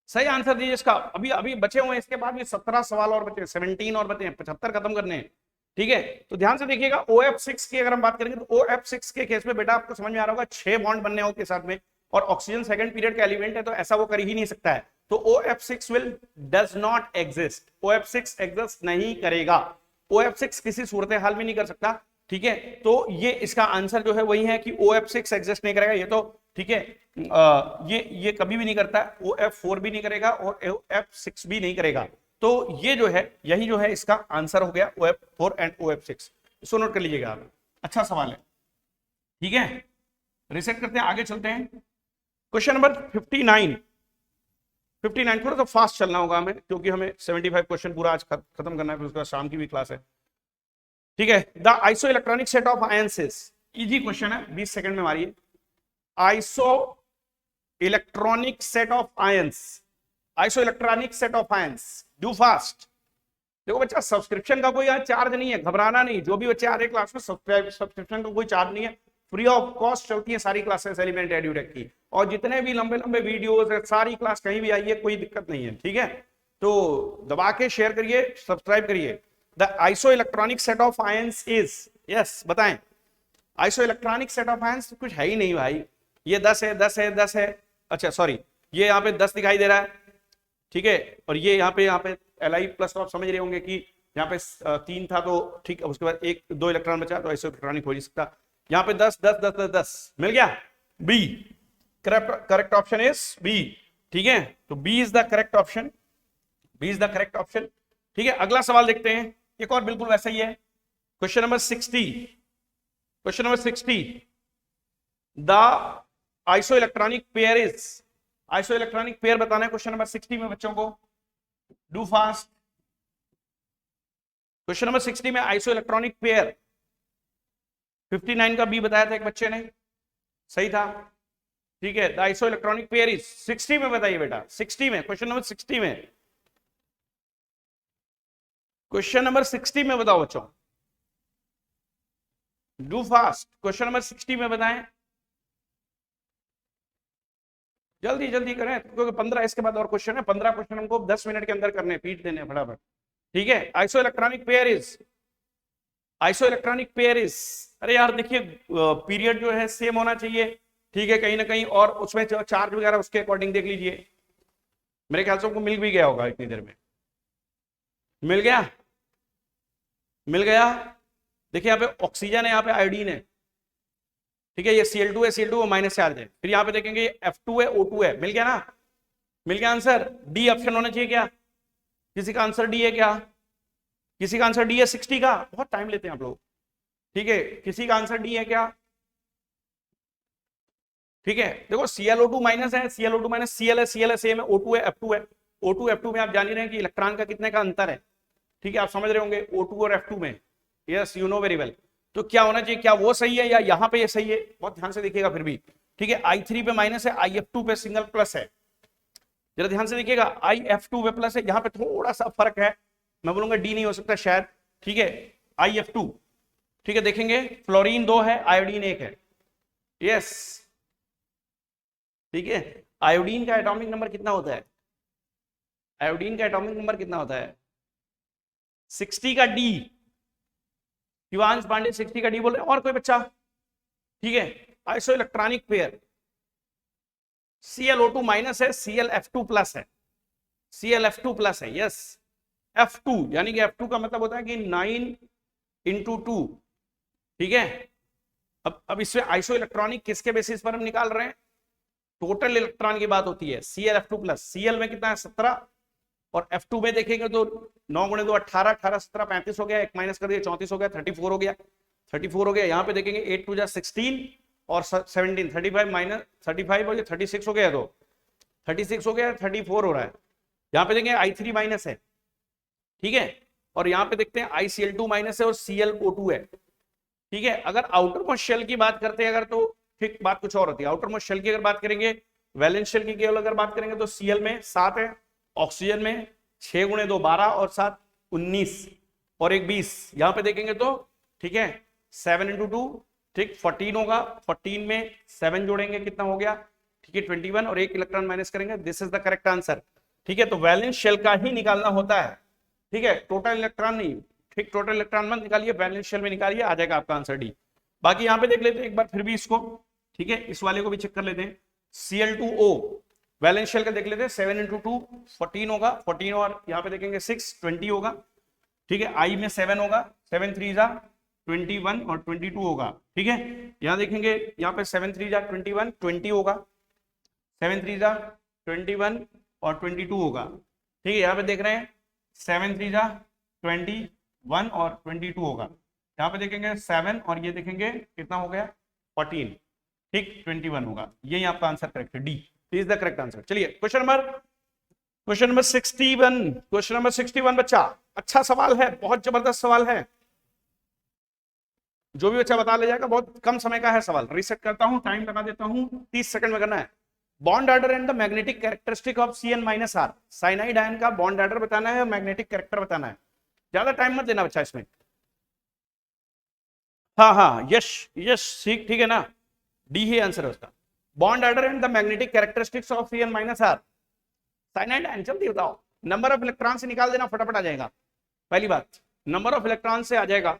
सही आंसर दीजिए इसका। अभी अभी बचे हुए हैं, इसके बाद भी 17 सवाल और बचे, 17 और बचे हैं, 75 खत्म करने हैं, ठीक है। तो ध्यान से देखिएगा, OF6 की अगर हम बात करेंगे तो OF6 के केस में बेटा आपको समझ में आ रहा होगा 6 बॉन्ड बनने होंगे साथ में, और ऑक्सीजन सेकंड पीरियड का एलिमेंट है तो ऐसा वो कर ही नहीं सकता है, तो OF6 will does not exist, OF6 exist नहीं करेगा, OF6 किसी सूरत हाल में नहीं कर सकता, ठीक है। तो ये इसका आंसर जो है वही है कि OF6 एग्जिस्ट नहीं करेगा, ये तो ठीक है, ये कभी भी नहीं करता, OF4 भी नहीं करेगा और OF6 भी नहीं करेगा, तो ये जो है यही जो है इसका आंसर हो गया, OF4 एंड OF6, इसको नोट कर लीजिएगा आप। अच्छा सवाल है, ठीक है, रिसेट करते हैं, आगे चलते हैं। क्वेश्चन नंबर 59, थोड़ा सा फास्ट चलना होगा हमें क्योंकि हमें 75 क्वेश्चन पूरा आज खत्म करना है, फिर उसके बाद शाम की भी क्लास है, ठीक है। The isoelectronic set of ions, easy question है, 20 सेकंड में मारिए। Iso electronic set of ions, iso electronic set of ions, do fast. देखो बच्चा, सब्सक्रिप्शन का कोई चार्ज नहीं है, घबराना नहीं, जो भी बच्चे आ रहे क्लास में सब्सक्रिप्शन का कोई चार्ज नहीं है, फ्री ऑफ कॉस्ट चलती है सारी क्लासेस एलिमेंट एड्यूटेक की, और जितने भी लंबे लंबे वीडियोस है सारी क्लास कहीं भी आइए कोई दिक्कत नहीं है, ठीक है। तो दबा के शेयर करिए, सब्सक्राइब करिए। The isoelectronic set of ions is, yes बताएं, isoelectronic set of ions कुछ है ही नहीं भाई, ये 10 है 10 है 10 है, अच्छा सॉरी ये यहाँ पे 10 दिखाई दे रहा है, ठीक है, और ये यहाँ पे Li प्लस, तो आप समझ रहे होंगे कि यहाँ पे 3 था तो ठीक है, उसके बाद 1-2 इलेक्ट्रॉन बचा तो आइसो इलेक्ट्रॉनिक हो नहीं सकता। यहाँ पे 10 10 10 10 10 मिल गया, B correct option is B, ठीक है। तो B is the correct option, B is the correct option, ठीक है। अगला सवाल देखते हैं, एक और बिल्कुल वैसा ही है, question number 60, question number 60, the iso electronic pair is, iso electronic pair बताना है क्वेश्चन नंबर 60 में बच्चों को, डू फास्ट। क्वेश्चन नंबर 60 में आइसो इलेक्ट्रॉनिक पेयर, 59 का बी बताया था एक बच्चे ने, सही था, ठीक है। The iso electronic pair is 60 में बताइए बेटा, 60 में, क्वेश्चन नंबर 60 में, क्वेश्चन नंबर 60 में बताओ बच्चों, डू फास्ट, क्वेश्चन नंबर 60 में बताएं, जल्दी जल्दी करें क्योंकि 15 इसके बाद और क्वेश्चन है, 15 क्वेश्चन हमको 10 मिनट के अंदर करने, पीट देने फटाफट, ठीक है। Iso electronic pair is, iso electronic pair is, अरे यार देखिए पीरियड जो है सेम होना चाहिए, ठीक है, कहीं ना कहीं, और उसमें चार्ज वगैरह उसके अकॉर्डिंग देख लीजिए, मेरे ख्याल से हमको मिल भी गया होगा इतनी देर में, मिल गया, मिल गया। देखिए यहाँ पे ऑक्सीजन है, यहाँ पे आयोडीन है, ठीक है, ये Cl2 है, Cl2 माइनस चार्ज है, फिर यहाँ पे देखेंगे F2 है, O2 है, मिल गया ना, मिल गया आंसर, डी ऑप्शन होना चाहिए क्या, किसी का आंसर डी है क्या, किसी का आंसर डी है 60 का, बहुत टाइम लेते हैं आप लोग, ठीक है, किसी का आंसर डी है क्या, ठीक है। देखो ClO2 माइनस है, ClO2 माइनस Cl है सेम है, O2 है, F2 है, O2 F2 में आप जान ही रहे हैं कि इलेक्ट्रॉन का कितने का अंतर है, ठीक है, आप समझ रहे होंगे O2 और F2 में, yes you know very well. तो क्या होना चाहिए, क्या वो सही है या यहाँ पे ये सही है, बहुत ध्यान से देखिएगा फिर भी, ठीक है। I3 पे माइनस है, IF2 पे सिंगल प्लस है, जरा ध्यान से देखिएगा, IF2 पे प्लस है, यहाँ पे थोड़ा सा फर्क है, मैं बोलूंगा डी नहीं हो सकता शायद, ठीक है, IF2, ठीक है, देखेंगे फ्लोरीन 2 है, आयोडीन 1 है, यस, ठीक है। आयोडीन का एटॉमिक नंबर कितना होता है, आयोडीन का एटॉमिक नंबर कितना होता है, 60 का डी, शिवांश पांडे 60 का डी बोल रहे हैं, और कोई बच्चा, ठीक है। Iso electronic pair, ClO2 minus है, ClF2 प्लस है, ClF2 प्लस है, यस, F2 यानी कि F2 का मतलब होता है कि 9 × 2, ठीक है। अब इसमें आइसो इलेक्ट्रॉनिक किसके बेसिस पर हम निकाल रहे हैं, टोटल इलेक्ट्रॉन की बात होती है, ClF2 प्लस, Cl में कितना है 17, और F2 में देखेंगे तो 9 × 2 18, 18 17 35 हो गया, एक माइनस कर दिया 34 हो गया, 34 हो गया, 34 हो गया, यहाँ पे देखेंगे 8 2 16 और 17, 35 माइनस 35 हो गया, 36 हो गया, तो 36 हो गया, 34 हो रहा है, यहाँ पे देखेंगे I3 माइनस है, ठीक है, और यहाँ पे देखते हैं ICl2 माइनस है और ClO2 है, ठीक है। अगर आउटर मोस्ट शेल की बात करते हैं अगर, तो ठीक बात कुछ और होती है, आउटर मोस्ट शेल की अगर बात करेंगे, वैलेंस शेल की केवल अगर बात करेंगे तो Cl में 7 है, ऑक्सीजन में 6 × 2 12 और 7 19 और एक 20, यहाँ पे देखेंगे तो ठीक है 7 × 2 ठीक 14 होगा, 14 में 7 जोड़ेंगे कितना हो गया, ठीक है 21 और एक इलेक्ट्रॉन माइनस करेंगे, this is the correct answer, ठीक है। तो वैलेंस शेल का ही निकालना होता है, ठीक है, टोटल इलेक्ट्रॉन नहीं, ठीक, टोटल इलेक्ट्रॉन मत निकालिए, वैलेंस शेल में निकालिए, आ जाएगा आपका आंसर डी। बाकी यहाँ पे देख लेते हैं एक बार फिर भी इसको, ठीक है, इस वाले को भी चेक कर लेते हैं, Cl2O वैलेंस शेल का देख लेते हैं, 7 × 2 14 होगा, 14 और यहाँ पे देखेंगे 6 20 होगा, ठीक है, I में 7 होगा, 7 3 जा 21 और 22 होगा, ठीक है। यहाँ देखेंगे यहाँ पे 7 3 जा 21 20 होगा, 7 3 जा 21 और 22 होगा, ठीक है। यहाँ पे देख रहे हैं 7 3 जा 21 और 22 होगा, यहाँ पे देखेंगे 7 और ये देखेंगे कितना हो गया 14, ठीक 21 होगा, यही आपका आंसर करेक्ट है, D is the correct answer. चलिए क्वेश्चन नंबर 61, क्वेश्चन नंबर 61 बच्चा, अच्छा सवाल है, बहुत जबरदस्त सवाल है, जो भी बच्चा बता ले जाएगा, बहुत कम समय का है सवाल, रीसेट करता हूं, टाइम लगा देता हूं, 30 सेकंड में करना है। Bond order and the magnetic characteristic of Cn-R, cyanide ion का बॉन्ड ऑर्डर बताना है और मैग्नेटिक कैरेक्टर बताना है, ज्यादा टाइम मत देना बच्चा इसमें, हाँ हाँ, यश यश, ठीक है ना, डी ही आंसर है उसका। Bond order and the magnetic characteristics of Cn minus are. Cyanide ion, जल्दी बताओ, नंबर ऑफ इलेक्ट्रॉन से निकाल देना, फटाफट आ जाएगा। पहली बात, नंबर ऑफ इलेक्ट्रॉन से आ जाएगा,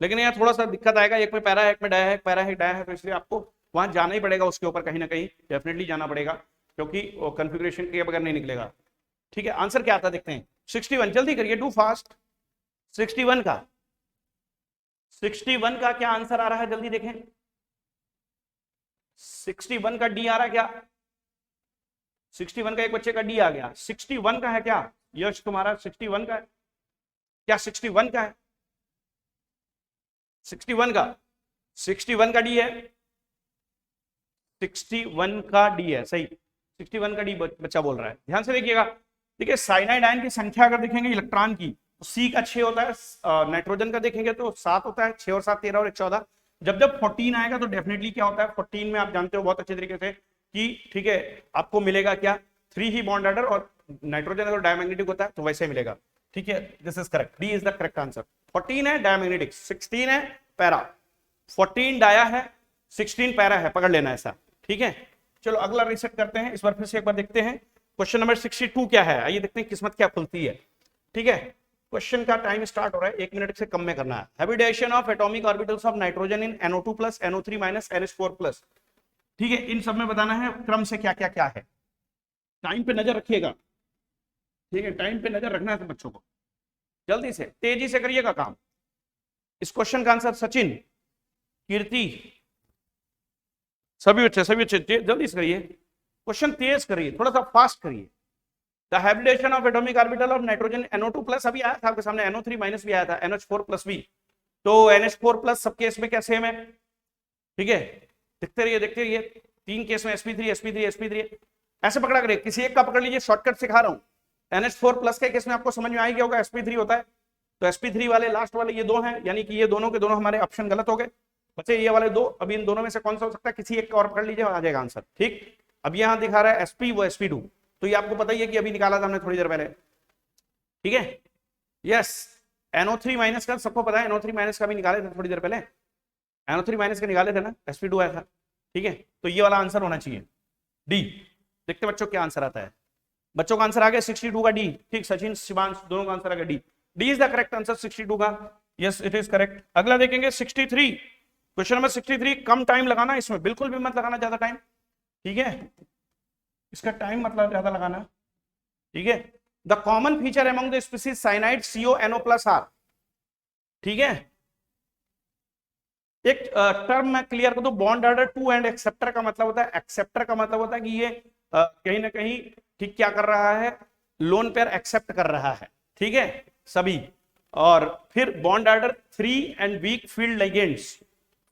लेकिन यहाँ थोड़ा सा दिक्कत आएगा, एक में पैरा है, एक में डाया है, पैरा है डाया है, तो इसलिए आपको वहां जाना ही पड़ेगा, उसके ऊपर कहीं ना कहीं डेफिनेटली जाना पड़ेगा, क्योंकि वो कन्फिग्रेशन के बगैर नहीं निकलेगा। ठीक है, आंसर क्या आता है देखते हैं। 61, जल्दी करिए, डू फास्ट। 61 का 61 का क्या आंसर आ रहा है, जल्दी देखें। 61 का डी आ रहा है क्या? 61 का एक बच्चे का डी आ गया। 61 का है क्या यश तुम्हारा? 61 का है क्या? 61 का है? 61 का 61 का डी है, 61 का डी है, सही। 61 का डी बच्चा बोल रहा है, ध्यान से देखिएगा। देखिए साइनाइड आयन की संख्या अगर देखेंगे इलेक्ट्रॉन की, तो सी का 6 होता है, नाइट्रोजन का देखेंगे तो 7 होता है, 6 और 7 13 और 1 14। जब जब 14 आएगा तो डेफिनेटली क्या होता है, 14 में आप जानते हो बहुत अच्छे तरीके से कि ठीक है आपको मिलेगा क्या, 3 ही बॉन्ड ऑर्डर, और नाइट्रोजन अगर डायमैग्नेटिक होता है तो वैसे मिलेगा। ठीक है, this is correct, D is the correct answer. 14 है डायमैग्नेटिक, 16 है पैरा, 14 डाया है, 16 पैरा है, पकड़ लेना ऐसा। ठीक है, चलो अगला रीसेट करते हैं, इस बार फिर से एक बार देखते हैं। क्वेश्चन नंबर 62 क्या है, आइए देखते हैं किस्मत क्या खुलती है। ठीक है, क्वेश्चन का टाइम स्टार्ट हो रहा है, 1 मिनट से कम में करना है। Hybridization of atomic orbitals of nitrogen in NO2+, NO3- NH4+। ठीक है, इन सब में बताना है क्रम से क्या क्या क्या है। टाइम पे नजर रखिएगा, ठीक है, टाइम पे नजर रखना है बच्चों को, जल्दी से तेजी से करिएगा काम। इस क्वेश्चन का आंसर सचिन, कीर्ति, सभी बच्चे जल्दी से करिए, क्वेश्चन तेज करिए, थोड़ा सा फास्ट करिए। The hybridization of atomic orbital of nitrogen NO2+, अभी आया था आपके सामने, NO3- भी आया था, NH4+ भी, तो NH4+ सब केस में क्या सेम है? ठीक है, देखते रहिए 3 केस में sp3 ऐसे पकड़ा करिए, किसी एक का पकड़ लीजिए, शॉर्टकट सिखा रहा हूं। NH4+ के केस में आपको समझ में आ गया होगा sp3 होता है, तो sp3 वाले लास्ट वाले ये 2 हैं, यानी कि ये दोनों के दोनों हमारे ऑप्शन गलत हो गए बच्चे, ये वाले 2। अभी इन दोनों में से कौन सा हो सकता है, किसी एक का और पकड़ लीजिए, आ जाएगा आंसर। ठीक, अब यहाँ दिखा रहा है sp, वो sp2, तो ये आपको पता ही है कि अभी निकाला था हमने थोड़ी देर पहले। ठीक है, यस, NO3- का सबको पता है, NO3- का भी निकाले थे थोड़ी देर पहले, NO3- का निकाले थे ना, sp2 आया था। ठीक है, तो ये वाला आंसर होना चाहिए डी। देखते बच्चों क्या आंसर आता है, बच्चों का आंसर आ गया 62 का डी। ठीक, सचिन शिवांश दोनों का आंसर आ गया D, D is the correct answer 62 का, यस इट इज करेक्ट। अगला देखेंगे 63, क्वेश्चन नंबर 63, कम टाइम लगाना, इसमें बिल्कुल भी मत लगाना ज्यादा टाइम। ठीक है, इसका टाइम मतलब ज्यादा लगाना। ठीक है, the common feature among the species cyanide CONO+R। ठीक है, एक टर्म मैं क्लियर कर दूं, बॉन्ड ऑर्डर 2 एंड एक्सेप्टर का मतलब होता है, एक्सेप्टर का मतलब होता है कि ये कहीं ना कहीं ठीक क्या कर रहा है, लोन पेयर एक्सेप्ट कर रहा है। ठीक है सभी, और फिर bond order 3 and weak field ligands,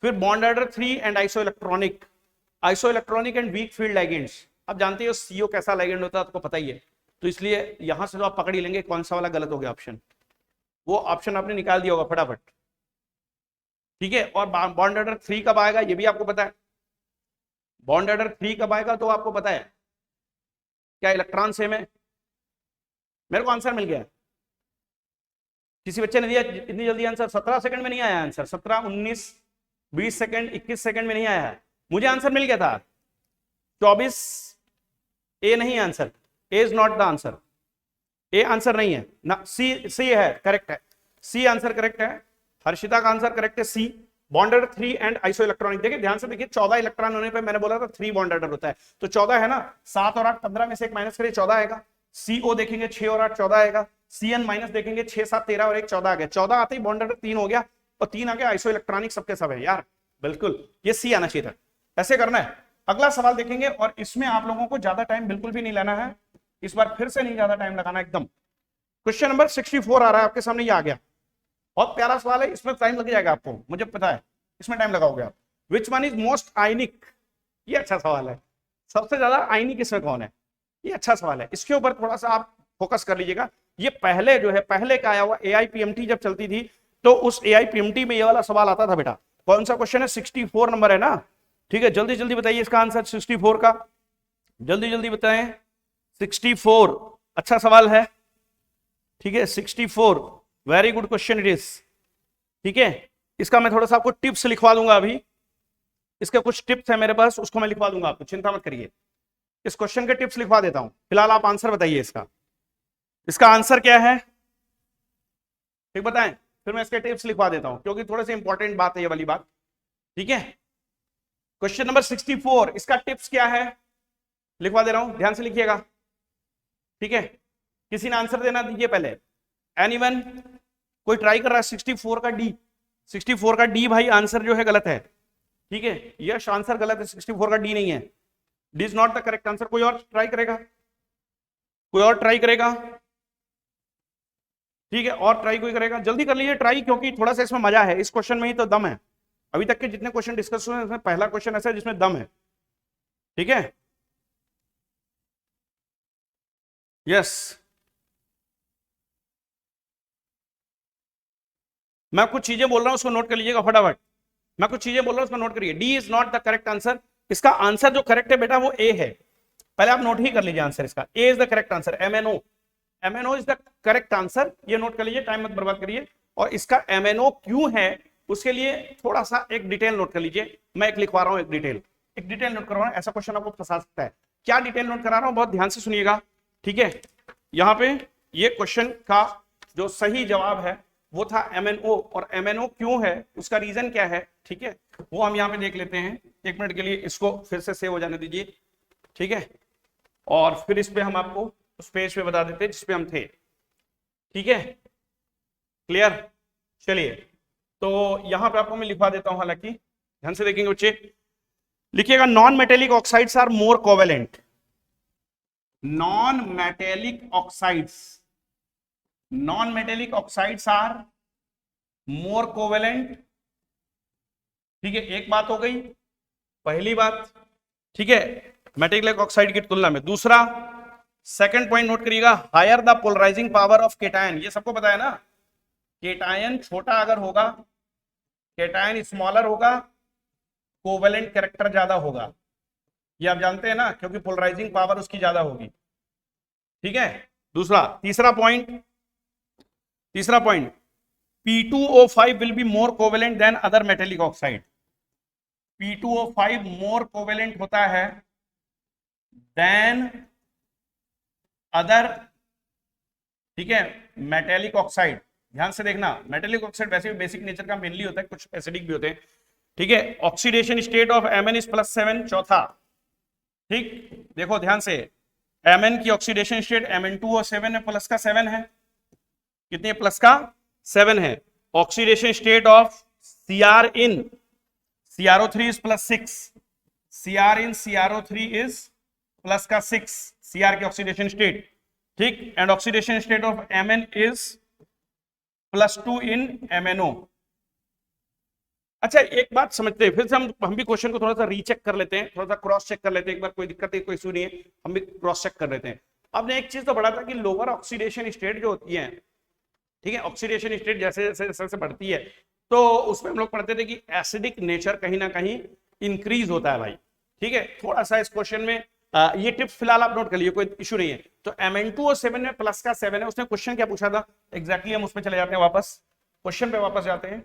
फिर bond order 3 and isoelectronic and weak field ligands. अब जानते हो सीओ कैसा लिगेंड होता है, आपको पता ही है, तो इसलिए यहां से तो आप पकड़ ही लेंगे कौन सा वाला गलत हो गया ऑप्शन, वो ऑप्शन आपने निकाल दिया होगा फटाफट। ठीक है, और बॉन्ड ऑर्डर 3 कब आएगा ये भी आपको पता है, बॉन्ड ऑर्डर 3 कब आएगा तो आपको पता है, क्या इलेक्ट्रॉन सेम है? मेरे को आंसर मिल गया, किसी बच्चे ने दिया इतनी जल्दी आंसर, 17 सेकंड में नहीं आया आंसर, 17, 19, 20 सेकंड, 21 सेकंड में नहीं आया है, मुझे आंसर मिल गया था 24। ए नहीं answer, A is not the answer, A answer नहीं है ना, सी है, करेक्ट है, सी आंसर करेक्ट है, हर्षिता का आंसर करेक्ट है C. Bond order 3 and isoelectronic, देखिए ध्यान से देखिए, 14 इलेक्ट्रॉन होने पे मैंने बोला था 3 बॉन्ड ऑर्डर होता है, तो 14 है ना, 7 और 8 15 में से एक माइनस करिए 14 आएगा। CO देखेंगे 6 और 8 14 आएगा, CN माइनस देखेंगे 6 7 13 और 1 14 आ गया, 14 आते ही बॉन्ड ऑर्डर 3 हो गया, और 3 आ गया आइसो इलेक्ट्रॉनिक, सबके सब है यार, बिल्कुल ये सी आना चाहिए था, ऐसे करना है। अगला सवाल देखेंगे, और इसमें आप लोगों को ज्यादा टाइम बिल्कुल भी नहीं लेना है, इस बार फिर से नहीं ज्यादा टाइम लगाना एकदम। क्वेश्चन नंबर 64 आ रहा है आपके सामने, ये आ गया, बहुत प्यारा सवाल है, इसमें टाइम लग जाएगा आपको, मुझे पता है इसमें टाइम लगाओगे आप। विच वन इज मोस्ट आयनिक, ये अच्छा सवाल है, सबसे ज्यादा आयनिक इसमें कौन है, ये अच्छा सवाल है, इसके ऊपर थोड़ा सा आप फोकस कर लीजिएगा। ये पहले जो है, पहले का आया हुआ AIPMT जब चलती थी, तो उस AIPMT में ये वाला सवाल आता था बेटा। कौन सा क्वेश्चन है, 64 नंबर है ना, ठीक है, जल्दी जल्दी बताइए इसका आंसर 64 का, जल्दी जल्दी बताएं। 64 अच्छा सवाल है, ठीक है, 64 very good question it is. ठीक है, इसका मैं थोड़ा सा आपको टिप्स लिखवा दूंगा अभी, इसके कुछ टिप्स है मेरे पास, उसको मैं लिखवा दूंगा आपको, चिंता मत करिए। इस क्वेश्चन के टिप्स लिखवा देता हूं, फिलहाल आप आंसर बताइए इसका। इसका आंसर क्या है ठीक बताएं, फिर मैं इसके टिप्स लिखवा देता हूं, क्योंकि थोड़े से इंपॉर्टेंट बात है ये वाली बात। ठीक है, क्वेश्चन नंबर 64, इसका टिप्स क्या है लिखवा दे रहा हूं, ध्यान से लिखिएगा। ठीक है, किसी ने आंसर देना दीजिए पहले। एनीवन, कोई ट्राई कर रहा है? 64 का डी, 64 का डी भाई आंसर जो है गलत है। ठीक है, यश आंसर गलत है, 64 का डी नहीं है, D is not the correct answer. कोई और ट्राई करेगा? कोई और ट्राई करेगा? ठीक है, और ट्राई कोई करेगा? जल्दी कर लीजिए ट्राई, क्योंकि थोड़ा सा इसमें मजा है, इस क्वेश्चन में ही तो दम है। अभी तक के जितने क्वेश्चन डिस्कस हुए हैं उसमें पहला क्वेश्चन ऐसा है जिसमें दम है। ठीक है, यस, मैं कुछ चीजें बोल रहा हूं उसको नोट कर लीजिएगा फटाफट। मैं कुछ चीजें बोल रहा हूं उसको नोट करिए। D is not the correct answer, इसका आंसर जो करेक्ट है बेटा वो ए है, पहले आप नोट ही कर लीजिए आंसर इसका। A is the correct answer, MNO, MNO is the correct answer, ये नोट कर लीजिए, टाइम मत बर्बाद करिए। और इसका MNO क्यों है उसके लिए थोड़ा सा एक डिटेल नोट कर लीजिए, मैं एक लिखवा रहा हूं, एक डिटेल नोट करवा रहा हूं, ऐसा क्वेश्चन आपको फंसा सकता है। क्या डिटेल नोट करा रहा हूं, बहुत ध्यान से सुनिएगा। ठीक है, यहां पे ये क्वेश्चन का जो सही जवाब है वो था MNO, और MNO क्यों है उसका रीजन क्या है, ठीक है, वो हम यहां पे देख लेते हैं। एक मिनट के लिए इसको फिर से सेव हो जाने दीजिए। ठीक है, और फिर इस पे हम आपको उस पेज पे बता देते हैं जिसपे हम थे। ठीक है, क्लियर? चलिए, तो यहां पे आपको मैं लिखवा देता हूं, हालांकि ध्यान से देखेंगे बच्चे, लिखिएगा non metallic oxides are more covalent, non metallic oxides, non metallic oxides are more covalent. ठीक है, एक बात हो गई, पहली बात। ठीक है, मेटेलिक ऑक्साइड की तुलना में। दूसरा, सेकंड पॉइंट नोट करिएगा, higher the polarizing power of cation, ये सबको पता है ना, केटायन छोटा अगर होगा, केटायन स्मॉलर होगा, कोवेलेंट कैरेक्टर ज्यादा होगा, ये आप जानते हैं ना, क्योंकि पोलराइजिंग पावर उसकी ज्यादा होगी। ठीक है, दूसरा, तीसरा point, P2O5 will be more covalent than other metallic oxide, P2O5 more covalent होता है than other, ठीक है, मेटेलिक ऑक्साइड। ध्यान से देखना, मेटेलिक ऑक्साइड वैसे भी बेसिक नेचर का मेनली होता है, कुछ एसिडिक भी होते हैं। ठीक है, oxidation state of Mn is +7, चौथा। ठीक, देखो ध्यान से, Mn की ऑक्सीडेशन स्टेट Mn2O7 में प्लस का 7 है, कितने प्लस का 7 है। Oxidation state of Cr in CrO3 is +6, Cr in CrO3 is plus का 6, Cr की ऑक्सीडेशन स्टेट। ठीक, and oxidation state of Mn is +2 in MnO। अच्छा, एक बात समझते हैं, फिर से हम भी क्वेश्चन को थोड़ा सा रीचेक कर लेते हैं, थोड़ा सा क्रॉस चेक कर लेते हैं एक बार, कोई दिक्कत है, कोई इशू नहीं है, हम भी क्रॉस चेक कर लेते हैं। आपने एक चीज तो पढ़ा था कि लोअर ऑक्सीडेशन स्टेट जो होती है, ठीक है, ऑक्सीडेशन स्टेट जैसे जैसे बढ़ती है, तो उसमें हम लोग पढ़ते थे कि एसिडिक नेचर कहीं ना कहीं इंक्रीज होता है भाई। ठीक है, थोड़ा सा इस क्वेश्चन में ये टिप्स फिलहाल आप नोट कर लीजिए, कोई इशू नहीं है। तो Mn2O7 में प्लस का 7 है, उसने क्वेश्चन क्या पूछा था एग्जैक्टली, हम उसमें चले जाते हैं, वापस क्वेश्चन पे वापस जाते हैं।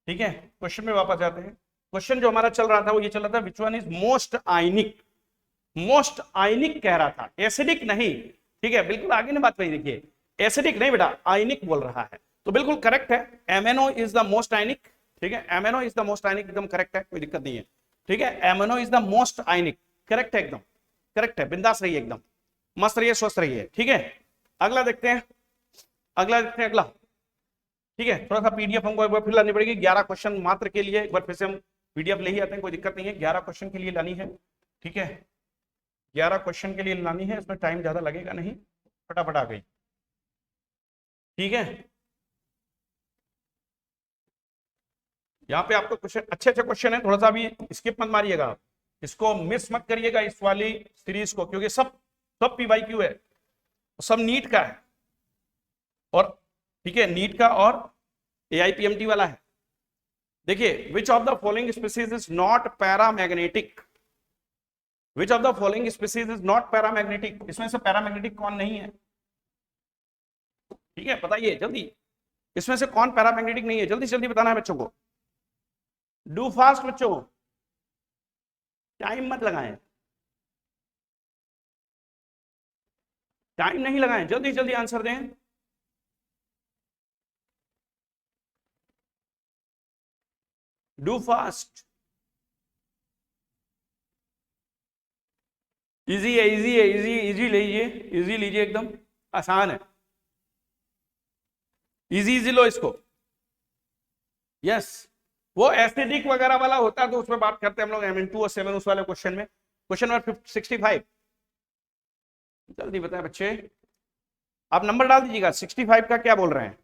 ठीक है, क्वेश्चन पे वापस जाते हैं। क्वेश्चन जो हमारा चल रहा था वो ये चल रहा था, which one is most ionic, most ionic कह रहा था, एसिडिक नहीं। ठीक है, बिल्कुल आगे ने बात वही, देखिए एसिडिक नहीं बेटा, आयनिक बोल रहा है, तो बिल्कुल करेक्ट है, MNO इज द मोस्ट आयनिक। ठीक है, MNO इज द मोस्ट आयनिक, एकदम करेक्ट है, कोई दिक्कत नहीं है। ठीक है, MNO is the most ionic, correct है, एकदम करेक्ट है, बिंदास रहिए, एकदम मस्त रहिए, स्वस्थ रहिए। ठीक है, अगला देखते हैं, अगला। ठीक है, थोड़ा सा पीडीएफ हमको एक बार फिर लानी पड़ेगी, 11 क्वेश्चन मात्र के लिए, एक बार फिर से हम पीडीएफ ले ही आते हैं, कोई दिक्कत नहीं है, 11 क्वेश्चन के लिए लानी है। ठीक है, 11 क्वेश्चन के लिए लानी है, इसमें टाइम ज्यादा लगेगा नहीं, फटाफट आ गई। ठीक है, यहाँ पे आपको क्वेश्चन अच्छे क्वेश्चन है, थोड़ा सा भी स्किप मत मारिएगा, इसको मिस मत करिएगा इस वाली सीरीज को, क्योंकि सब PYQ है, सब नीट का है, और ठीक है, नीट का और AIPMT वाला है। देखिए, which of the following species is not paramagnetic, which of the following species is not paramagnetic, इसमें से पैरामैग्नेटिक कौन नहीं है? ठीक है, बताइए जल्दी, इसमें से कौन पैरामैग्नेटिक नहीं है, जल्दी से जल्दी बताना है बच्चों को। डू फास्ट बच्चों, टाइम मत लगाएं, टाइम नहीं लगाएं, जल्दी जल्दी आंसर दें। Do fast. इजी है, इजी है, इजी इजी लीजिए, इजी लीजिए, एकदम आसान है। इजी इजी लो इसको। यस, वो एसिडिक वगैरह वाला होता है तो उसमें बात करते हैं हम लोग Mn2 और 7 उस वाले क्वेश्चन में। क्वेश्चन नंबर 65, जल्दी बताएं बच्चे, आप नंबर डाल दीजिएगा। 65 का क्या बोल रहे हैं?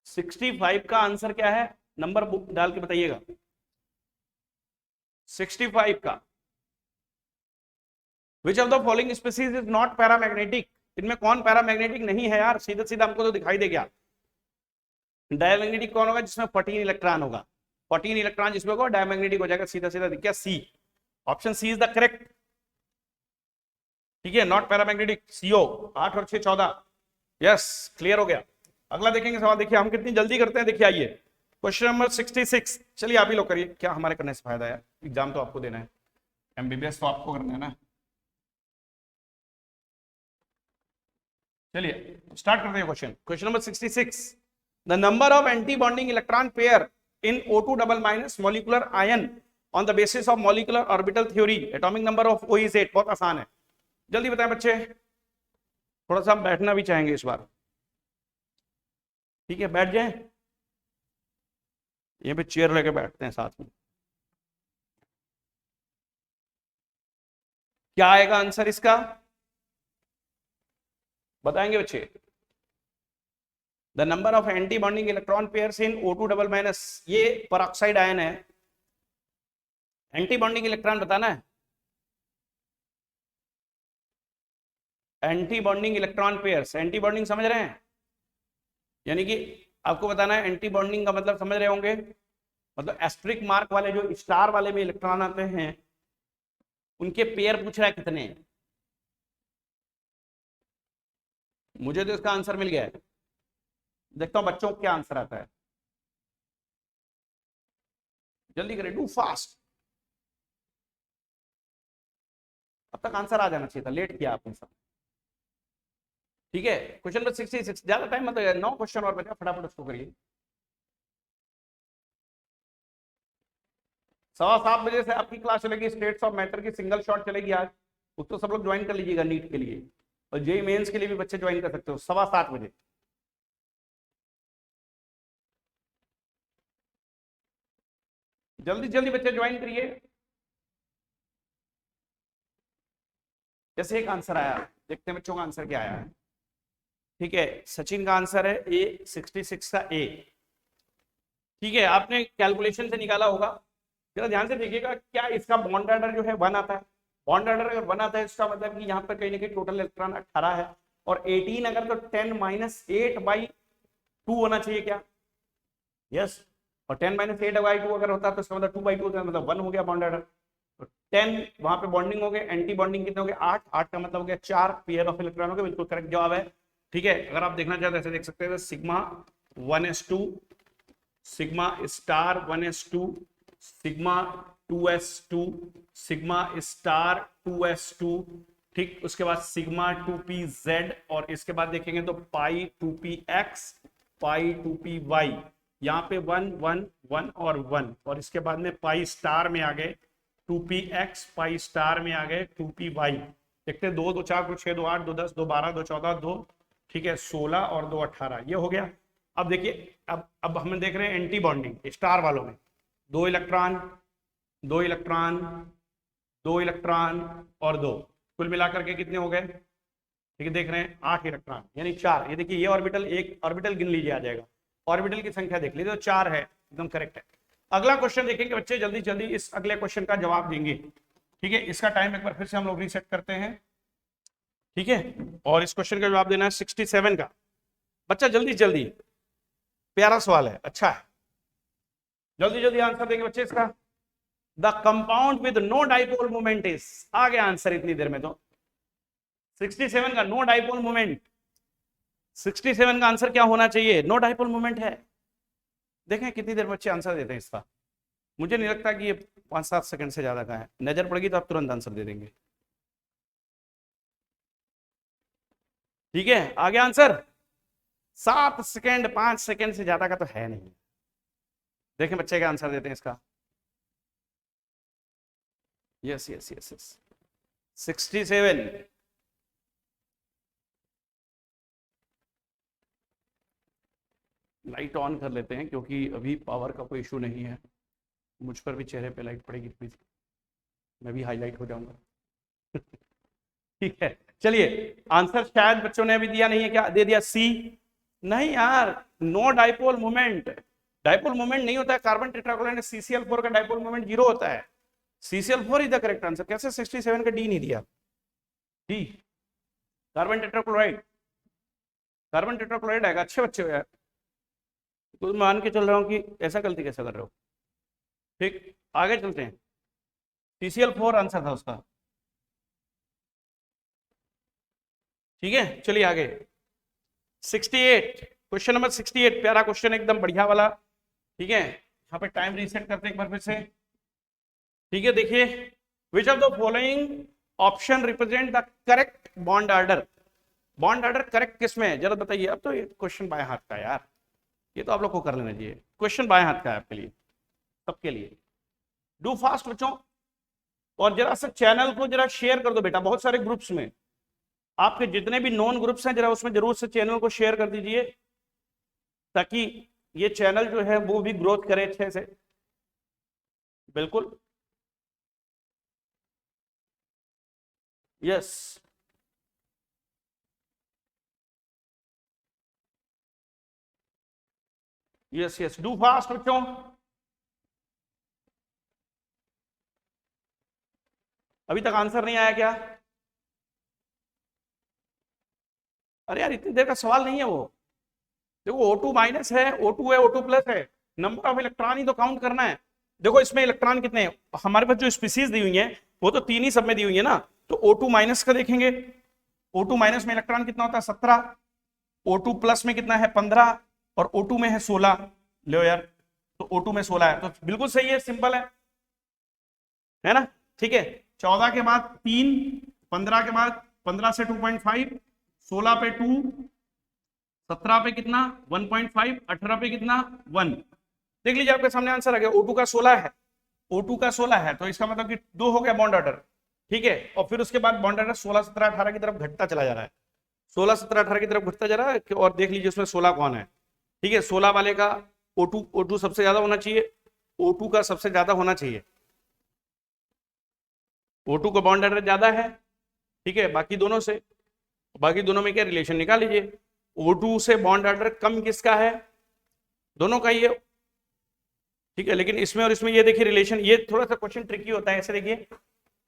65 का आंसर क्या है, नंबर डाल के बताइएगा। 65 का, which of the following species is not paramagnetic, इनमें कौन पैरामैग्नेटिक नहीं है यार? सीधा सीधा हमको तो दिखाई दे गया। डायमैग्नेटिक कौन होगा? जिसमें 14 इलेक्ट्रॉन होगा, 14 इलेक्ट्रॉन जिसमें होगा डायमैग्नेटिक हो जाएगा, सीधा सीधा दिख गया। C, option C is the correct. ठीक है, नॉट पैरामैग्नेटिक, सीओ। 8 और 6 14। यस, क्लियर हो गया। अगला देखेंगे सवाल, देखिए हम कितनी जल्दी करते हैं। देखिए आइए, क्वेश्चन नंबर 66, चलिए आप ही लोग करिए, क्या हमारे करने से फायदा है, एग्जाम तो आपको देना है, एमबीबीएस तो आपको करना है ना। चलिए स्टार्ट करते हैं question. Question number 66, the number of anti bonding electron pair in O2 double minus molecular ion on the basis of molecular orbital theory, atomic number of O is 8। बहुत आसान है, जल्दी बताएं बच्चे। थोड़ा सा हम बैठना भी चाहेंगे इस बार, ठीक है, बैठ जाएं, यहीं पे चेयर लेके बैठते हैं साथ में। क्या आएगा आंसर इसका, बताएंगे बच्चे। The number of anti bonding electron pairs in O2 double minus, ये परऑक्साइड आयन है, एंटी बॉन्डिंग इलेक्ट्रॉन बताना है, anti bonding electron pairs, anti bonding समझ रहे हैं, यानी कि आपको बताना है एंटी बॉन्डिंग का मतलब समझ रहे होंगे, मतलब एस्ट्रिक मार्क वाले जो स्टार वाले में इलेक्ट्रॉन आते हैं उनके पेयर पूछ रहा है कितने। मुझे तो इसका आंसर मिल गया है, देखता हूं बच्चों को क्या आंसर आता है, जल्दी करें, डू फास्ट। अब तक आंसर आ जाना चाहिए था, लेट किया आपने सब। ठीक है, क्वेश्चन नंबर 66, ज्यादा टाइम मत, 9 क्वेश्चन और बचा, फटाफट उसको करिए। 7:15 से आपकी क्लास चलेगी, स्टेट्स ऑफ मैटर की सिंगल शॉट चलेगी आज, उसको सब लोग ज्वाइन कर लीजिएगा नीट के लिए, और जेई मेंस के लिए भी बच्चे ज्वाइन कर सकते हो 7:15 जल्दी जल्दी बच्चे ज्वाइन करिए। जैसे एक आंसर आया, देखते हैं बच्चों का आंसर क्या आया है। ठीक है, सचिन का आंसर है ए, 66 का ए। ठीक है, आपने कैलकुलेशन से निकाला होगा, जरा ध्यान से देखिएगा, क्या इसका बॉन्ड ऑर्डर जो है 1 आता है। बॉन्ड ऑर्डर अगर 1 आता है इसका मतलब कि यहाँ पर कहीं ना कहीं टोटल इलेक्ट्रॉन 18 है, और 18 अगर तो 10 - 8/2 होना चाहिए क्या? यस, और 10 - 8/2 अगर होता है तो इसका मतलब 2/2 होता है, मतलब 1 हो गया बॉन्ड ऑर्डर। तो 10 वहां पे बॉन्डिंग हो गए, एंटी बॉन्डिंग कितने हो गए? 8, 8 का मतलब हो गया 4 पेयर ऑफ इलेक्ट्रॉन हो गए, बिल्कुल करेक्ट जवाब है। ठीक है, अगर आप देखना चाहते हैं ऐसे देख सकते हैं, sigma 1s2, sigma star 1s2, sigma 2s2, sigma star 2s2, ठीक, उसके बाद सिग्मा 2pz, और इसके बाद देखेंगे तो पाई 2px, पाई 2py, यहाँ पे 1 1 1 और 1, और इसके बाद में पाई स्टार में आ गए 2px, पाई स्टार में आ गए 2py। देखते हैं 2 2 4 2 6 2 8 2 10 2 12 2 14 2, ठीक है, 16 और 2 18, ये हो गया। अब देखिए, अब हम देख रहे हैं एंटी बॉन्डिंग स्टार वालों में 2 इलेक्ट्रॉन 2 इलेक्ट्रॉन 2 इलेक्ट्रॉन और 2, कुल मिलाकर के कितने हो गए? ठीक है, देख रहे हैं 8 इलेक्ट्रॉन यानी 4। ये देखिए, ये ऑर्बिटल, एक ऑर्बिटल गिन लीजिए, आ जाएगा, ऑर्बिटल की संख्या देख लीजिए तो 4 है, एकदम करेक्ट है। अगला क्वेश्चन देखेंगे बच्चे, जल्दी जल्दी इस अगले क्वेश्चन का जवाब देंगे। ठीक है, इसका टाइम एक बार फिर से हम लोग रीसेट करते हैं। ठीक है, और इस क्वेश्चन का जवाब देना है 67 का। बच्चा जल्दी जल्दी, प्यारा सवाल है, अच्छा है, जल्दी जल्दी आंसर देंगे बच्चे इसका। The compound with no dipole moment is, आ गया आंसर इतनी देर में तो। 67 का नो डाइपोल मोमेंट, 67 का आंसर क्या होना चाहिए? नो डाइपोल मोमेंट है। देखें कितनी देर बच्चे आंसर देते हैं इसका। मुझे नहीं लगता कि ये 5-7 सेकंड से ज्यादा का है, नजर पड़ेगी तो आप तुरंत आंसर दे देंगे। ठीक है, आगे आंसर 7 सेकंड, 5 सेकंड से ज्यादा का तो है नहीं। देखें बच्चे का आंसर देते हैं इसका। Yes yes yes yes 67। Light on कर लेते हैं क्योंकि अभी पावर का कोई इशू नहीं है। मुझ पर भी चेहरे पे लाइट पड़ेगी प्लीज, मैं भी हाईलाइट हो जाऊंगा। ठीक है, चलिए आंसर शायद बच्चों ने अभी दिया नहीं है, क्या दे दिया? सी। नहीं यार, no dipole moment. Dipole moment नहीं होता है कार्बन टेट्राक्लोराइड में, CCl4 का डाइपोल मोमेंट 0 होता है। CCl4 is the correct answer. कैसे 67 का डी नहीं दिया? D carbon tetrachloride, carbon tetrachloride आएगा। अच्छे बच्चे हो यार, तो मान के चल रहा हूं कि ऐसा गलती कैसे कर रहे हो। ठीक, आगे चलते हैं। CCl4 आंसर था उसका। ठीक है, चलिए आगे 68, क्वेश्चन नंबर 68, प्यारा क्वेश्चन एकदम बढ़िया वाला। ठीक है, यहाँ पे टाइम रीसेट करते हैं एक बार फिर से। ठीक है, देखिए which of the following option represent the correct bond order. Bond order correct किसमें है जरा बताइए। अब तो ये क्वेश्चन बाएं हाथ का है यार, ये तो आप लोग को कर लेना चाहिए। क्वेश्चन बाएं हाथ का है आपके लिए, सबके लिए। डू फास्ट बच्चों, और जरा सा चैनल को जरा शेयर कर दो बेटा, बहुत सारे ग्रुप्स में, आपके जितने भी नॉन ग्रुप्स हैं जरा उसमें जरूर से चैनल को शेयर कर दीजिए, ताकि ये चैनल जो है वो भी ग्रोथ करे अच्छे से। बिल्कुल, yes yes yes, do fast बच्चों। अभी तक आंसर नहीं आया क्या? अरे यार इतनी देर का सवाल नहीं है वो। देखो O2 माइनस है, O2 है, O2 प्लस है, नंबर ऑफ इलेक्ट्रॉन ही तो काउंट करना है। देखो इसमें इलेक्ट्रॉन कितने हैं हमारे पास, जो स्पीसीज दी हुई है वो तो 3 ही सब में दी हुई है ना। तो O2 माइनस का देखेंगे, O2 माइनस में इलेक्ट्रॉन कितना होता है? 17। O2 प्लस में कितना है? 15। और O2 में है 16। लो यार, तो O2 में 16 है, तो बिल्कुल सही है, सिंपल है ना। ठीक है, 14 के बाद 3, 15 के बाद 15 से 2.5, 16 पे 2, 17 पे कितना? 1.5, 18 पे कितना? 1। देख लीजिए आपके सामने आंसर आ गया। O2 का 16 है, O2 का 16 है, तो इसका मतलब कि 2 हो गया बॉन्ड ऑर्डर। ठीक है, और फिर उसके बाद बॉन्ड ऑर्डर 16, 17, 18 की तरफ घटता चला जा रहा है। 16, 17, 18 की तरफ घटता जा रहा है। और देख लीजिए उसमें 16 कौन है। ठीक है, 16 वाले का O2 सबसे ज्यादा होना चाहिए, O2 का सबसे ज्यादा होना चाहिए। O2 का बॉन्ड ऑर्डर ज्यादा है। ठीक है, बाकी दोनों में क्या रिलेशन निकाल लीजिए। O2 से बॉन्ड ऑर्डर कम किसका है? दोनों का ही है। ठीक है, लेकिन इसमें और इसमें ये देखिए रिलेशन, ये थोड़ा सा क्वेश्चन ट्रिकी होता है। ऐसे देखिए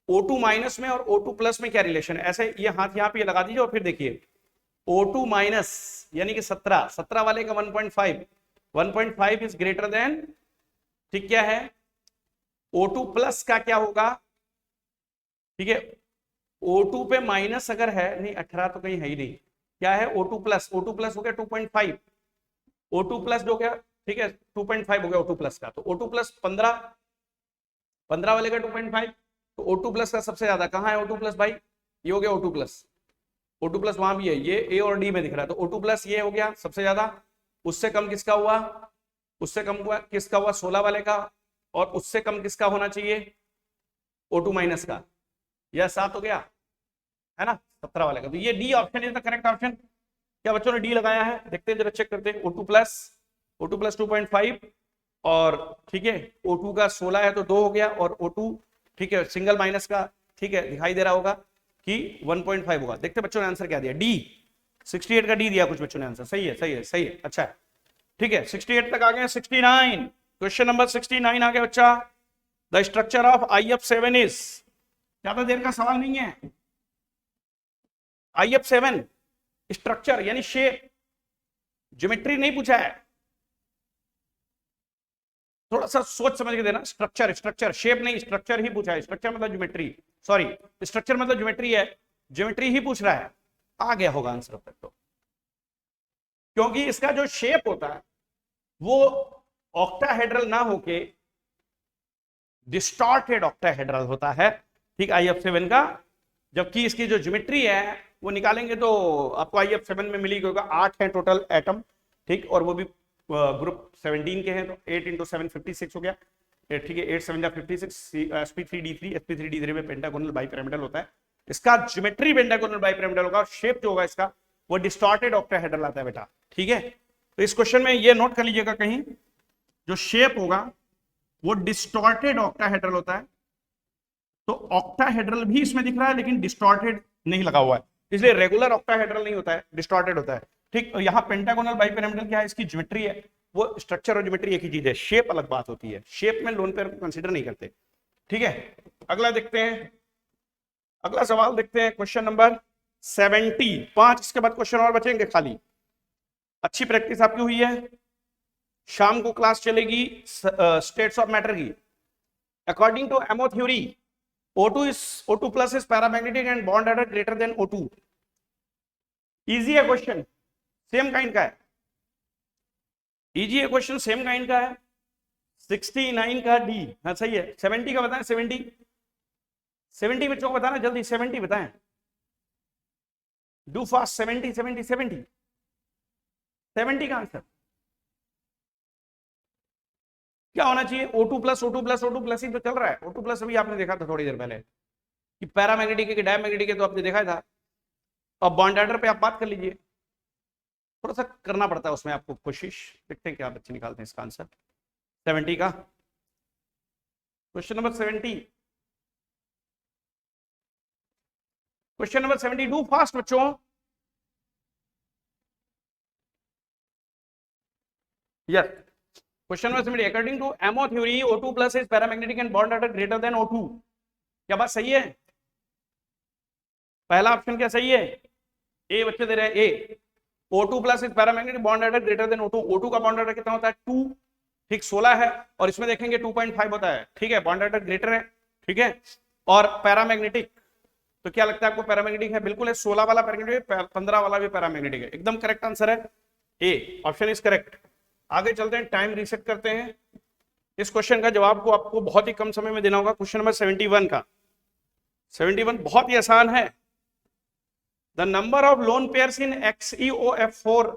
O2 माइनस में और O2 प्लस में क्या रिलेशन है, ऐसे ये हाथ यहाँ पे लगा दीजिए और फिर देखिए O2 माइनस यानी कि 17 वाले का 1.5 इज ग्रेटर देन, ठीक क्या है, O2 प्लस का क्या होगा? ठीक है, O2 पे माइनस अगर है, नहीं 18 तो कहीं है ही नहीं, क्या है? O2 प्लस हो गया 2.5, O2 प्लस जो गया, ठीक है 2.5 हो गया O2 प्लस का। तो O2 प्लस 15 वाले का 2.5, तो O2 प्लस का सबसे ज्यादा कहाँ है? O2 प्लस भाई, ये हो गया O2 प्लस। O2 प्लस वहां भी है, ये A और D में दिख रहा है, तो O2 प्लस ये हो गया सबसे ज्यादा। उससे कम किसका हुआ? उससे कम हुआ किसका हुआ? 16 वाले का। और उससे कम किसका होना चाहिए? O2 माइनस का। यह 7 हो गया है ना, 17 वाले का। तो ये D option is the correct option. क्या बच्चों ने डी लगाया है? देखते हैं जरा, चेक करते हैं। O2 प्लस 2.5 और ठीक है O2 का 16 है तो 2 हो गया, और O2 ठीक है सिंगल माइनस का, ठीक है दिखाई दे रहा होगा कि 1.5 होगा। देखते बच्चों ने आंसर क्या दिया, डी 68 का डी दिया कुछ बच्चों ने आंसर। सही है, अच्छा है, ठीक है। 68 तक आ गए। 69, क्वेश्चन नंबर 69 आ गया बच्चा। The structure of IF7 is, ज्यादा देर का सवाल नहीं है। IF7 स्ट्रक्चर यानी शेप, ज्योमेट्री नहीं पूछा है, थोड़ा सा सोच समझ के देना। स्ट्रक्चर शेप नहीं, स्ट्रक्चर ही पूछा है। स्ट्रक्चर मतलब ज्योमेट्री, सॉरी स्ट्रक्चर मतलब ज्योमेट्री है, ज्योमेट्री ही पूछ रहा है। आ गया होगा आंसर अब तक तो, क्योंकि इसका जो शेप होता है वो ऑक्टाहेड्रल ना होके डिस्टॉर्टेड ऑक्टाहेड्रल होता है, ठीक, IF7 का। जबकि इसकी जो ज्योमेट्री है वो निकालेंगे तो आपको IF7 में मिली होगा 8 है टोटल एटम, ठीक, और वो भी ग्रुप 17 के हैं, तो 8 × 7 56 हो गया, ठीक है, 8 7 जा 56, sp3d3 में पेंटागोनल बाइपिरामिडल होता है। इसका ज्योमेट्री पेंटागोनल बाइपिरामिडल होगा, शेप जो होगा इसका वो डिस्टॉर्टेड ऑक्टाहेड्रल आता है बेटा, ठीक है। तो इस क्वेश्चन में ये नोट कर लीजिएगा कहीं, जो शेप होगा वो डिस्टॉर्टेड ऑक्टाहेड्रल होता है। तो ऑक्टाहेड्रल भी इसमें दिख रहा है लेकिन डिस्टॉर्टेड नहीं लगा हुआ है, इसलिए रेगुलर ऑक्टाहेड्रल नहीं होता है, डिस्टॉर्टेड होता है, ठीक। यहाँ पेंटागोनल बाइपिरामिडल क्या है, इसकी ज्योमेट्री है, वो स्ट्रक्चर और ज्योमेट्री एक ही चीज है, शेप अलग बात होती है, शेप में लोन पेयर कंसीडर नहीं करते, ठीक है। अगला देखते हैं, अगला सवाल देखते हैं, क्वेश्चन नंबर 75। इसके बाद क्वेश्चन और बचेंगे खाली। अच्छी प्रैक्टिस आपकी हुई है, शाम को क्लास चलेगी स्टेट्स ऑफ मैटर की। According to MO theory O2 plus is paramagnetic and bond order greater than O2। Easy है क्वेश्चन, सेम काइंड का है, इजी है क्वेश्चन, सेम काइंड का है। 69 का डी, हाँ सही है। 70 का बताएं, 70 बच्चों को बताना जल्दी, 70 बताएं, डू फास्ट। 70 का आंसर क्या होना चाहिए, O2 प्लस ही तो चल रहा है। O2 प्लस अभी आपने देखा था थोड़ी देर पहले कि पैरामैग्नेटिक है कि डायमैग्नेटिक है, तो आपने देखा था। अब बॉन्ड ऑर्डर पे आप बात कर लीजिए, थोड़ा सा करना पड़ता है उसमें आपको कोशिश। देखते हैं क्या बच्चे निकालते हैं इसका आंसर 70 का। Question number 70, question number 70, do fast बच्चों। Yes, question number 70, according to MO theory O2 plus is paramagnetic and bond order greater than O2। क्या बात सही है? पहला ऑप्शन क्या सही है? ए बच्चे दे रहे हैं, ए O2 plus is paramagnetic bond order greater than O2। O2 का बॉन्ड ऑर्डर कितना होता है? 2, ठीक, 16 है, और इसमें देखेंगे 2.5 होता है, ठीक है, बॉन्ड ऑर्डर ग्रेटर है, ठीक है। और पैरामैग्नेटिक, तो क्या लगता है आपको पैरामैग्नेटिक है? बिल्कुल है, 16 वाला पैरामैग्नेटिक है, 15 वाला भी पैरामैग्नेटिक है, एकदम करेक्ट आंसर है, ए ऑप्शन इज करेक्ट। आगे चलते हैं, टाइम रीसेट करते हैं। इस क्वेश्चन का जवाब को आपको बहुत ही कम समय में देना होगा। क्वेश्चन नंबर 71 का, 71 बहुत ही आसान है। The number of lone pairs in XeOF4,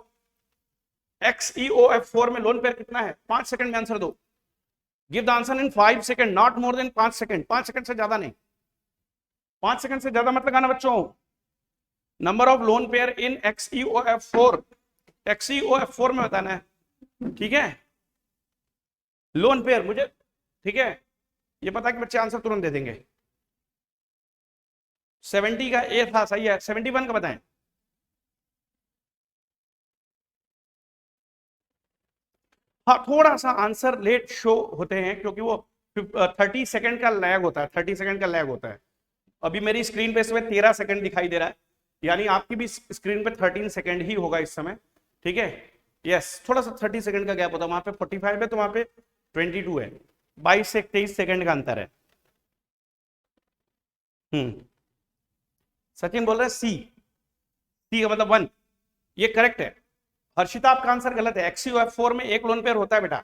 XeOF4 में लोन पेयर कितना है? 5 सेकंड में आंसर दो। Give the answer in 5 second, not more then 5 second. 5 second से ज्यादा नहीं, 5 सेकंड से ज्यादा मत लगाना बच्चों। Number of lone pair in XeOF4, XeOF4 में बताना है, ठीक है, लोन पेयर मुझे, ठीक है, ये पता है कि बच्चे आंसर तुरंत दे देंगे। 70 का ए था, सही है। 71 का बताएं। हाँ, थोड़ा सा आंसर लेट शो होते हैं क्योंकि वो 30 सेकंड का लैग होता है, 30 सेकंड का लैग होता है। अभी मेरी स्क्रीन पे इसमें 13 सेकंड दिखाई दे रहा है, यानी आपकी भी स्क्रीन पे 13 सेकंड ही होगा इस समय, ठीक है। यस, थोड़ा सा 30 सेकंड का गैप होता है, वहां पे 45 है तो वहां पे 22 है, 22 से 23 सेकंड का अंतर है। सचिन बोल रहा है सी, सी का मतलब 1, ये करेक्ट है। हर्षिता आपका आंसर गलत है, XeOF4 में एक लोन पेयर होता है बेटा।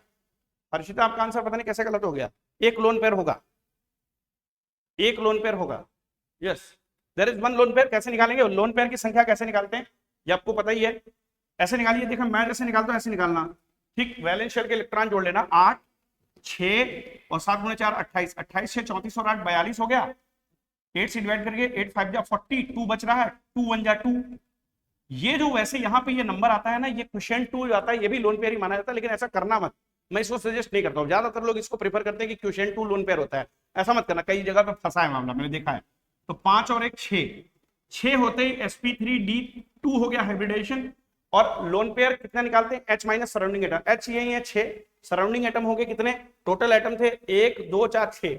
हर्षिता आपका आंसर पता नहीं कैसे गलत हो गया, एक लोन पेयर होगा, एक लोन पेयर होगा। Yes, there is one lone pair. कैसे निकालेंगे लोन पेयर की संख्या, कैसे निकालते हैं ये आपको पता ही है। ऐसे निकालिए, देखो मैं जैसे निकालता हूं ऐसे निकालना, ठीक। वैलेंस शेल के इलेक्ट्रॉन जोड़ लेना, 8 6 और 7 गुणे 4 28, 28 6 34 और 8 42 हो गया। 8 से डिवाइड करके 8 5 जा 40, 2 बच रहा है, 2 1 जा 2। ये जो वैसे यहाँ पे ये नंबर आता है ना, ये क्वोशिएंट 2 आता है, ये भी लोन पेयर ही माना जाता है, लेकिन ऐसा करना मत, मैं इसको सजेस्ट नहीं करता हूँ। ज्यादातर लोग इसको प्रेफर करते हैं कि क्वोशिएंट 2 लोन पेयर होता है, ऐसा मत करना, कई जगह पे फंसा है मामला, मैंने देखा है। तो 5 और 1 6 होते ही sp3d2 हो गया हाइब्रिडेशन। और लोन पेयर कितना निकालते हैं? H minus surrounding atom, H यही है 6, सराउंडिंग एटम हो गए कितने? टोटल एटम थे 1 2 4 6,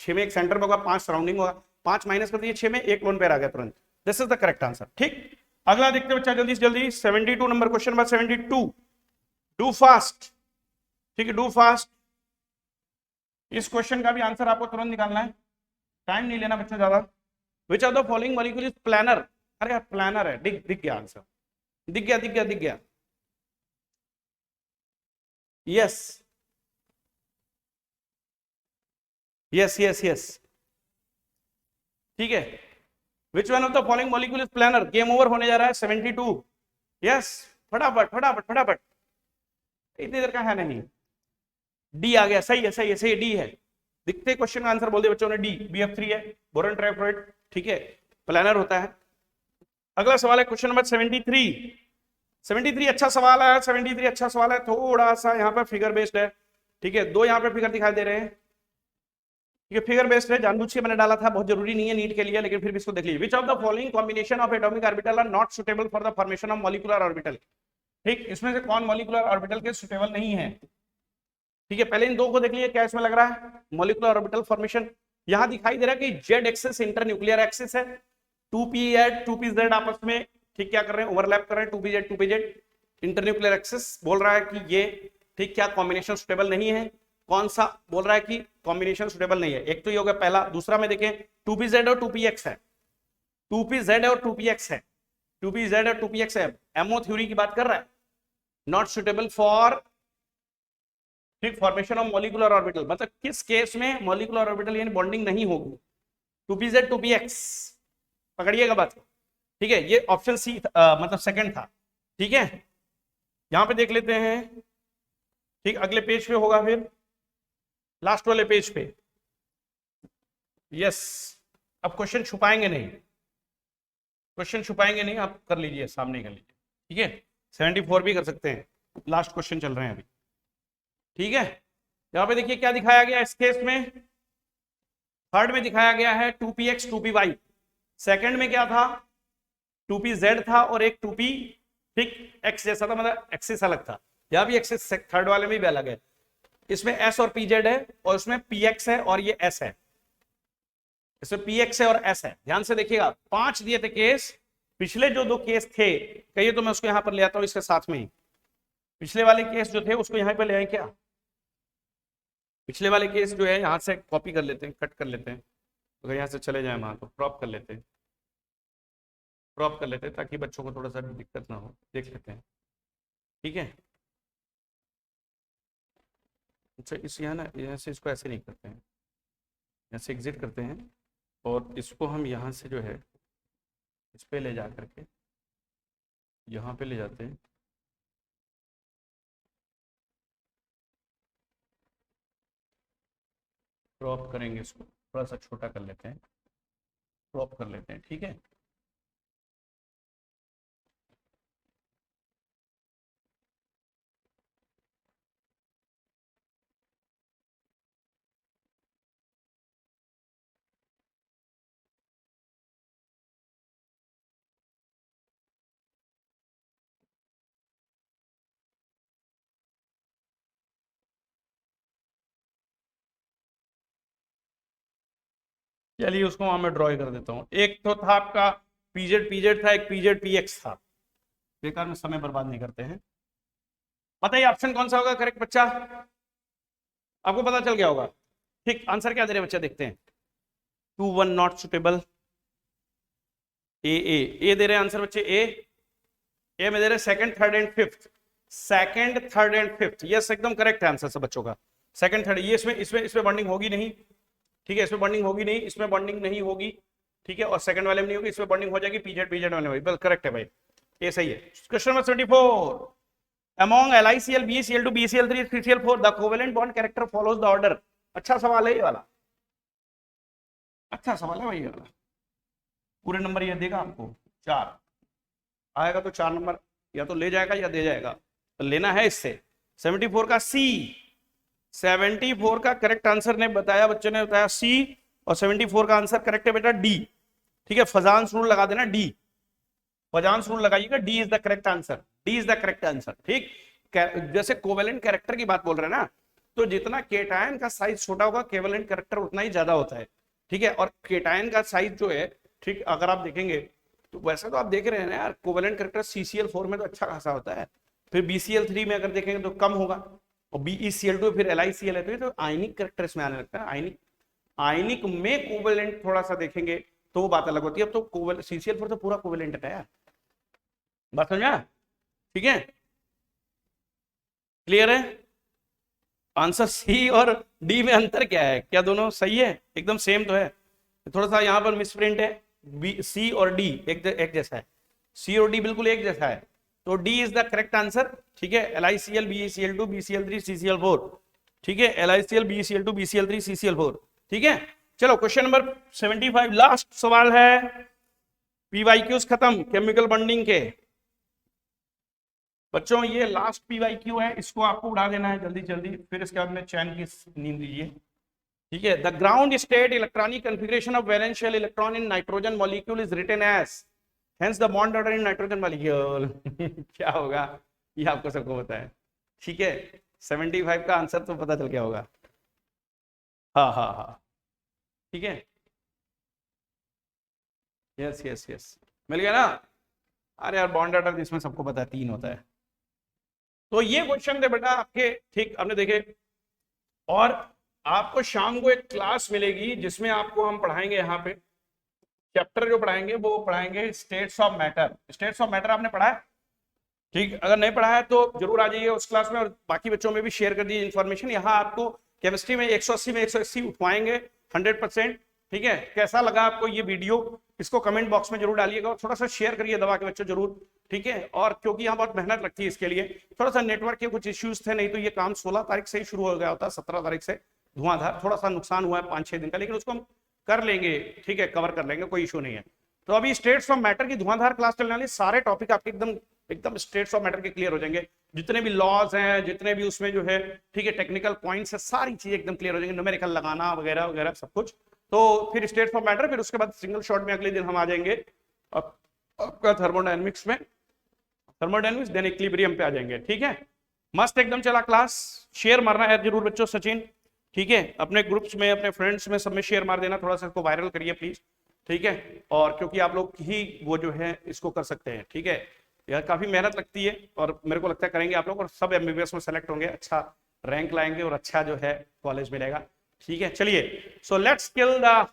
6 में एक सेंटर में होगा, 5 सराउंडिंग होगा, 5 माइनस कर दिए 6 में, एक लोन पेयर आ गया तुरंत। This is the correct answer, ठीक। अगला देखते बच्चा जल्दी से जल्दी, 72 number question number 72, do fast, ठीक है, डू फास्ट। इस क्वेश्चन का भी आंसर आपको तुरंत निकालना है, टाइम नहीं लेना बच्चा ज्यादा। Which of the following molecule is planar? अरे प्लानर है, दिख गया आंसर, दिख गया। यस, यस यस यस, ठीक है। Which one of the following molecule is planar? Game over होने जा रहा है, 72। यस, फटाफट फटाफट फटाफट, इतनी देर का है नहीं। डी आ गया, सही है सही है सही है, डी है। दिखते क्वेश्चन का आंसर बोल दिया बच्चों ने, डी, BF3 है, बोरॉन ट्राइफ्लोराइड, ठीक है, प्लानर होता है। अगला सवाल है क्वेश्चन नंबर 73। 73 अच्छा सवाल है, 73 अच्छा सवाल है, थोड़ा सा यहाँ पर फिगर बेस्ड है, ठीक है। दो यहाँ पे फिगर दिखाई दे रहे हैं, ये फिगर बेस्ड है, जानबूझ के मैंने डाला था, बहुत जरूरी नहीं है नीट के लिए, लेकिन फिर भी इसको देख लीजिए। Which of the following combination of atomic orbital are not suitable for the formation of molecular orbital? ठीक, इसमें से कौन मॉलिक्यूलर ऑर्बिटल के सुटेबल नहीं है? ठीक है, पहले इन दो को देख लीजिए, क्या इसमें लग रहा है मॉलिक्यूलर ऑर्बिटल फॉर्मेशन। यहां दिखाई दे रहा है कि Z axis inter nuclear axis है, 2p 2pz आपस में ठीक क्या कर रहे हैं, ओवरलैप कर रहे हैं, 2pz इंटर न्यूक्लियर एक्सिस बोल रहा है कि ये ठीक क्या कॉम्बिनेशन सुटेबल नहीं है। कौन सा बोल रहा है कि कॉम्बिनेशन सुटेबल नहीं है? एक तो ये हो गया पहला। दूसरा में देखें 2pz और 2px है, 2pz और 2px है, 2pz और 2px है, एमओ थ्योरी की बात कर रहा है, नॉट सुटेबल फॉर ठीक फॉर्मेशन ऑफ मॉलिक्यूलर ऑर्बिटल। मतलब किस केस में मॉलिक्यूलर ऑर्बिटल यानी बॉन्डिंग नहीं होगी? 2pz 2px, पकड़िएगा बात को, ठीक है। ये ऑप्शन सी मतलब सेकंड था, ठीक है। यहां पे देख लेते हैं, ठीक, अगले पेज पे होगा, फिर लास्ट वाले पेज पे। यस, अब क्वेश्चन छुपाएंगे नहीं, क्वेश्चन छुपाएंगे नहीं, आप कर लीजिए, सामने कर लीजिए, ठीक है। 74 भी कर सकते हैं, लास्ट क्वेश्चन चल रहे हैं अभी, ठीक है। यहां पे देखिए क्या दिखाया गया इस केस में, थर्ड में दिखाया गया है 2px 2py, सेकंड में क्या था 2pz था और एक 2p ठीक x जैसा था, मतलब एक्सिस अलग था। यहां भी एक्सिस थर्ड वाले में भी अलग है, इसमें s और pz है और उसमें px है और ये s है, इसमें px है और s है। ध्यान से देखिएगा, 5 दिए थे केस, पिछले जो 2 केस थे, कहिए तो मैं उसको यहां पर ले आता हूं इसके साथ में ही, पिछले वाले केस जो थे उसको यहां पर ले आए क्या, पिछले वाले केस जो है यहां से कॉपी कर लेते हैं, कट कर लेते हैं, अगर यहां से चले जाए वहां तो क्रॉप कर लेते हैं, क्रॉप कर लेते हैं ताकि बच्चों को थोड़ा सा दिक्कत ना हो, देख लेते हैं, ठीक है। अच्छा, इस यहाँ से इसको ऐसे नहीं करते हैं, यहाँ से एग्जिट करते हैं और इसको हम यहाँ से जो है इस पे ले जा करके यहाँ पे ले जाते हैं, क्रॉप करेंगे, इसको थोड़ा सा छोटा कर लेते हैं, क्रॉप कर लेते हैं, ठीक है। चलिए उसको वहां मैं ड्रॉ कर देता हूँ। एक तो था आपका पीजेड पीजेड था, एक पीजेड पीएक्स था, बेकार में समय बर्बाद नहीं करते हैं। बताइए ऑप्शन कौन सा होगा करेक्ट बच्चा, आपको पता चल गया होगा, ठीक। आंसर क्या दे रहे बच्चा, देखते हैं। 2 1 नॉट सुटेबल, ए दे रहे हैं आंसर बच्चे, ए में दे रहे second third and fifth, second third and fifth, yes एकदम करेक्ट है आंसर सब बच्चों का, सेकंड थर्ड। ये इसमें इसमें इसमें बॉन्डिंग होगी नहीं, ठीक है, इसमें बॉन्डिंग होगी नहीं, इसमें बॉन्डिंग नहीं होगी, ठीक है, और सेकंड वाले में नहीं होगी, इसमें बॉन्डिंग हो जाएगी पीजेड पीजेड वाले में, बिल्कुल करेक्ट है भाई, ये सही है। Question number 74, among LiCl BeCl2 BeCl3 3Cl4 the covalent bond character follows the order। अच्छा सवाल है ये वाला, अच्छा सवाल है भाई ये वाला, पूरे नंबर ये देगा आपको 4 आएगा तो 4 नंबर या तो ले जाएगा या दे जाएगा, तो लेना है इससे। 74 का सी, 74 का करेक्ट आंसर ने बताया, बच्चे ने बताया सी, और 74 का आंसर करेक्ट है बेटा डी, ठीक है। फजांस रूल लगा देना डी, फजांस रूल लगाइएगा, D is the correct answer, D is the correct answer, ठीक। जैसे कोवेलेंट कैरेक्टर की बात बोल रहे हैं ना, तो जितना केटायन का साइज छोटा होगा कोवेलेंट कैरेक्टर उतना ही ज्यादा होता है, ठीक है। और केटायन का साइज जो है, ठीक, अगर आप देखेंगे तो वैसे तो आप देख रहे हैं ना यार, कोवेलेंट कैरेक्टर CCl4 में तो अच्छा खासा होता है, फिर BCl3 में अगर देखेंगे तो कम होगा, और BeCl2 फिर LiCl है, तो आयनिक कैरेक्टर इसमें आने लगता है। आयनिक, आयनिक में कोवेलेंट थोड़ा सा देखेंगे तो वो बात अलग होती है। अब तो CCl4 तो पूरा कोवेलेंट है यार, बात समझा, ठीक है, क्लियर है। आंसर सी और डी में अंतर क्या है? क्या दोनों सही है? एकदम सेम तो है। थोड़ा सा यहाँ पर मिसप्रिंट है, बी सी और डी एक जैसा है, सी और डी बिल्कुल एक जैसा है, तो D is the correct answer. ठीक है, LiCl BeCl2 BCl3 CCl4। ठीक है, LiCl BeCl2 BCl3 CCl4। ठीक है, चलो क्वेश्चन नंबर 75 लास्ट सवाल है, पीवाईक्यूज खत्म केमिकल बॉन्डिंग के। बच्चों ये लास्ट पीवाईक्यू है, इसको आपको उड़ा देना है जल्दी जल्दी, फिर इसके बाद में चैन की नींद लीजिए। ठीक है, the ground state electronic configuration of valence shell electron in nitrogen molecule is written as, hence the bond order in nitrogen molecule. क्या होगा ये आपको सबको पता है। ठीक है, 75 का आंसर तो पता चल गया होगा। हाँ हाँ हाँ, ठीक है, यस यस यस, मिल गया ना। अरे यार बॉन्ड ऑर्डर इसमें सबको पता है 3 होता है। तो ये क्वेश्चन थे बेटा आपके, ठीक आपने देखे। और आपको शाम को एक क्लास मिलेगी जिसमें आपको हम पढ़ाएंगे, यहाँ पे चैप्टर जो पढ़ाएंगे वो पढ़ाएंगे states of matter. States of matter आपने पढ़ा है? ठीक, अगर नहीं पढ़ा है तो जरूर आ जाइए उस क्लास में, और बाकी बच्चों में भी शेयर कर दीजिए इन्फॉर्मेशन। यहाँ आपको केमिस्ट्री में 180 में 180 उठवाएंगे 100%। ठीक है, कैसा लगा आपको ये वीडियो, इसको कमेंट बॉक्स में जरूर डालिएगा, और थोड़ा सा शेयर करिए दवा के बच्चों जरूर। ठीक है, और क्योंकि यहाँ बहुत मेहनत लगती है इसके लिए, थोड़ा सा नेटवर्क के कुछ इश्यूज थे, नहीं तो ये काम 16 तारीख से ही शुरू हो गया होता, 17 तारीख से धुआंधार। थोड़ा सा नुकसान हुआ है 5-6 दिन का, लेकिन उसको हम कर लेंगे। ठीक है, कवर कर लेंगे, कोई इशू नहीं है। तो अभी स्टेट्स ऑफ मैटर की धुआंधार क्लास चलने वाली, सारे टॉपिक आपके एकदम एकदम स्टेट्स ऑफ मैटर के क्लियर हो जाएंगे, जितने भी लॉज हैं, जितने भी उसमें जो है ठीक है टेक्निकल पॉइंट्स है, सारी चीजें एकदम क्लियर हो जाएंगी, न्यूमेरिकल लगाना वगैरह वगैरह सब कुछ। तो फिर स्टेट्स ऑफ मैटर, फिर उसके बाद सिंगल शॉट में अगले दिन हम आ जाएंगे आपका थर्मोडायनेमिक्स में, थर्मोडायनेमिक्स देन इक्विलिब्रियम पे आ जाएंगे। ठीक है, मस्त एकदम चला क्लास। शेयर मारना है जरूर बच्चों, सचिन। ठीक है, अपने ग्रुप्स में अपने फ्रेंड्स में सब में शेयर मार देना, थोड़ा सा इसको वायरल करिए प्लीज। ठीक है, और क्योंकि आप लोग ही वो जो है इसको कर सकते हैं। ठीक है, यार काफी मेहनत लगती है, और मेरे को लगता है करेंगे आप लोग, और सब MBBS में सेलेक्ट होंगे, अच्छा रैंक लाएंगे और अच्छा जो है कॉलेज मिलेगा। ठीक है, चलिए, so let's kill the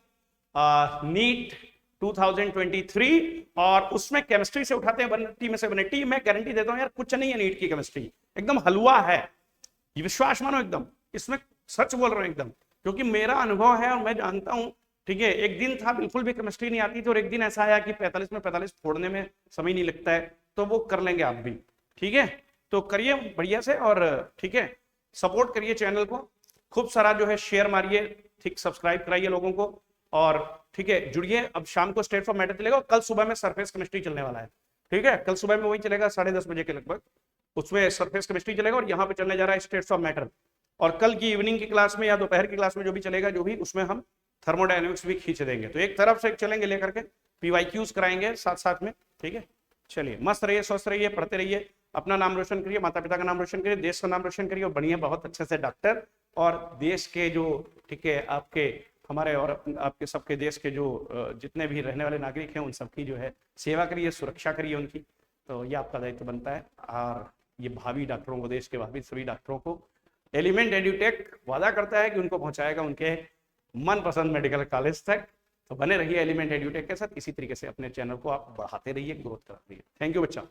NEET 2023, और उसमें केमिस्ट्री से उठाते हैं 180 में से 180। मैं गारंटी देता हूं यार कुछ नहीं है नीट की केमिस्ट्री, एकदम हलवा है, ये विश्वास मानो एकदम, इसमें सच बोल रहा हूं एकदम, क्योंकि मेरा अनुभव है और मैं जानता हूं। ठीक है, एक दिन था बिल्कुल भी केमिस्ट्री नहीं आती थी, और एक दिन ऐसा आया कि 45 में 45 फोड़ने में समय नहीं लगता है, तो वो कर लेंगे आप भी। ठीक है, तो करिए बढ़िया से, और ठीक है सपोर्ट करिए चैनल को, खूब सारा जो है शेयर मारिए, ठीक सब्सक्राइब कराइए लोगों को, और ठीक है जुड़िए। अब शाम को स्टेट्स ऑफ मैटर चलेगा, कल सुबह में सरफेस केमिस्ट्री चलने वाला है। ठीक है, कल सुबह में वही चलेगा 10:30 बजे के लगभग, उसमें सरफेस केमिस्ट्री चलेगा, और यहाँ पे चलने जा रहा है स्टेट्स ऑफ मैटर। और कल की इवनिंग की क्लास में या दोपहर की क्लास में जो भी चलेगा, जो भी उसमें हम थर्मोडायनेमिक्स भी खींच देंगे, तो एक तरफ से चलेंगे लेकर के, पीवाईक्यूज कराएंगे साथ साथ में। ठीक है, चलिए मस्त रहिए, स्वस्थ रहिए, पढ़ते रहिए, अपना नाम रोशन करिए, माता पिता का नाम रोशन करिए, देश का नाम रोशन करिए, और बढ़िया बहुत अच्छे से डॉक्टर, और देश के जो ठीक है आपके हमारे और आपके सबके देश के जो जितने भी रहने वाले नागरिक हैं उन सबकी जो है सेवा करिए, सुरक्षा करिए उनकी। तो ये आपका दायित्व बनता है, और ये भावी डॉक्टरों को, देश के भावी सभी डॉक्टरों को एलिमेंट एड्यूटेक वादा करता है कि उनको पहुंचाएगा उनके मनपसंद मेडिकल कॉलेज तक। तो बने रहिए एलिमेंट एड्यूटेक के साथ, इसी तरीके से अपने चैनल को आप बढ़ाते रहिए, ग्रोथ कराते रहिए। थैंक यू बच्चा।